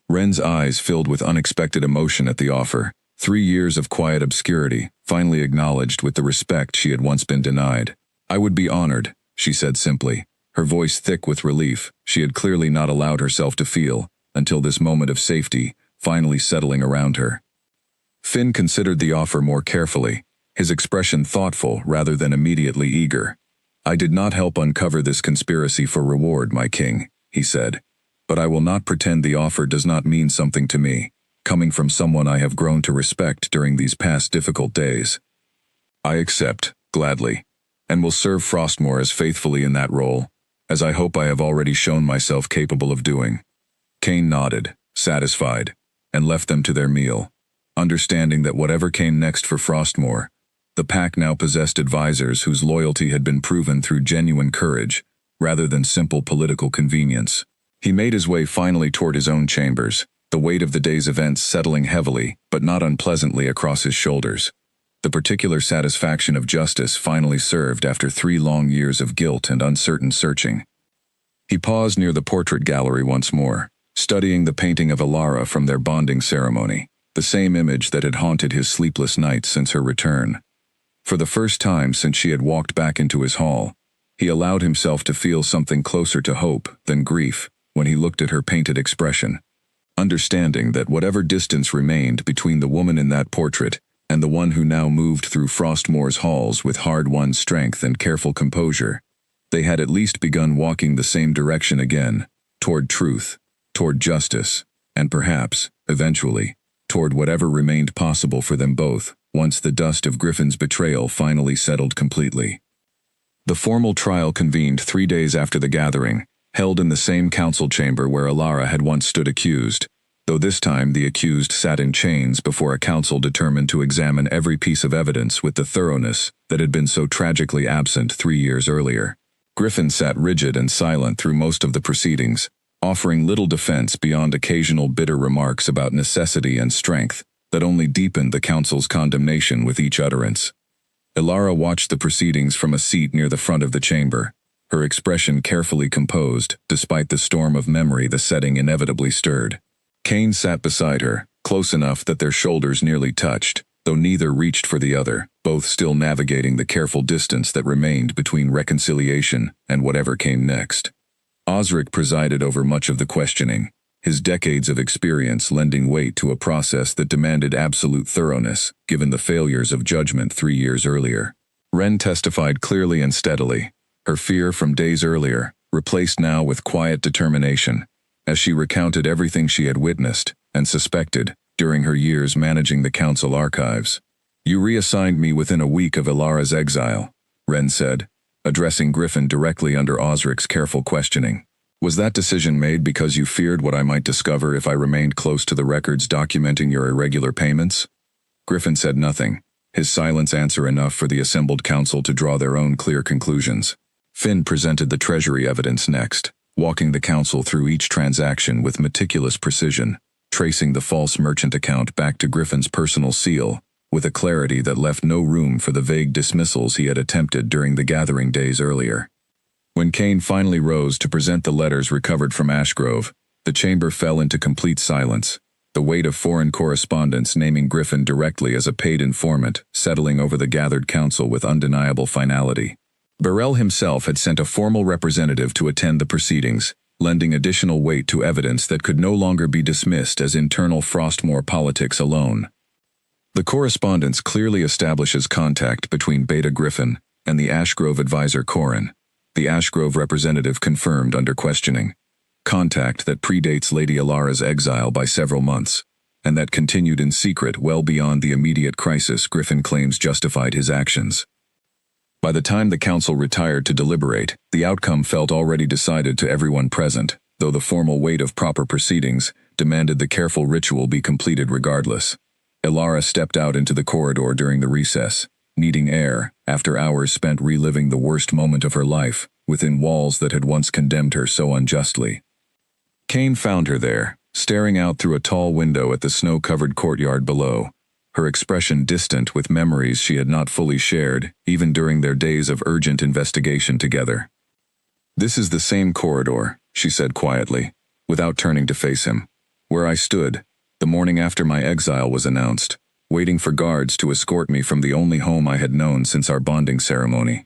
Ren's eyes filled with unexpected emotion at the offer. 3 years of quiet obscurity, finally acknowledged with the respect she had once been denied. "I would be honored," she said simply, her voice thick with relief she had clearly not allowed herself to feel until this moment of safety finally settling around her. Finn considered the offer more carefully, his expression thoughtful rather than immediately eager. "I did not help uncover this conspiracy for reward, my king," he said, "but I will not pretend the offer does not mean something to me, coming from someone I have grown to respect during these past difficult days. I accept, gladly, and will serve Frostmore as faithfully in that role, as I hope I have already shown myself capable of doing." Kane nodded, satisfied, and left them to their meal, understanding that whatever came next for Frostmore, the Pack now possessed advisors whose loyalty had been proven through genuine courage, rather than simple political convenience. He made his way finally toward his own chambers, the weight of the day's events settling heavily, but not unpleasantly, across his shoulders. The particular satisfaction of justice finally served after 3 long years of guilt and uncertain searching. He paused near the portrait gallery once more, studying the painting of Alara from their bonding ceremony, the same image that had haunted his sleepless nights since her return. For the first time since she had walked back into his hall, he allowed himself to feel something closer to hope than grief when he looked at her painted expression, understanding that whatever distance remained between the woman in that portrait and the one who now moved through Frostmore's halls with hard-won strength and careful composure, they had at least begun walking the same direction again, toward truth, toward justice, and perhaps, eventually, toward whatever remained possible for them both once the dust of Griffin's betrayal finally settled completely. The formal trial convened 3 days after the gathering, held in the same council chamber where Alara had once stood accused, though this time the accused sat in chains before a council determined to examine every piece of evidence with the thoroughness that had been so tragically absent 3 years earlier. Griffin sat rigid and silent through most of the proceedings, offering little defense beyond occasional bitter remarks about necessity and strength that only deepened the council's condemnation with each utterance. Alara watched the proceedings from a seat near the front of the chamber, her expression carefully composed despite the storm of memory the setting inevitably stirred. Kane sat beside her, close enough that their shoulders nearly touched, though neither reached for the other, both still navigating the careful distance that remained between reconciliation and whatever came next. Osric presided over much of the questioning, his decades of experience lending weight to a process that demanded absolute thoroughness, given the failures of judgment 3 years earlier. Ren testified clearly and steadily, her fear from days earlier replaced now with quiet determination, as she recounted everything she had witnessed and suspected during her years managing the council archives. "You reassigned me within a week of Alara's exile," Ren said, addressing Griffin directly under Osric's careful questioning. "Was that decision made because you feared what I might discover if I remained close to the records documenting your irregular payments?" Griffin said nothing, his silence answer enough for the assembled council to draw their own clear conclusions. Finn presented the treasury evidence next, walking the council through each transaction with meticulous precision, tracing the false merchant account back to Griffin's personal seal, with a clarity that left no room for the vague dismissals he had attempted during the gathering days earlier. When Kane finally rose to present the letters recovered from Ashgrove, the chamber fell into complete silence, the weight of foreign correspondence naming Griffin directly as a paid informant settling over the gathered council with undeniable finality. Burrell himself had sent a formal representative to attend the proceedings, lending additional weight to evidence that could no longer be dismissed as internal Frostmore politics alone. The correspondence clearly establishes contact between Beta Griffin and the Ashgrove advisor Corin, the Ashgrove representative confirmed under questioning. Contact that predates Lady Alara's exile by several months, and that continued in secret well beyond the immediate crisis Griffin claims justified his actions. By the time the council retired to deliberate, the outcome felt already decided to everyone present, though the formal weight of proper proceedings demanded the careful ritual be completed regardless. Elara stepped out into the corridor during the recess, needing air after hours spent reliving the worst moment of her life within walls that had once condemned her so unjustly. Kane found her there, staring out through a tall window at the snow-covered courtyard below, her expression distant with memories she had not fully shared, even during their days of urgent investigation together. "This is the same corridor," she said quietly, without turning to face him, "where I stood, the morning after my exile was announced, waiting for guards to escort me from the only home I had known since our bonding ceremony.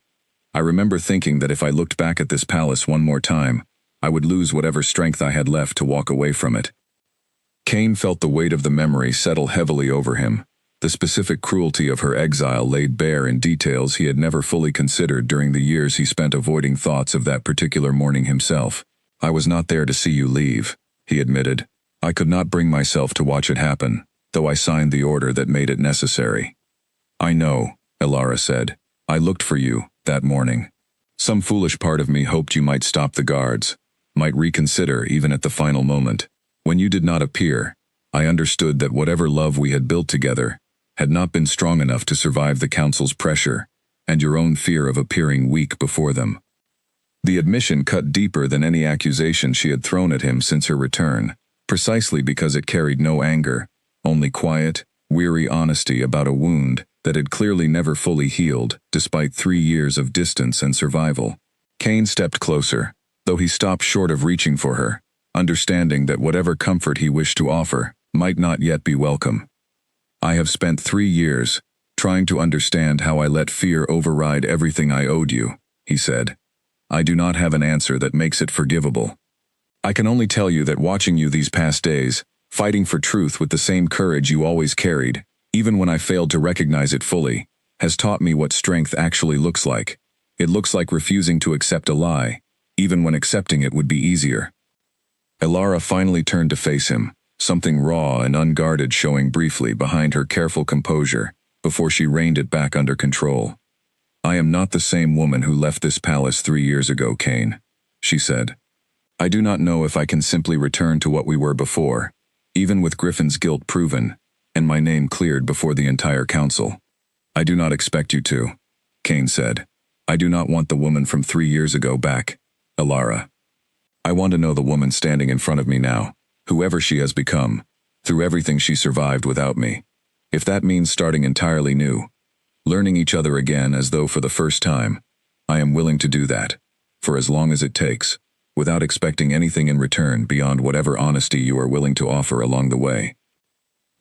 I remember thinking that if I looked back at this palace one more time, I would lose whatever strength I had left to walk away from it." Kane felt the weight of the memory settle heavily over him, the specific cruelty of her exile laid bare in details he had never fully considered during the years he spent avoiding thoughts of that particular morning himself. "I was not there to see you leave," he admitted. "I could not bring myself to watch it happen, though I signed the order that made it necessary." "I know," Elara said. "I looked for you, that morning. Some foolish part of me hoped you might stop the guards, might reconsider even at the final moment. When you did not appear, I understood that whatever love we had built together had not been strong enough to survive the council's pressure and your own fear of appearing weak before them." The admission cut deeper than any accusation she had thrown at him since her return, precisely because it carried no anger, only quiet, weary honesty about a wound that had clearly never fully healed, despite 3 years of distance and survival. Kane stepped closer, though he stopped short of reaching for her, understanding that whatever comfort he wished to offer might not yet be welcome. "I have spent 3 years trying to understand how I let fear override everything I owed you," he said. "I do not have an answer that makes it forgivable. I can only tell you that watching you these past days, fighting for truth with the same courage you always carried, even when I failed to recognize it fully, has taught me what strength actually looks like. It looks like refusing to accept a lie, even when accepting it would be easier." Elara finally turned to face him, something raw and unguarded showing briefly behind her careful composure, before she reined it back under control. "I am not the same woman who left this palace 3 years ago, Kane," she said. "I do not know if I can simply return to what we were before, even with Griffin's guilt proven, and my name cleared before the entire council. I do not expect you to," Kane said. "I do not want the woman from 3 years ago back, Elara. I want to know the woman standing in front of me now, whoever she has become, through everything she survived without me. If that means starting entirely new, learning each other again as though for the first time, I am willing to do that, for as long as it takes, without expecting anything in return beyond whatever honesty you are willing to offer along the way."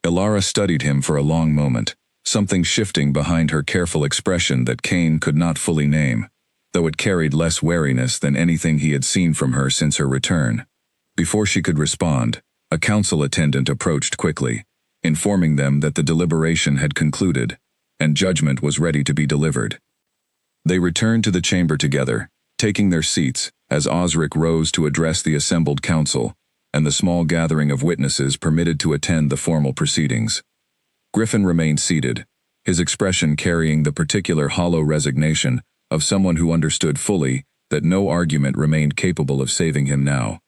Elara studied him for a long moment, something shifting behind her careful expression that Kane could not fully name, though it carried less wariness than anything he had seen from her since her return. Before she could respond, a council attendant approached quickly, informing them that the deliberation had concluded, and judgment was ready to be delivered. They returned to the chamber together, taking their seats as Osric rose to address the assembled council, and the small gathering of witnesses permitted to attend the formal proceedings. Griffin remained seated, his expression carrying the particular hollow resignation of someone who understood fully that no argument remained capable of saving him now.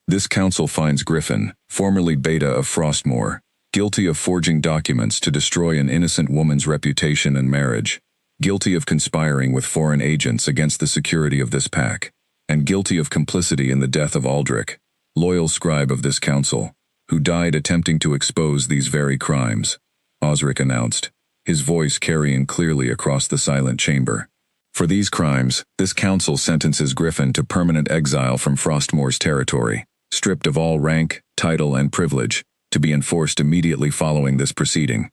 This council finds Griffin, formerly Beta of Frostmoor, guilty of forging documents to destroy an innocent woman's reputation and marriage, guilty of conspiring with foreign agents against the security of this pack, and guilty of complicity in the death of Aldrich, loyal scribe of this council, who died attempting to expose these very crimes, Osric announced, his voice carrying clearly across the silent chamber. For these crimes, this council sentences Griffin to permanent exile from Frostmoor's territory, stripped of all rank, title, and privilege, to be enforced immediately following this proceeding.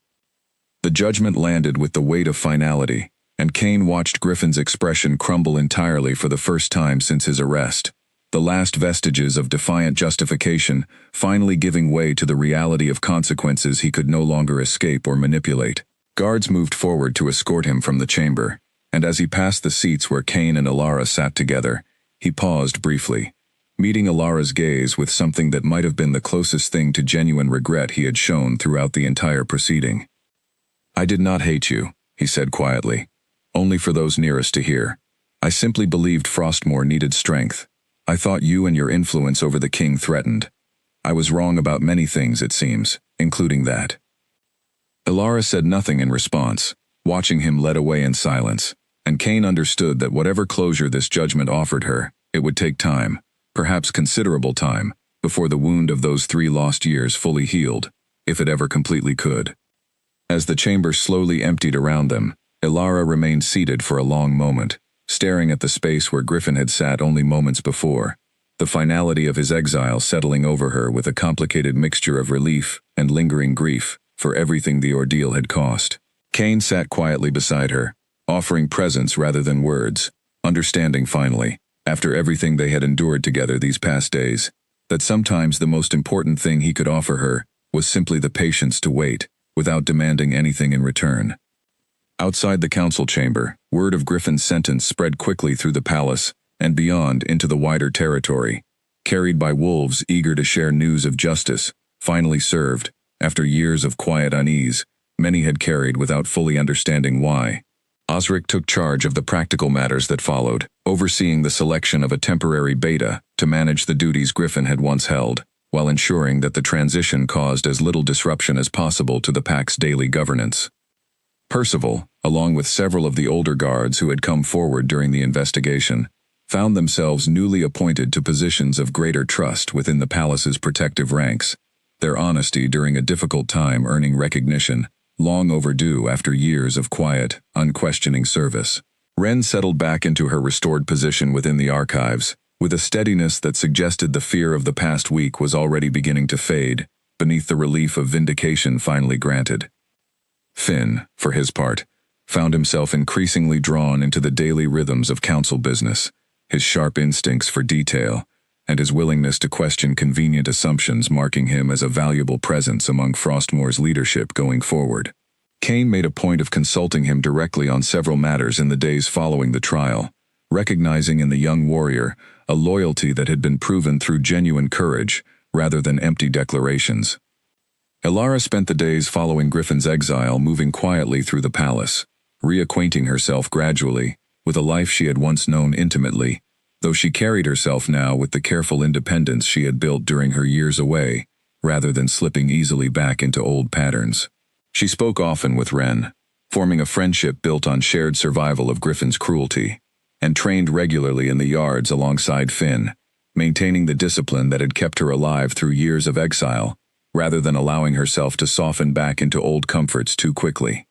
The judgment landed with the weight of finality, and Kane watched Griffin's expression crumble entirely for the first time since his arrest, the last vestiges of defiant justification finally giving way to the reality of consequences he could no longer escape or manipulate. Guards moved forward to escort him from the chamber, and as he passed the seats where Kane and Elara sat together, he paused briefly, meeting Alara's gaze with something that might have been the closest thing to genuine regret he had shown throughout the entire proceeding. "I did not hate you," he said quietly. "Only for those nearest to hear. I simply believed Frostmore needed strength. I thought you and your influence over the king threatened. I was wrong about many things, it seems, including that." Alara said nothing in response, watching him led away in silence, and Cain understood that whatever closure this judgment offered her, it would take time, perhaps considerable time, before the wound of those 3 lost years fully healed, if it ever completely could. As the chamber slowly emptied around them, Alara remained seated for a long moment, staring at the space where Griffin had sat only moments before, the finality of his exile settling over her with a complicated mixture of relief and lingering grief for everything the ordeal had cost. Cain sat quietly beside her, offering presence rather than words, understanding finally, after everything they had endured together these past days, that sometimes the most important thing he could offer her was simply the patience to wait, without demanding anything in return. Outside the council chamber, word of Griffin's sentence spread quickly through the palace and beyond into the wider territory, carried by wolves eager to share news of justice, finally served, after years of quiet unease, many had carried without fully understanding why. Osric took charge of the practical matters that followed, overseeing the selection of a temporary beta to manage the duties Griffin had once held, while ensuring that the transition caused as little disruption as possible to the pack's daily governance. Percival, along with several of the older guards who had come forward during the investigation, found themselves newly appointed to positions of greater trust within the palace's protective ranks, their honesty during a difficult time earning recognition, long overdue after years of quiet, unquestioning service. Wren settled back into her restored position within the archives, with a steadiness that suggested the fear of the past week was already beginning to fade, beneath the relief of vindication finally granted. Finn, for his part, found himself increasingly drawn into the daily rhythms of council business, his sharp instincts for detail, and his willingness to question convenient assumptions marking him as a valuable presence among Frostmore's leadership going forward. Cain made a point of consulting him directly on several matters in the days following the trial, recognizing in the young warrior a loyalty that had been proven through genuine courage rather than empty declarations. Alara spent the days following Griffin's exile moving quietly through the palace, reacquainting herself gradually with a life she had once known intimately, though she carried herself now with the careful independence she had built during her years away, rather than slipping easily back into old patterns. She spoke often with Wren, forming a friendship built on shared survival of Griffin's cruelty, and trained regularly in the yards alongside Finn, maintaining the discipline that had kept her alive through years of exile, rather than allowing herself to soften back into old comforts too quickly.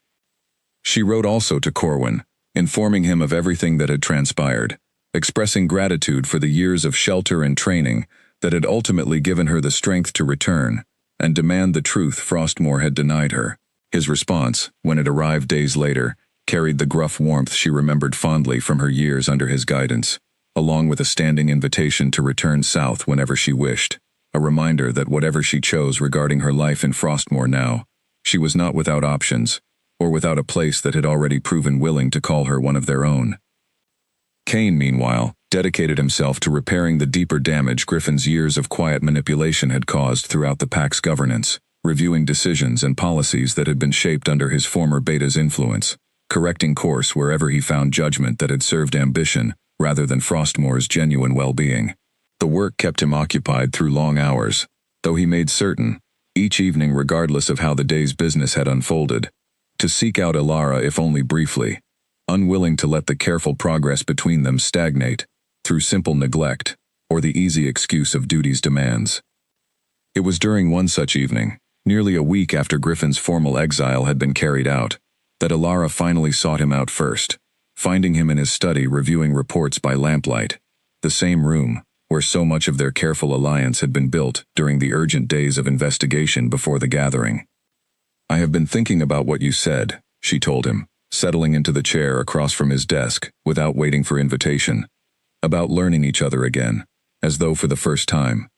She wrote also to Corwin, informing him of everything that had transpired, expressing gratitude for the years of shelter and training that had ultimately given her the strength to return and demand the truth Frostmore had denied her. His response, when it arrived days later, carried the gruff warmth she remembered fondly from her years under his guidance, along with a standing invitation to return south whenever she wished, a reminder that whatever she chose regarding her life in Frostmore now, she was not without options, or without a place that had already proven willing to call her one of their own. Cain, meanwhile, dedicated himself to repairing the deeper damage Griffin's years of quiet manipulation had caused throughout the pack's governance, reviewing decisions and policies that had been shaped under his former beta's influence, correcting course wherever he found judgment that had served ambition rather than Frostmore's genuine well-being. The work kept him occupied through long hours, though he made certain, each evening regardless of how the day's business had unfolded, to seek out Alara if only briefly, unwilling to let the careful progress between them stagnate through simple neglect or the easy excuse of duty's demands. It was during one such evening, nearly a week after Griffin's formal exile had been carried out, that Alara finally sought him out first, finding him in his study reviewing reports by lamplight, the same room where so much of their careful alliance had been built during the urgent days of investigation before the gathering. "I have been thinking about what you said," she told him, settling into the chair across from his desk without waiting for invitation, "about learning each other again, as though for the first time."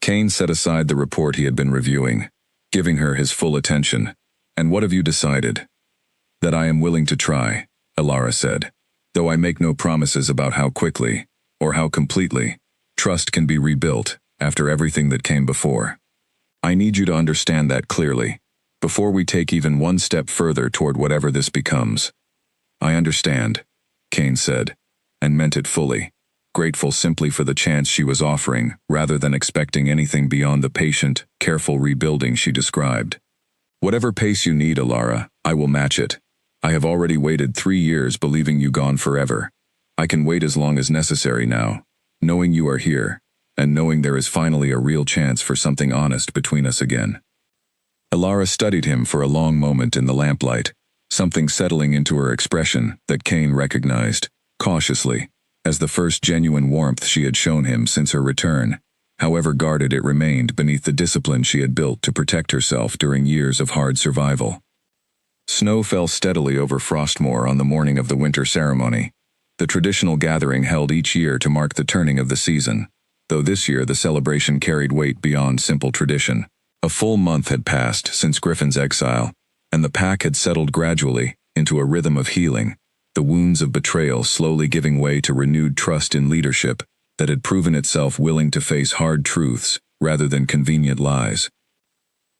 Cain set aside the report he had been reviewing, giving her his full attention. "And what have you decided?" "That I am willing to try," Alara said, "though I make no promises about how quickly, or how completely. Trust can be rebuilt after everything that came before. I need you to understand that clearly, before we take even one step further toward whatever this becomes. I understand, Kane said, and meant it fully, grateful simply for the chance she was offering, rather than expecting anything beyond the patient, careful rebuilding she described. Whatever pace you need, Alara, I will match it. I have already waited 3 years believing you gone forever. I can wait as long as necessary now, knowing you are here, and knowing there is finally a real chance for something honest between us again. Alara studied him for a long moment in the lamplight, something settling into her expression that Kane recognized, cautiously, as the first genuine warmth she had shown him since her return, however guarded it remained beneath the discipline she had built to protect herself during years of hard survival. Snow fell steadily over Frostmoor on the morning of the winter ceremony, the traditional gathering held each year to mark the turning of the season, though this year the celebration carried weight beyond simple tradition. A full month had passed since Griffin's exile, and the pack had settled gradually into a rhythm of healing, the wounds of betrayal slowly giving way to renewed trust in leadership that had proven itself willing to face hard truths rather than convenient lies.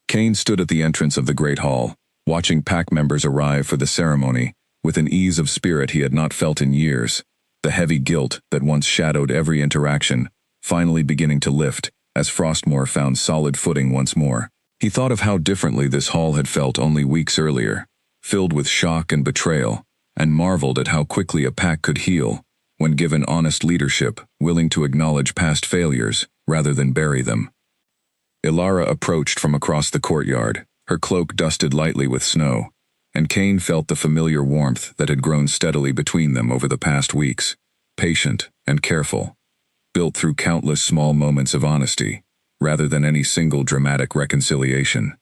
Kane stood at the entrance of the Great Hall, watching pack members arrive for the ceremony with an ease of spirit he had not felt in years, the heavy guilt that once shadowed every interaction finally beginning to lift as Frostmoor found solid footing once more. He thought of how differently this hall had felt only weeks earlier, filled with shock and betrayal, and marveled at how quickly a pack could heal when given honest leadership willing to acknowledge past failures rather than bury them. Alara approached from across the courtyard, her cloak dusted lightly with snow, and Kane felt the familiar warmth that had grown steadily between them over the past weeks, patient and careful, built through countless small moments of honesty, rather than any single dramatic reconciliation.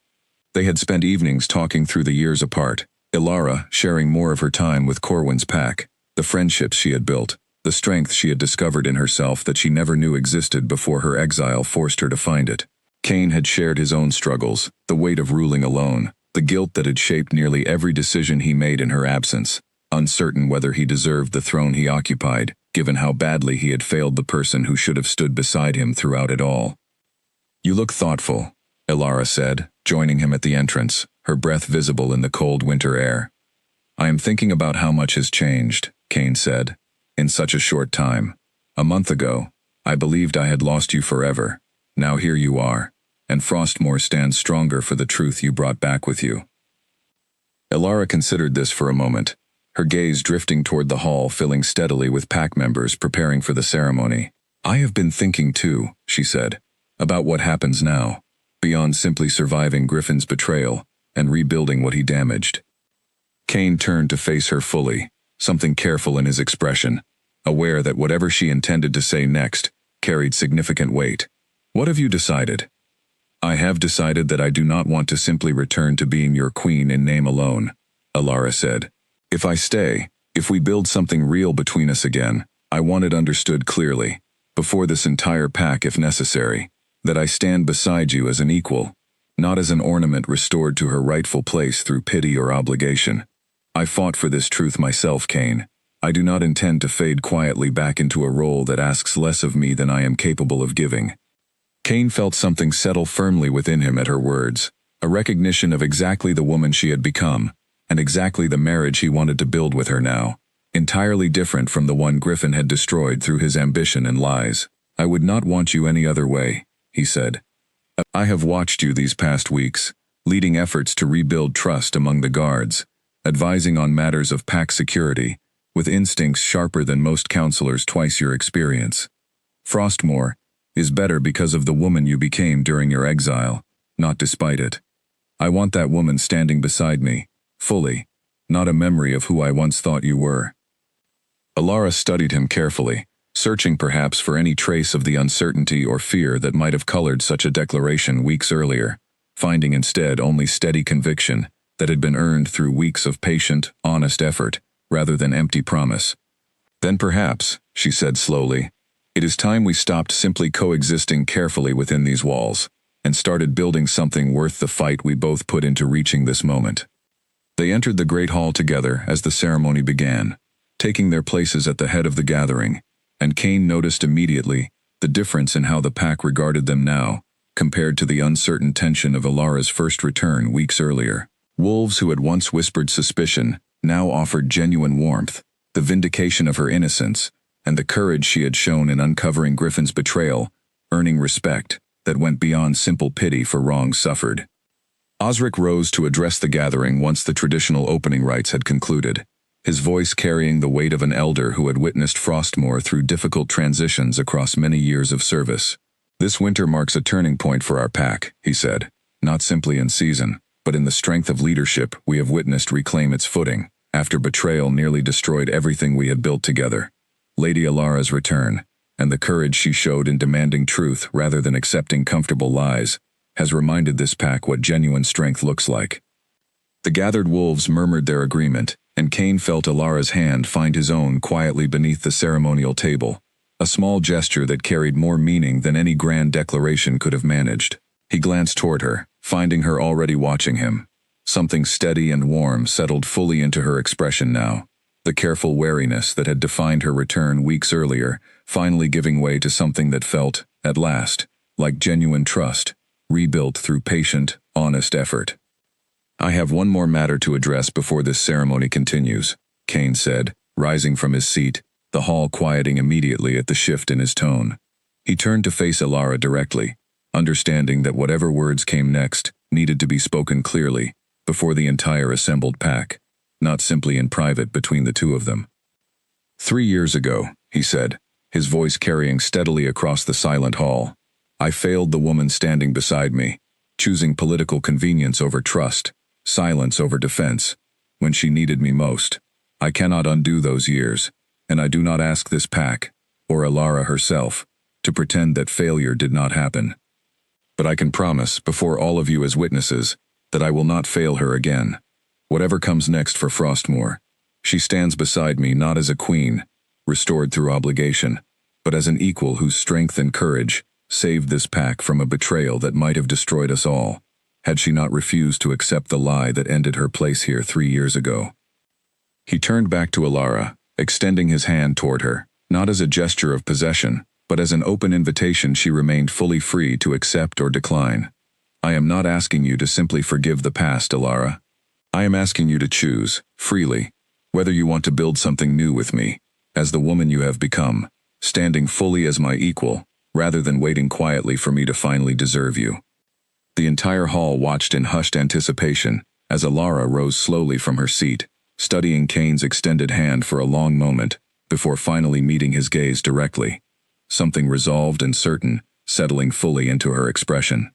They had spent evenings talking through the years apart, Alara sharing more of her time with Corwin's pack, the friendships she had built, the strength she had discovered in herself that she never knew existed before her exile forced her to find it. Kane had shared his own struggles, the weight of ruling alone, the guilt that had shaped nearly every decision he made in her absence, uncertain whether he deserved the throne he occupied, given how badly he had failed the person who should have stood beside him throughout it all. "You look thoughtful," Alara said, joining him at the entrance, her breath visible in the cold winter air. "I am thinking about how much has changed," Kane said, "in such a short time. A month ago, I believed I had lost you forever. Now here you are, and Frostmoor stands stronger for the truth you brought back with you." Alara considered this for a moment, her gaze drifting toward the hall filling steadily with pack members preparing for the ceremony. "I have been thinking too," she said, "about what happens now, beyond simply surviving Griffin's betrayal and rebuilding what he damaged." Kane turned to face her fully, something careful in his expression, aware that whatever she intended to say next carried significant weight. "What have you decided?" "I have decided that I do not want to simply return to being your queen in name alone," Alara said. "If I stay, if we build something real between us again, I want it understood clearly, before this entire pack if necessary, that I stand beside you as an equal, not as an ornament restored to her rightful place through pity or obligation. I fought for this truth myself, Kane. I do not intend to fade quietly back into a role that asks less of me than I am capable of giving." Kane felt something settle firmly within him at her words, a recognition of exactly the woman she had become, and exactly the marriage he wanted to build with her now, entirely different from the one Griffin had destroyed through his ambition and lies. "I would not want you any other way," he said. "I have watched you these past weeks, leading efforts to rebuild trust among the guards, advising on matters of pack security, with instincts sharper than most counselors twice your experience. Frostmoor is better because of the woman you became during your exile, not despite it. I want that woman standing beside me, fully, not a memory of who I once thought you were." Alara studied him carefully, searching perhaps for any trace of the uncertainty or fear that might have colored such a declaration weeks earlier, finding instead only steady conviction that had been earned through weeks of patient, honest effort, rather than empty promise. "Then perhaps," she said slowly, "it is time we stopped simply coexisting carefully within these walls, and started building something worth the fight we both put into reaching this moment." They entered the Great Hall together as the ceremony began, taking their places at the head of the gathering, and Kane noticed immediately The difference in how the pack regarded them now, compared to the uncertain tension of Alara's first return weeks earlier. Wolves who had once whispered suspicion now offered genuine warmth, the vindication of her innocence, and the courage she had shown in uncovering Griffin's betrayal, earning respect that went beyond simple pity for wrongs suffered. Osric rose to address the gathering once the traditional opening rites had concluded, his voice carrying the weight of an elder who had witnessed Frostmoor through difficult transitions across many years of service. "This winter marks a turning point for our pack," he said, "not simply in season, but in the strength of leadership we have witnessed reclaim its footing, after betrayal nearly destroyed everything we had built together. Lady Alara's return, and the courage she showed in demanding truth rather than accepting comfortable lies, has reminded this pack what genuine strength looks like." The gathered wolves murmured their agreement, and Cain felt Alara's hand find his own quietly beneath the ceremonial table, a small gesture that carried more meaning than any grand declaration could have managed. He glanced toward her, finding her already watching him. Something steady and warm settled fully into her expression now, the careful wariness that had defined her return weeks earlier, finally giving way to something that felt, at last, like genuine trust, rebuilt through patient, honest effort. "I have one more matter to address before this ceremony continues," Cain said, rising from his seat, the hall quieting immediately at the shift in his tone. He turned to face Alara directly, understanding that whatever words came next needed to be spoken clearly, before the entire assembled pack, not simply in private between the two of them. "3 years ago," he said, his voice carrying steadily across the silent hall, "I failed the woman standing beside me, choosing political convenience over trust, silence over defense, when she needed me most. I cannot undo those years, and I do not ask this pack, or Alara herself, to pretend that failure did not happen. But I can promise, before all of you as witnesses, that I will not fail her again. Whatever comes next for Frostmoor, she stands beside me not as a queen, restored through obligation, but as an equal whose strength and courage saved this pack from a betrayal that might have destroyed us all, had she not refused to accept the lie that ended her place here 3 years ago." He turned back to Alara, extending his hand toward her, not as a gesture of possession, but as an open invitation she remained fully free to accept or decline. "I am not asking you to simply forgive the past, Alara. I am asking you to choose, freely, whether you want to build something new with me, as the woman you have become, standing fully as my equal, rather than waiting quietly for me to finally deserve you." The entire hall watched in hushed anticipation as Alara rose slowly from her seat, studying Cain's extended hand for a long moment, before finally meeting his gaze directly, something resolved and certain settling fully into her expression.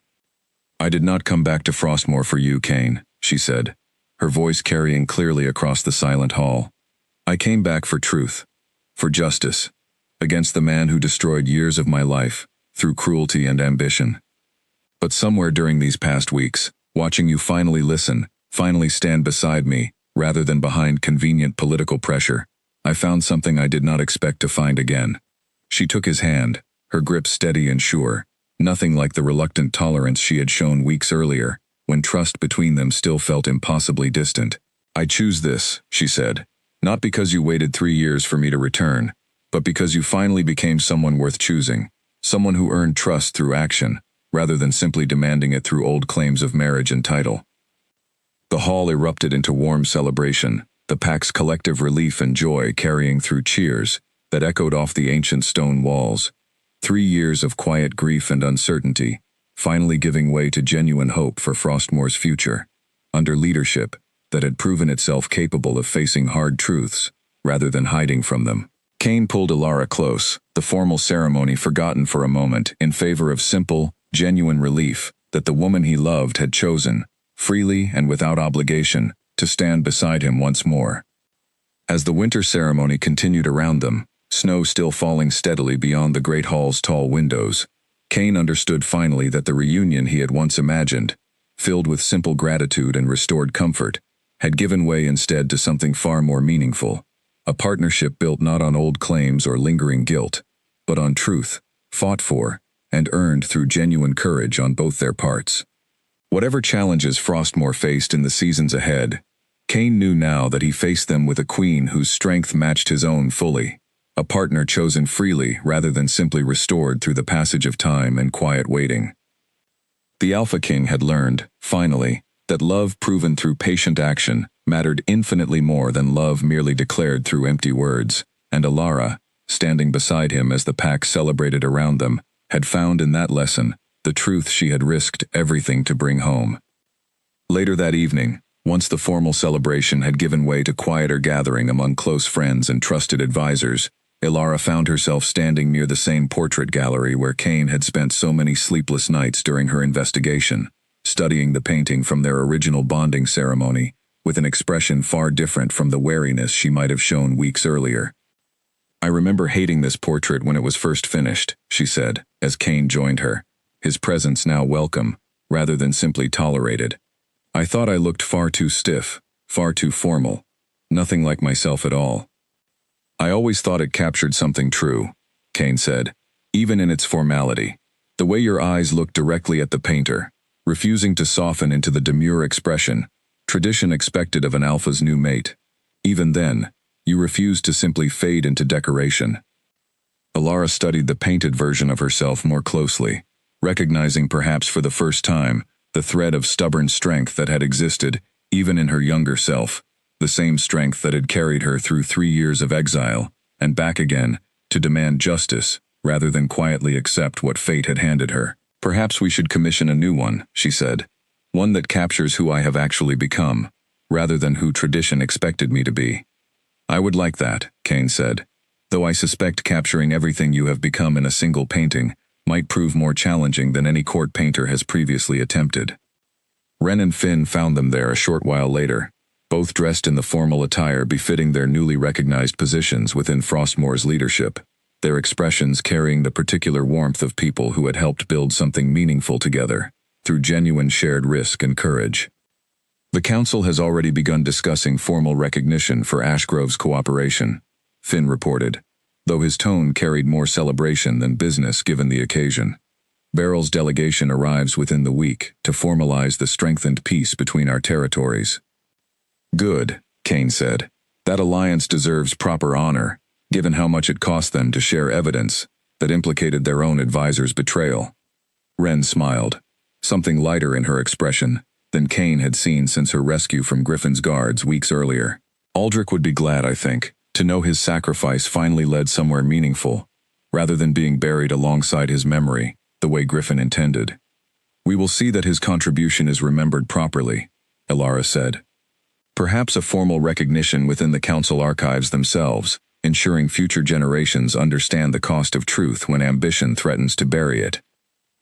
"I did not come back to Frostmoor for you, Cain," she said, her voice carrying clearly across the silent hall. "I came back for truth, for justice, against the man who destroyed years of my life, through cruelty and ambition. But somewhere during these past weeks, watching you finally listen, finally stand beside me, rather than behind convenient political pressure, I found something I did not expect to find again." She took his hand, her grip steady and sure, nothing like the reluctant tolerance she had shown weeks earlier, when trust between them still felt impossibly distant. "I choose this," she said, "not because you waited 3 years for me to return, but because you finally became someone worth choosing, someone who earned trust through action, rather than simply demanding it through old claims of marriage and title." The hall erupted into warm celebration, the pack's collective relief and joy carrying through cheers that echoed off the ancient stone walls. 3 years of quiet grief and uncertainty, finally giving way to genuine hope for Frostmoor's future, under leadership that had proven itself capable of facing hard truths, rather than hiding from them. Cain pulled Alara close, the formal ceremony forgotten for a moment in favor of simple, genuine relief that the woman he loved had chosen, freely and without obligation, to stand beside him once more. As the winter ceremony continued around them, snow still falling steadily beyond the great hall's tall windows, Cain understood finally that the reunion he had once imagined, filled with simple gratitude and restored comfort, had given way instead to something far more meaningful, a partnership built not on old claims or lingering guilt, but on truth, fought for, and earned through genuine courage on both their parts. Whatever challenges Frostmoor faced in the seasons ahead, Cain knew now that he faced them with a queen whose strength matched his own fully, a partner chosen freely rather than simply restored through the passage of time and quiet waiting. The Alpha King had learned, finally, that love proven through patient action mattered infinitely more than love merely declared through empty words, and Alara, standing beside him as the pack celebrated around them, had found in that lesson the truth she had risked everything to bring home. Later that evening, once the formal celebration had given way to quieter gathering among close friends and trusted advisors, Alara found herself standing near the same portrait gallery where Kane had spent so many sleepless nights during her investigation, studying the painting from their original bonding ceremony, with an expression far different from the wariness she might have shown weeks earlier. "I remember hating this portrait when it was first finished," she said, as Kane joined her, his presence now welcome, rather than simply tolerated. "I thought I looked far too stiff, far too formal, nothing like myself at all." "I always thought it captured something true," Kane said, "even in its formality. The way your eyes looked directly at the painter, refusing to soften into the demure expression tradition expected of an alpha's new mate. Even then, you refused to simply fade into decoration." Alara studied the painted version of herself more closely, recognizing perhaps for the first time the thread of stubborn strength that had existed even in her younger self, the same strength that had carried her through 3 years of exile, and back again, to demand justice, rather than quietly accept what fate had handed her. "Perhaps we should commission a new one," she said. "One that captures who I have actually become, rather than who tradition expected me to be." "I would like that," Kane said, "though I suspect capturing everything you have become in a single painting might prove more challenging than any court painter has previously attempted." Ren and Finn found them there a short while later, both dressed in the formal attire befitting their newly recognized positions within Frostmour's leadership, their expressions carrying the particular warmth of people who had helped build something meaningful together, through genuine shared risk and courage. "The Council has already begun discussing formal recognition for Ashgrove's cooperation," Finn reported, though his tone carried more celebration than business given the occasion. "Beryl's delegation arrives within the week to formalize the strengthened peace between our territories." "Good," Kane said. "That alliance deserves proper honor, given how much it cost them to share evidence that implicated their own advisor's betrayal." Ren smiled, something lighter in her expression than Kane had seen since her rescue from Griffin's guards weeks earlier. "Aldrich would be glad, I think, to know his sacrifice finally led somewhere meaningful, rather than being buried alongside his memory, the way Griffin intended." "We will see that his contribution is remembered properly," Alara said. "Perhaps a formal recognition within the Council archives themselves, ensuring future generations understand the cost of truth when ambition threatens to bury it."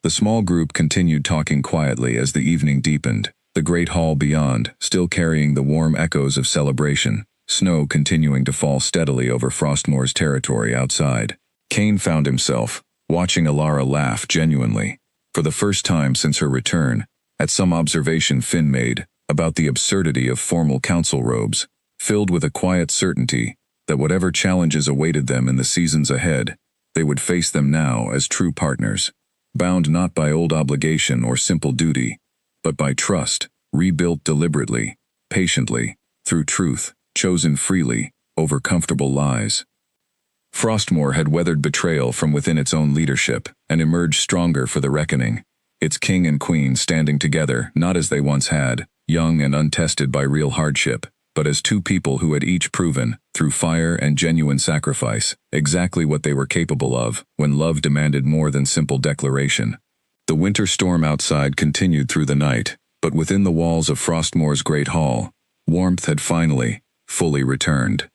The small group continued talking quietly as the evening deepened, the great hall beyond still carrying the warm echoes of celebration, snow continuing to fall steadily over Frostmour's territory outside. Kane found himself watching Alara laugh genuinely, for the first time since her return, at some observation Finn made about the absurdity of formal council robes, filled with a quiet certainty that whatever challenges awaited them in the seasons ahead, they would face them now as true partners, bound not by old obligation or simple duty, but by trust, rebuilt deliberately, patiently, through truth, chosen freely, over comfortable lies. Frostmour had weathered betrayal from within its own leadership and emerged stronger for the reckoning, its king and queen standing together not as they once had, young and untested by real hardship, but as two people who had each proven, through fire and genuine sacrifice, exactly what they were capable of when love demanded more than simple declaration. The winter storm outside continued through the night, but within the walls of Frostmour's great hall, warmth had finally, fully returned.